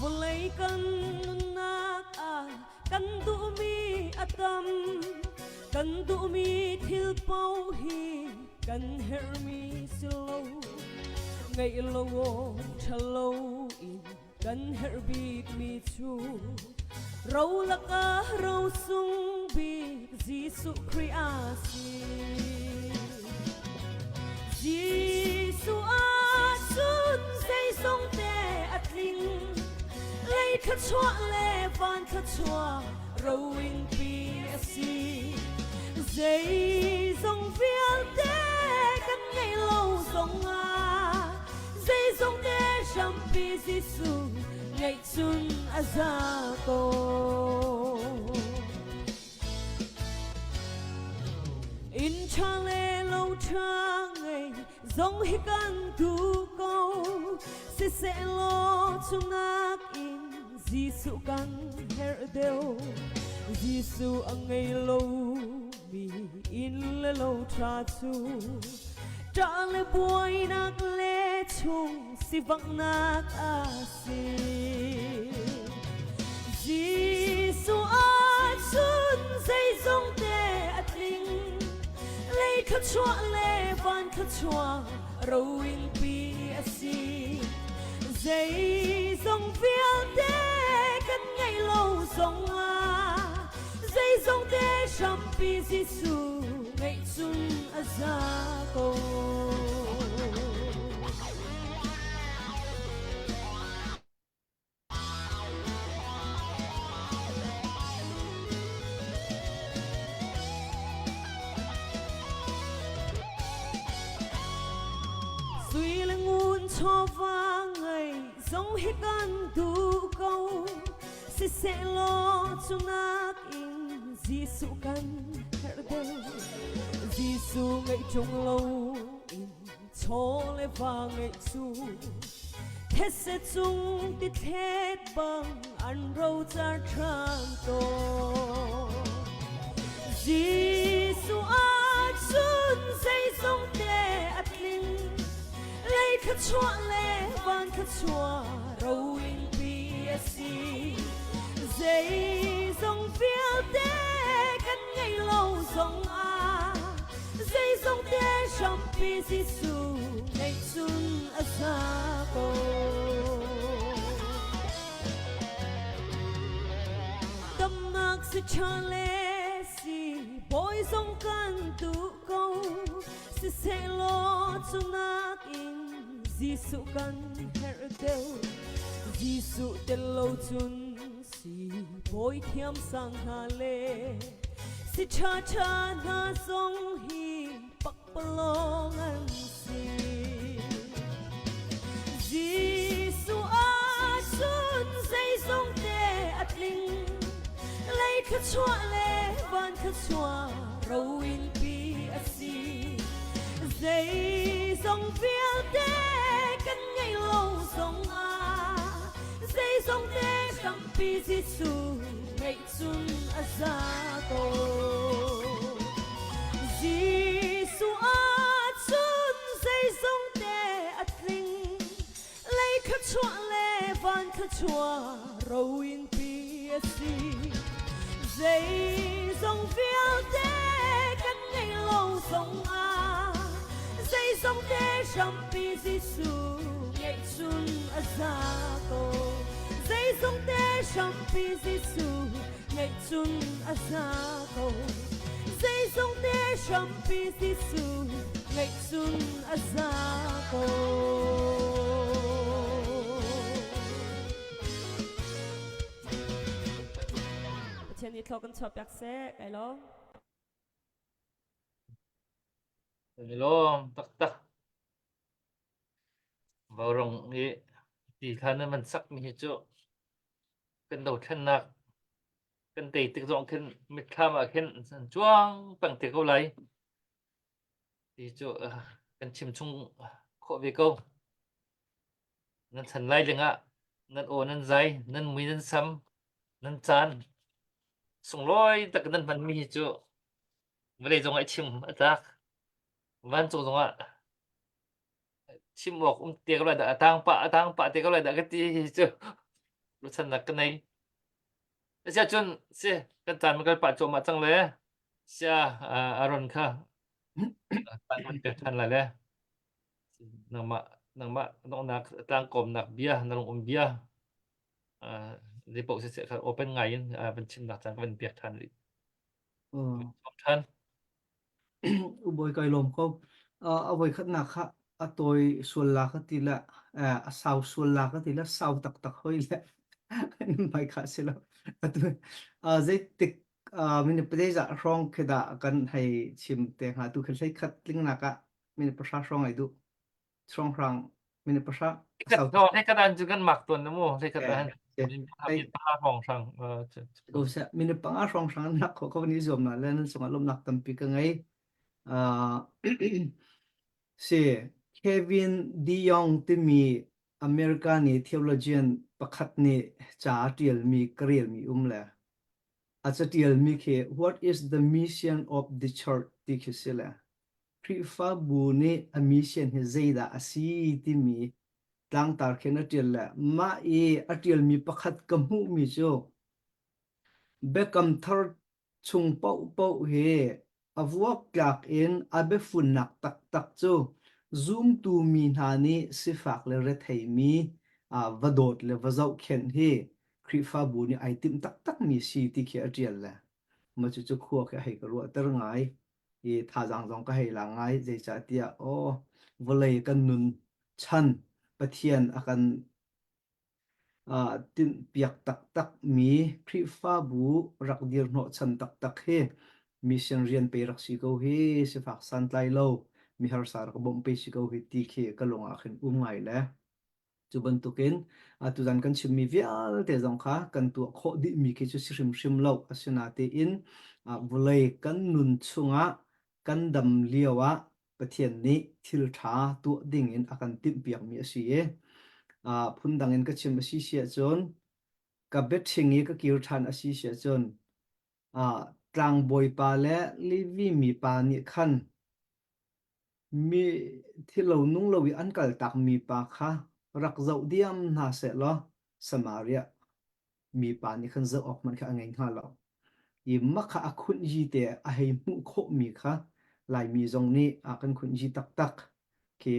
Vulay kan nak kan dumi atam kan dumi thil pau hi kan hermi silo ngay lo chalo in kan herbi mi chu rau laka rau sung bi Jisu Kriasi Jisu asun say song te atling lấy khát choa lệ van khát choa râu in PSC dây dòng viên tế căn ngày lâu dòng dây dòng tế trăm pi Giêsu ngày chun azato dòng hi kan tu câu sẽ lo cho nak in Giêsu kan her deu Giêsu ang ngày lâu mi in le lâu tra chu trả le buai nak le chung si vang nak asi Giêsu a chun dây dòng te at linh lấy khát chua le van khát chua râu in pi asi dây dòng vial te kan ngày lâu dòng a dây dòng te sham pi Giêsu ngày chun azako suy lên ngun cho vang ngày dòng hi kan tu câu sẽ lo cho nak in Giêsu kan her deu Giêsu ngày trong lâu in cho le vang ngày chu thế sẽ chung ti thế bằng ăn râu cha tran to Giêsu a chun dây dòng te at linh lấy khát chua le van khát chua râu in pi asi dây dòng vial te kan ngày lâu dòng a dây dòng te sham pi Giêsu ngày chun azako tâm nak si cha le si boy dòng kan tu câu sẽ lo cho nak in Giêsu kan her deu Giêsu te lâu chun si boy thiam sang ha le si cha cha na song hi pak palong an si Giêsu a chun dây dòng te at linh lấy khát chua le van khát chua râu in pi asi dây dòng vial te kan ngày lâu dòng a dây dòng te sham pi Giêsu ngày chun azako Giêsu a chun dây dòng te at linh lấy khát chua le van khát chua râu in pi asi dây dòng vial te kan ngày lâu dòng a dây dòng te sham pi Giêsu ngày chun azako dây dòng te sham pi Giêsu ngày chun azako dây dòng te sham pi Giêsu ngày chun azako trên đi thâu con chọp bạc xe cái lo lo tak tak vào rong ni thì khả năng mình sắc mi chỗ cần đầu thân nạc cần tẩy tự dọn cần mệt tham ở cần chuang bằng tiếng câu lấy thì chỗ cần chìm chung khổ về câu nên thần lai đừng ạ nên ô nên dây nên mì nên sắm nên chan sung lôi tất cả nên phần mi chỗ với đây dùng ai chìm attack van chỗ dùng ạ chim một tiệc câu lại đã tang pa tiệc câu lại đã cái gì chỗ lúc thần nạc cái này sẽ chun sẽ cái tàn một cái pa chỗ mà chẳng lẽ sẽ Aaron kha tàn một cái thần lại lẽ nang ma nong nak tang kom nak bia nang bia di bộ sẽ open ngay bên chim nak chẳng bên biệt thần thần uboi kai lom ko avoi khat na kha atoi sulla kha tila sau sulla kha tila sau tak tak hoi le mai kha sila atu zai tik min preza rong kheda kan hai chim te ha tu khel khat ling na ka min prasa rong ai du song rang min prasa cái sau đó cái đàn chữ căn mặc tuần đúng không cái đàn mình ba phòng sang ko sa min panga rong sang na ko ni zom na len song alom nak tam pi ka ngai si Kevin DeYoung ti mi America ni theologian pakhat ni cha tial mi career mi le acha tial mi khe what is the mission of the church ti khisela Krifa bu ni a mission he zeida asi ti mi tlang tar khena tial la ma e atial mi pakhat kamu mi cho bekam thar chung pau pau he avuak klak in abe funak tak tak cho zoom tu mi na ni sifak le re thei mi a vadot le vazau khen he krifa bu ni item tak tak mi si ti khe atial la ma chu chu khuwa ka hei ka ro tar ngai e tha jang jong ka hei la ngai je cha tia o volei kan nun chan pathian akan tin piak tak tak mi krifa bu rakdir no chan tak tak he mission rian pe rak si ko he se fak san tlai lo mi har sar ko bom pe si ko he ti khe ka longa khen ngai le chu ban tukin tu jan kan chim mi vial te jong kha kan tu kho di mi ke chu sim sim lo asuna te in volei kan nun chunga kan dam liawa pathian ni thil tha tu ding in akan tim piak mi asi e phun dangin ka chim asi sia chon ka bet thingi ka kir than asi sia chon tlang boi pa le livi mi pa ni khan mi thilo nung lo wi an kal tak mi pa kha rak zau diam na se lo Samaria mi pa ni khan zau ok man kha angai nga lo i makha akhun ji te a hei mu kho mi kha lai mi zong ni a kan khun ji tak tak ke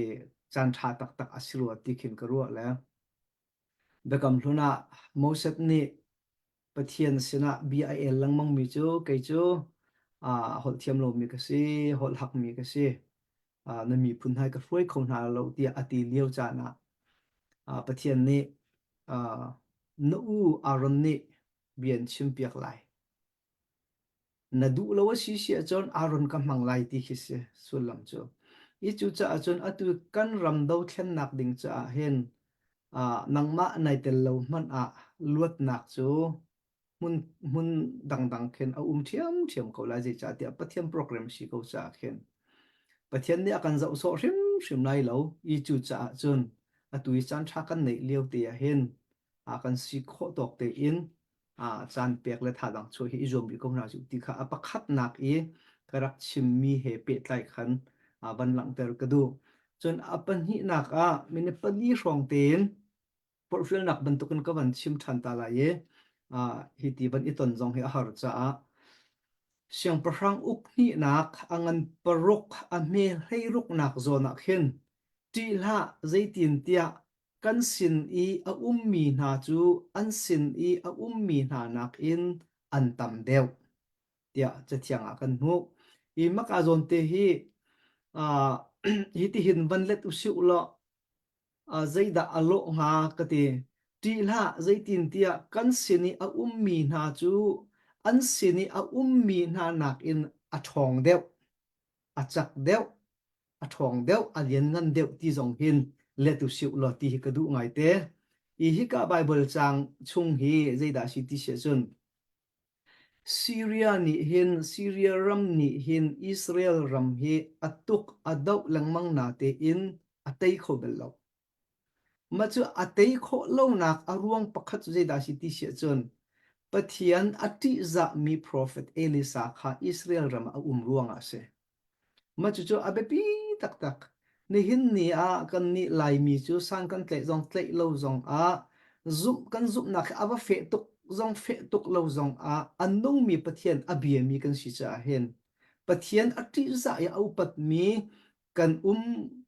chan tha tak tak asirwa ti khin ka ru la bekam hluna moset ni pathian sina BIL langmang mi chu kai chu hol thiam lo mi ka si hol hak mi ka si na mi phun hai ka hroi khon na lo tia ati liau cha na pathian ni na u aron ni bian chim piak lai na du lo si si chon aron ka mang lai ti khi se sulam chu I chu cha chon atu kan ram do thlen nak ding cha hen nangma nai tel lo man luat nak chu mun mun dang dang khen thiam thiam ko la ji cha tia pathian program si ko cha khen pathian ni akan zau so hrim hrim lai lo I chu cha chun atui chan tha kan nei leo te a hen akan si kho tok te in chan pek le tha dang chu hi izom bi ko na chu ti kha apakhat nak e karak chim mi he pe tlai khan ban lang ter ka du chun apan hi nak mine pali rong ten porfil nak ban tukan ka ban chim than ta la ye hi ti ban iton jong he har cha siang prang uk ni nak angan parok a me hei ruk nak zo nak hen ti la zaitin tia kan sin I a mi na chu an sin I a mi na nak in an tam deu tia cha thiang kan mu I maka zon te hi hi ti hin van let u siu lo zaida alo nga kati ti la zaitin tia kan sin I a mi na chu an sini a mi na nak in a thong deu a chak deu a thong deu a lian ngan deu ti zong hin le tu siu lo ti ka du ngai te I hi ka bible chang chung hi zeida si ti se chun Syria ni hin Syria ram ni hin Israel ram hi atuk adau langmang na te in atei kho bel lo ma chu atei kho lo nak aruang pakhat zeida si ti se chun pathian ati za mi prophet Elisa kha Israel ram ruanga se ma chu chu abepi tak tak ni hin ni kan ni lai mi chu san kan tle zong tle lo zong zum kan zum nak ava fe tuk zong fe tuk lo zong anung mi pathian abia mi kan si cha hen pathian ati za ya upat mi kan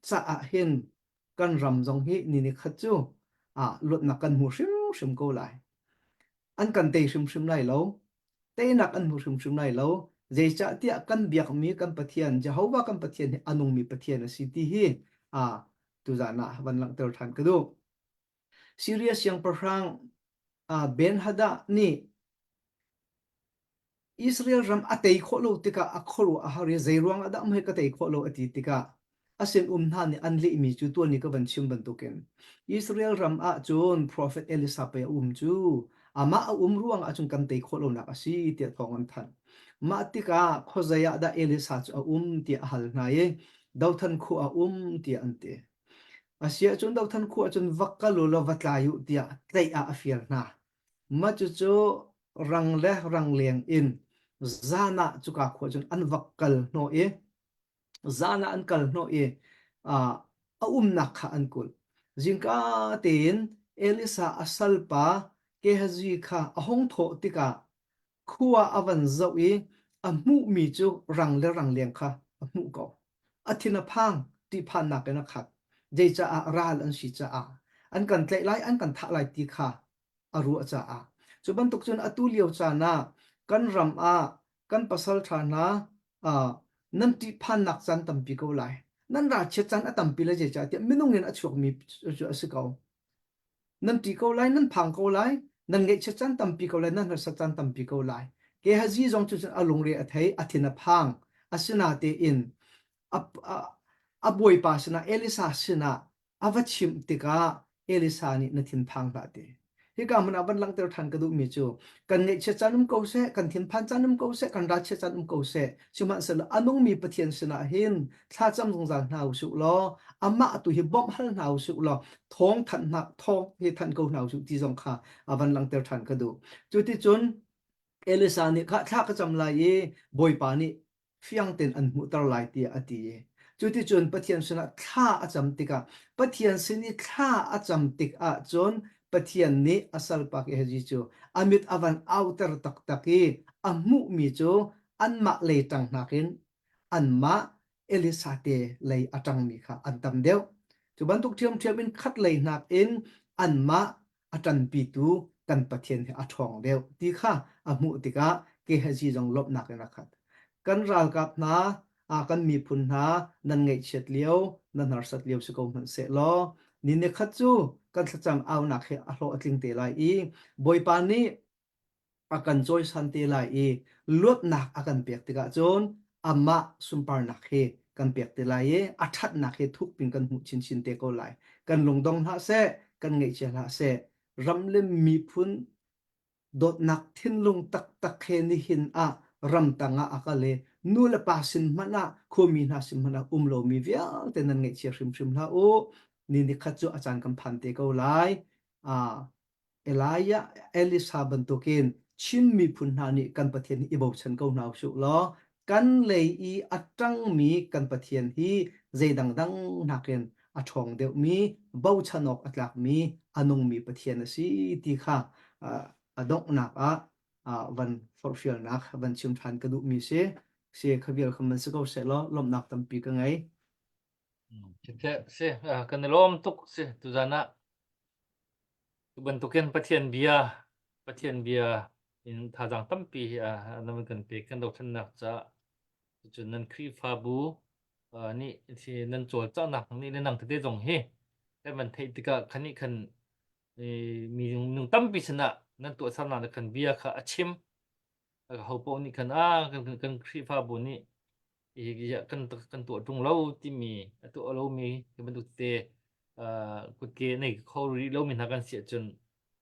cha hen kan ram zong hi ni ni khat chu lot na kan mu shim shim ko lai an kan te shim shim lai lo te nak an mu shim shim lai lo je cha tia kan biak mi kan pathian Jehovah kan pathian anung mi pathian si ti hi tu za na van lang ter than ka du Syria siang perang Ben Hada ni Israel ram atei kho lo tika akhoro ahari zeiruang adam he ka tei kho lo ati tika asen na ni anli mi chu to ni ka ban chim ban token Israel ram chon prophet Elisa pe chu ama ruang achun kan tei kho lo na asi ti thongan than ma tika khozaya da Elisa chu ti hal na ye dau than khu a tia ante asia chun dau than khu a chun vakkalu lo vatlayu tia tei a afir na ma chu chu rang le rang leng in zana chuka khu chun an vakkal no e zana an kal no e a nak kha an kul jingka tin elisa asalpa ke hazi kha ahong tho tika khuwa avan zo e a mu mi chu rang le rang leng kha a mu ko athina phang ti phan na kana khat jei cha a ral an si cha a an kan tlai lai an kan tha lai ti kha aru cha a chuban tuk chun atu liau cha na kan ram a kan pasal tha na nan ti phan nak chan tam pi ko lai nan ra che chan atam pi la je cha ti minung in a chuak mi chu asiko nan ti ko lai nan phang ko lai nan nge che chan tam pi ko lai nan sa chan tam pi ko lai ke hazi jong chu alung re athai athina phang asina te in a boi pa sina elisa sina avachim tika elisa ni nathin phang ba te hi ka mun aban lang ter than ka du mi chu kan nge che chanum ko se kan thin phan chanum ko se kan ra che chanum ko se chuma sel anung mi pathian sina hin tha cham jong jang nau su lo ama tu hi bom hal nau su lo thong than na thong hi than ko nau su ti jong kha aban lang ter than ka du chu ti chun elisa ni kha thla ka cham lai ye boi pa ni fiang ten an mu tar lai ti ati ye chu ti chun pathian sina thla a cham tika pathian sini thla a cham tik a chon pathian ni asal pak e ji chu amit avan outer tak taki amu mi chu anma le tang nakin anma elisa te le atang mi kha antam deu chu ban tuk thiam thiam in khat le nak in anma atan pi tu kan pathian he athong deu ti kha amu tika ke haji jong lop nak na khat kan ral kap na kan mi phun na nan ngei chet liao nan har sat liao se ko man se lo ni ne khat chu kan thacham au na khe a hlo atling te lai i boi pa ni akan joy san te lai i lot nak akan pek tika chon amma sumpar na khe kan pek te lai e athat na khe thuk pin kan hu chin chin te ko lai kan lungdong na se kan ngei che la se ramle mi phun dot nak thin lung tak tak khe ni hin a ram tanga akale nula pasin mana khomi na sim mana umlo mi vial te nan ngei che hrim hrim na o ni ni khachu achan kam phan te ko lai elaya elisa bantukin chin mi phun na ni kan pathian hi ibo chan ko nau su lo kan lei i atang mi kan pathian hi zeidang dang nakin athong deu mi bau chanok atlak mi anung mi pathian si ti kha adok nak van forfiel nak van chim than ka du mi se khabial khaman se ko se lo lom nak tam pi ka ngai se kan lom tuk se tu jana bentukin pathian bia in thajang tampi nam kan pe kan dok than nak cha chun nan khri fa bu ni thi nan chol cha nak ni nang te jong he te man thei tika khani khan mi nung tampi sina nan to sam na kan bia kha achim ka ho po ni kan kan khri fa bu ni ya kan to tung lo ti mi to lo mi ke ban tu te ku ke nei kho ri lo min ha kan sia chun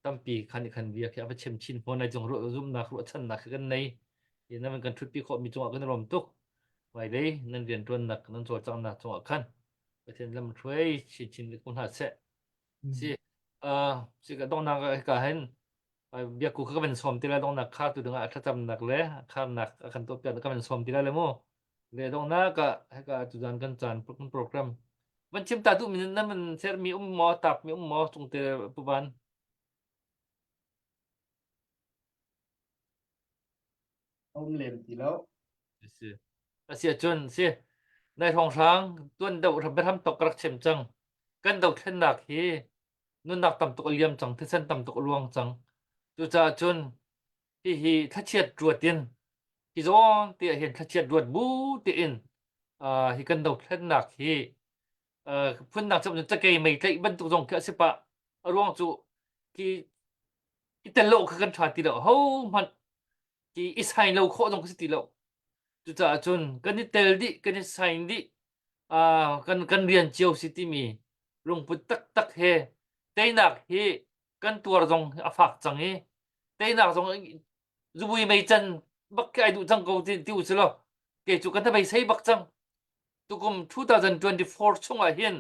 tampi khan bia kha ba chem chin phone na jong ro zum na ro chan na kan nei ina man kan thut pi kho mi chong kan rom tuk wai dei nan rian tuan nak nan so chang na chong khan pathian lam threi chin kun ha se si ka dong na ka hen bia ku ka ben som ti la dong na kha tu dang a thacham nak le kha nak kan to pya ka ben som ti la le mo le dong na ka tu dan kan chan program man chim ta tu min na man ser mi mo tap mi mo chung te pu ban ông lem ti lo เสียจนเสียในท้องช้างต้นเดาทำไปทำตกกระเชมจังกันเดาเช่นหนักฮีนุ่นหนักต่ำตกเลี่ยมจังที่เส้นต่ำตกลวงจังจูจ่าจนฮีถ้าเชียดรวดเตียนฮีจ้องเตียเห็นถ้าเชียดรวดบูเตียนฮีกันเดาเช่นหนักฮีพุ่นหนักจะเกยไม่ใช่บรรทุกจงแค่สิปะรวงจูที่อิตาโลคือกันชาติแล้วโหมันที่อิสราเอลโคตรจงสิติแล้วจุดจ่าจนกันนี่เตลดิกันนี่ไซน์ดิกันเรียนเจียวสิติมีลงพุตักเฮเตยนักเฮกันตัวจงอาฝักจังเฮเตยนักจงจุยไม่จันบักไอดูจังกูที่อุศลเกจุกันถ้าไปใช้บักจัง tukum 2024 chunga hian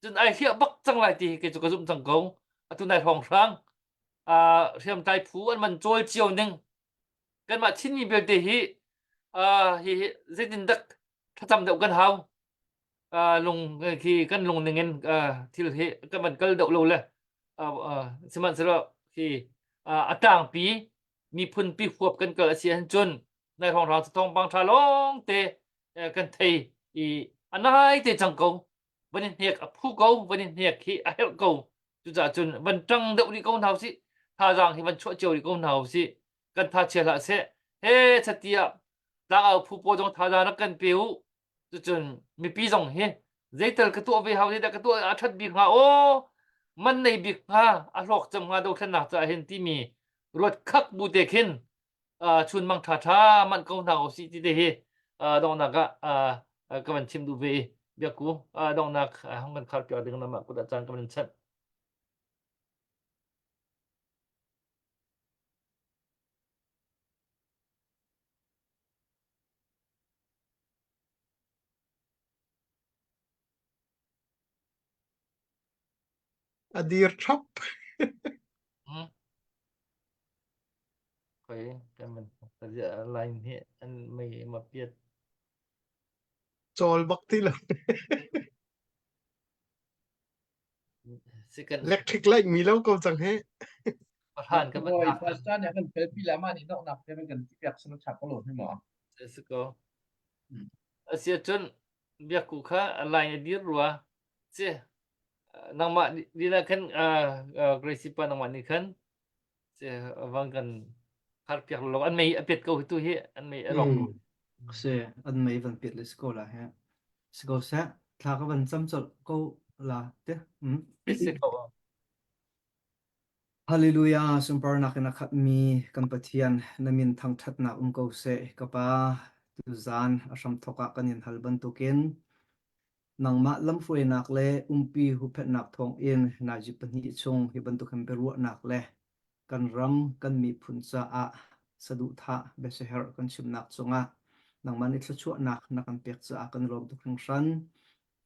chun ai hia bak chang lai ti ke chu ka zum chang ko atu nai hong rang riam tai phu an man choi chiao ning kan ma chin mi bel te hi hi zaitin dak thacham deuh kan hau lung khi kan lung ningen thil hi kan man kal deuh lo le siman sero khi atang pi mi phun pi khuap kan kal asi han chun nai hong rang thong bang tha long te kan thei i anai te chang koวันนี้กผู้เก่าวันนี้ขี้เฮลเก่าจุดจ่าจุนวันจังเดาดีเก่าหนาวสิท่าจางที่วันชั่วเจียวดีเก่าหนาวสิกันท่าเชียละเสเฮ้สติอ่ะตาเอาผู้ปกครองท่าจางนักกันเปียวจุนมีปีสองเฮ้เจตลกระตัวไปหาเจตกระตัวอาชัดบีกฮะโอ้มันในบีกฮะอาหลอกจำฮะดูขนาดจะเห็นที่มีรถคักบูเตคินชุนมังท่ามันเก่าหนาวสิที่เดเฮดองนักก็มันชิมดูไปเบียกูดองนักห้องกันขาดเกี่ยวดึงน้ำมันกูจะจานกันเป็นเช่นอดีตทับ คอยกันมันแต่จะอะไรนี่อันไม่มาเปลี่ยน จอลบักที่ละ สิกัน เล็กทริกไลท์มีแล้วก็จังเฮ ประธานกันมัน boy หัก first time เนี่ยกันเปิดปีละมานี่นอกนับเป็นกันที่อยากสนุกฉักก็โหลดให้หมอ สก็เสียจนเบียกูค่ะอะไรดีรัวเสียนางมาดีนะคันกรีซิปานางมานี่คันเสียวังกันขาดเปียกลงอันไม่เปียกกูตัวเฮอันไม่ลง se an mai van pit le sko la ha sko sa thla ka van cham chol ko la te สิก็ hallelujah sumpar na kana khat mi kan pathian namin thang that na ko se kapa tu zan asham thoka kanin halban tukin nang ma lam foi nak le umpi hu phet nak thong in na ji pani chung hi ban tu kham beru nak le kan ram kan mi phun cha a sadu tha be se her kan chim nak chunga nang man itla chu nak na kan pek cha kan rom tu khang ran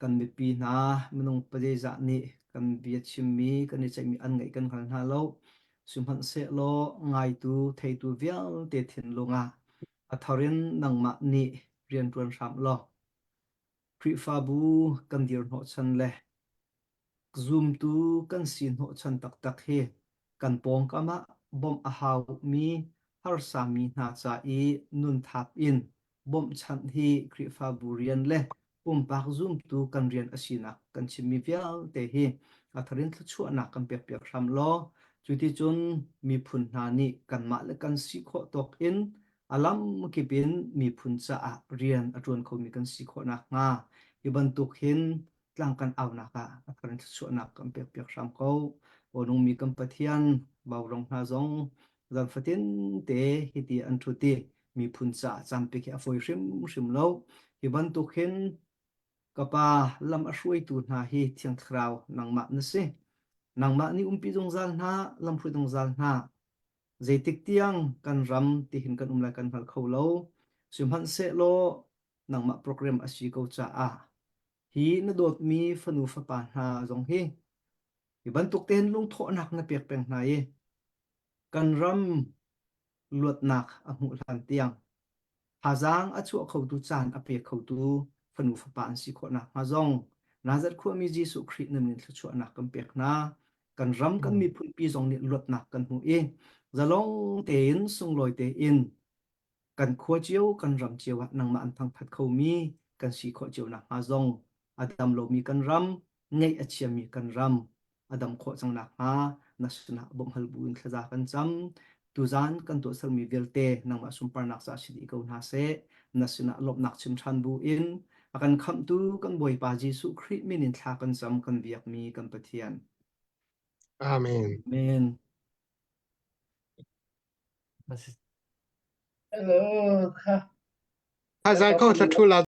kan mi pi na menung pade za ni kan bia chim mi kan ni chai mi an ngai kan khan ha lo sum han se lo ngai tu thei tu vial te thin lunga atharin nang ma ni rian tuan ram lo pri fa bu kan dir no chan le zoom tu kan sin no chan tak tak he kan pong kama bom a hau mi har sa mi na cha i nun thap in bom chan hi kri fa bu rian le pak zoom tu kan rian asina kan chimi vial te hi atharin chu na kan pek pek ram lo chuti chun mi phun na ni kan ma le kan si kho tok in alam kipin mi phun cha a rian atron kho mi kan si kho na nga iban tuk hin tlang kan aw na ka atharin chu na kan pek pek ram ko onung mi kan pathian bawrong na zong zan fatin te hiti an thuti mi phun cha champi ki afoi rim rim lo iban tuk hin kapa lam ashuai tu na hi thiang thrau nang ma na se nang ma ni umpi jong zal na lam phu jong zal na zaitik tiang kan ram ti hin kan umla kan hal kholo simhan se lo nang ma program asi ko cha a hi na dot mi fanu fa pa na jong hi iban tuk ten lung tho nak na pek peng na ye kan ram luat nak a mu lan tiang hazang a chu khau tu chan a pe khau tu fanu fa pa an si kho na ma zong na zat khu mi jisu khri nam nin chu na kam pek na kan ram kan mi phun pi zong ni luat nak kan hu e zalong te in sung loi te in kan khua chiu kan ram chiu nang ma an thang phat khau mi kan si kho chiu na ma zong adam lo mi kan ram ngei a chiam mi kan ram adam kho chang na ha na suna bom hal buin khaza kan cham tu zan kan to sal mi velte nang ma sumpar nak sa sidi ko na se na suna lop nak chim than bu in akan kham tu kan boi pa jisu khri min in thla kan cham kan biak mi kan pathian อาเมน amen hello ค่ะ อาจารย์ก็จะทุลา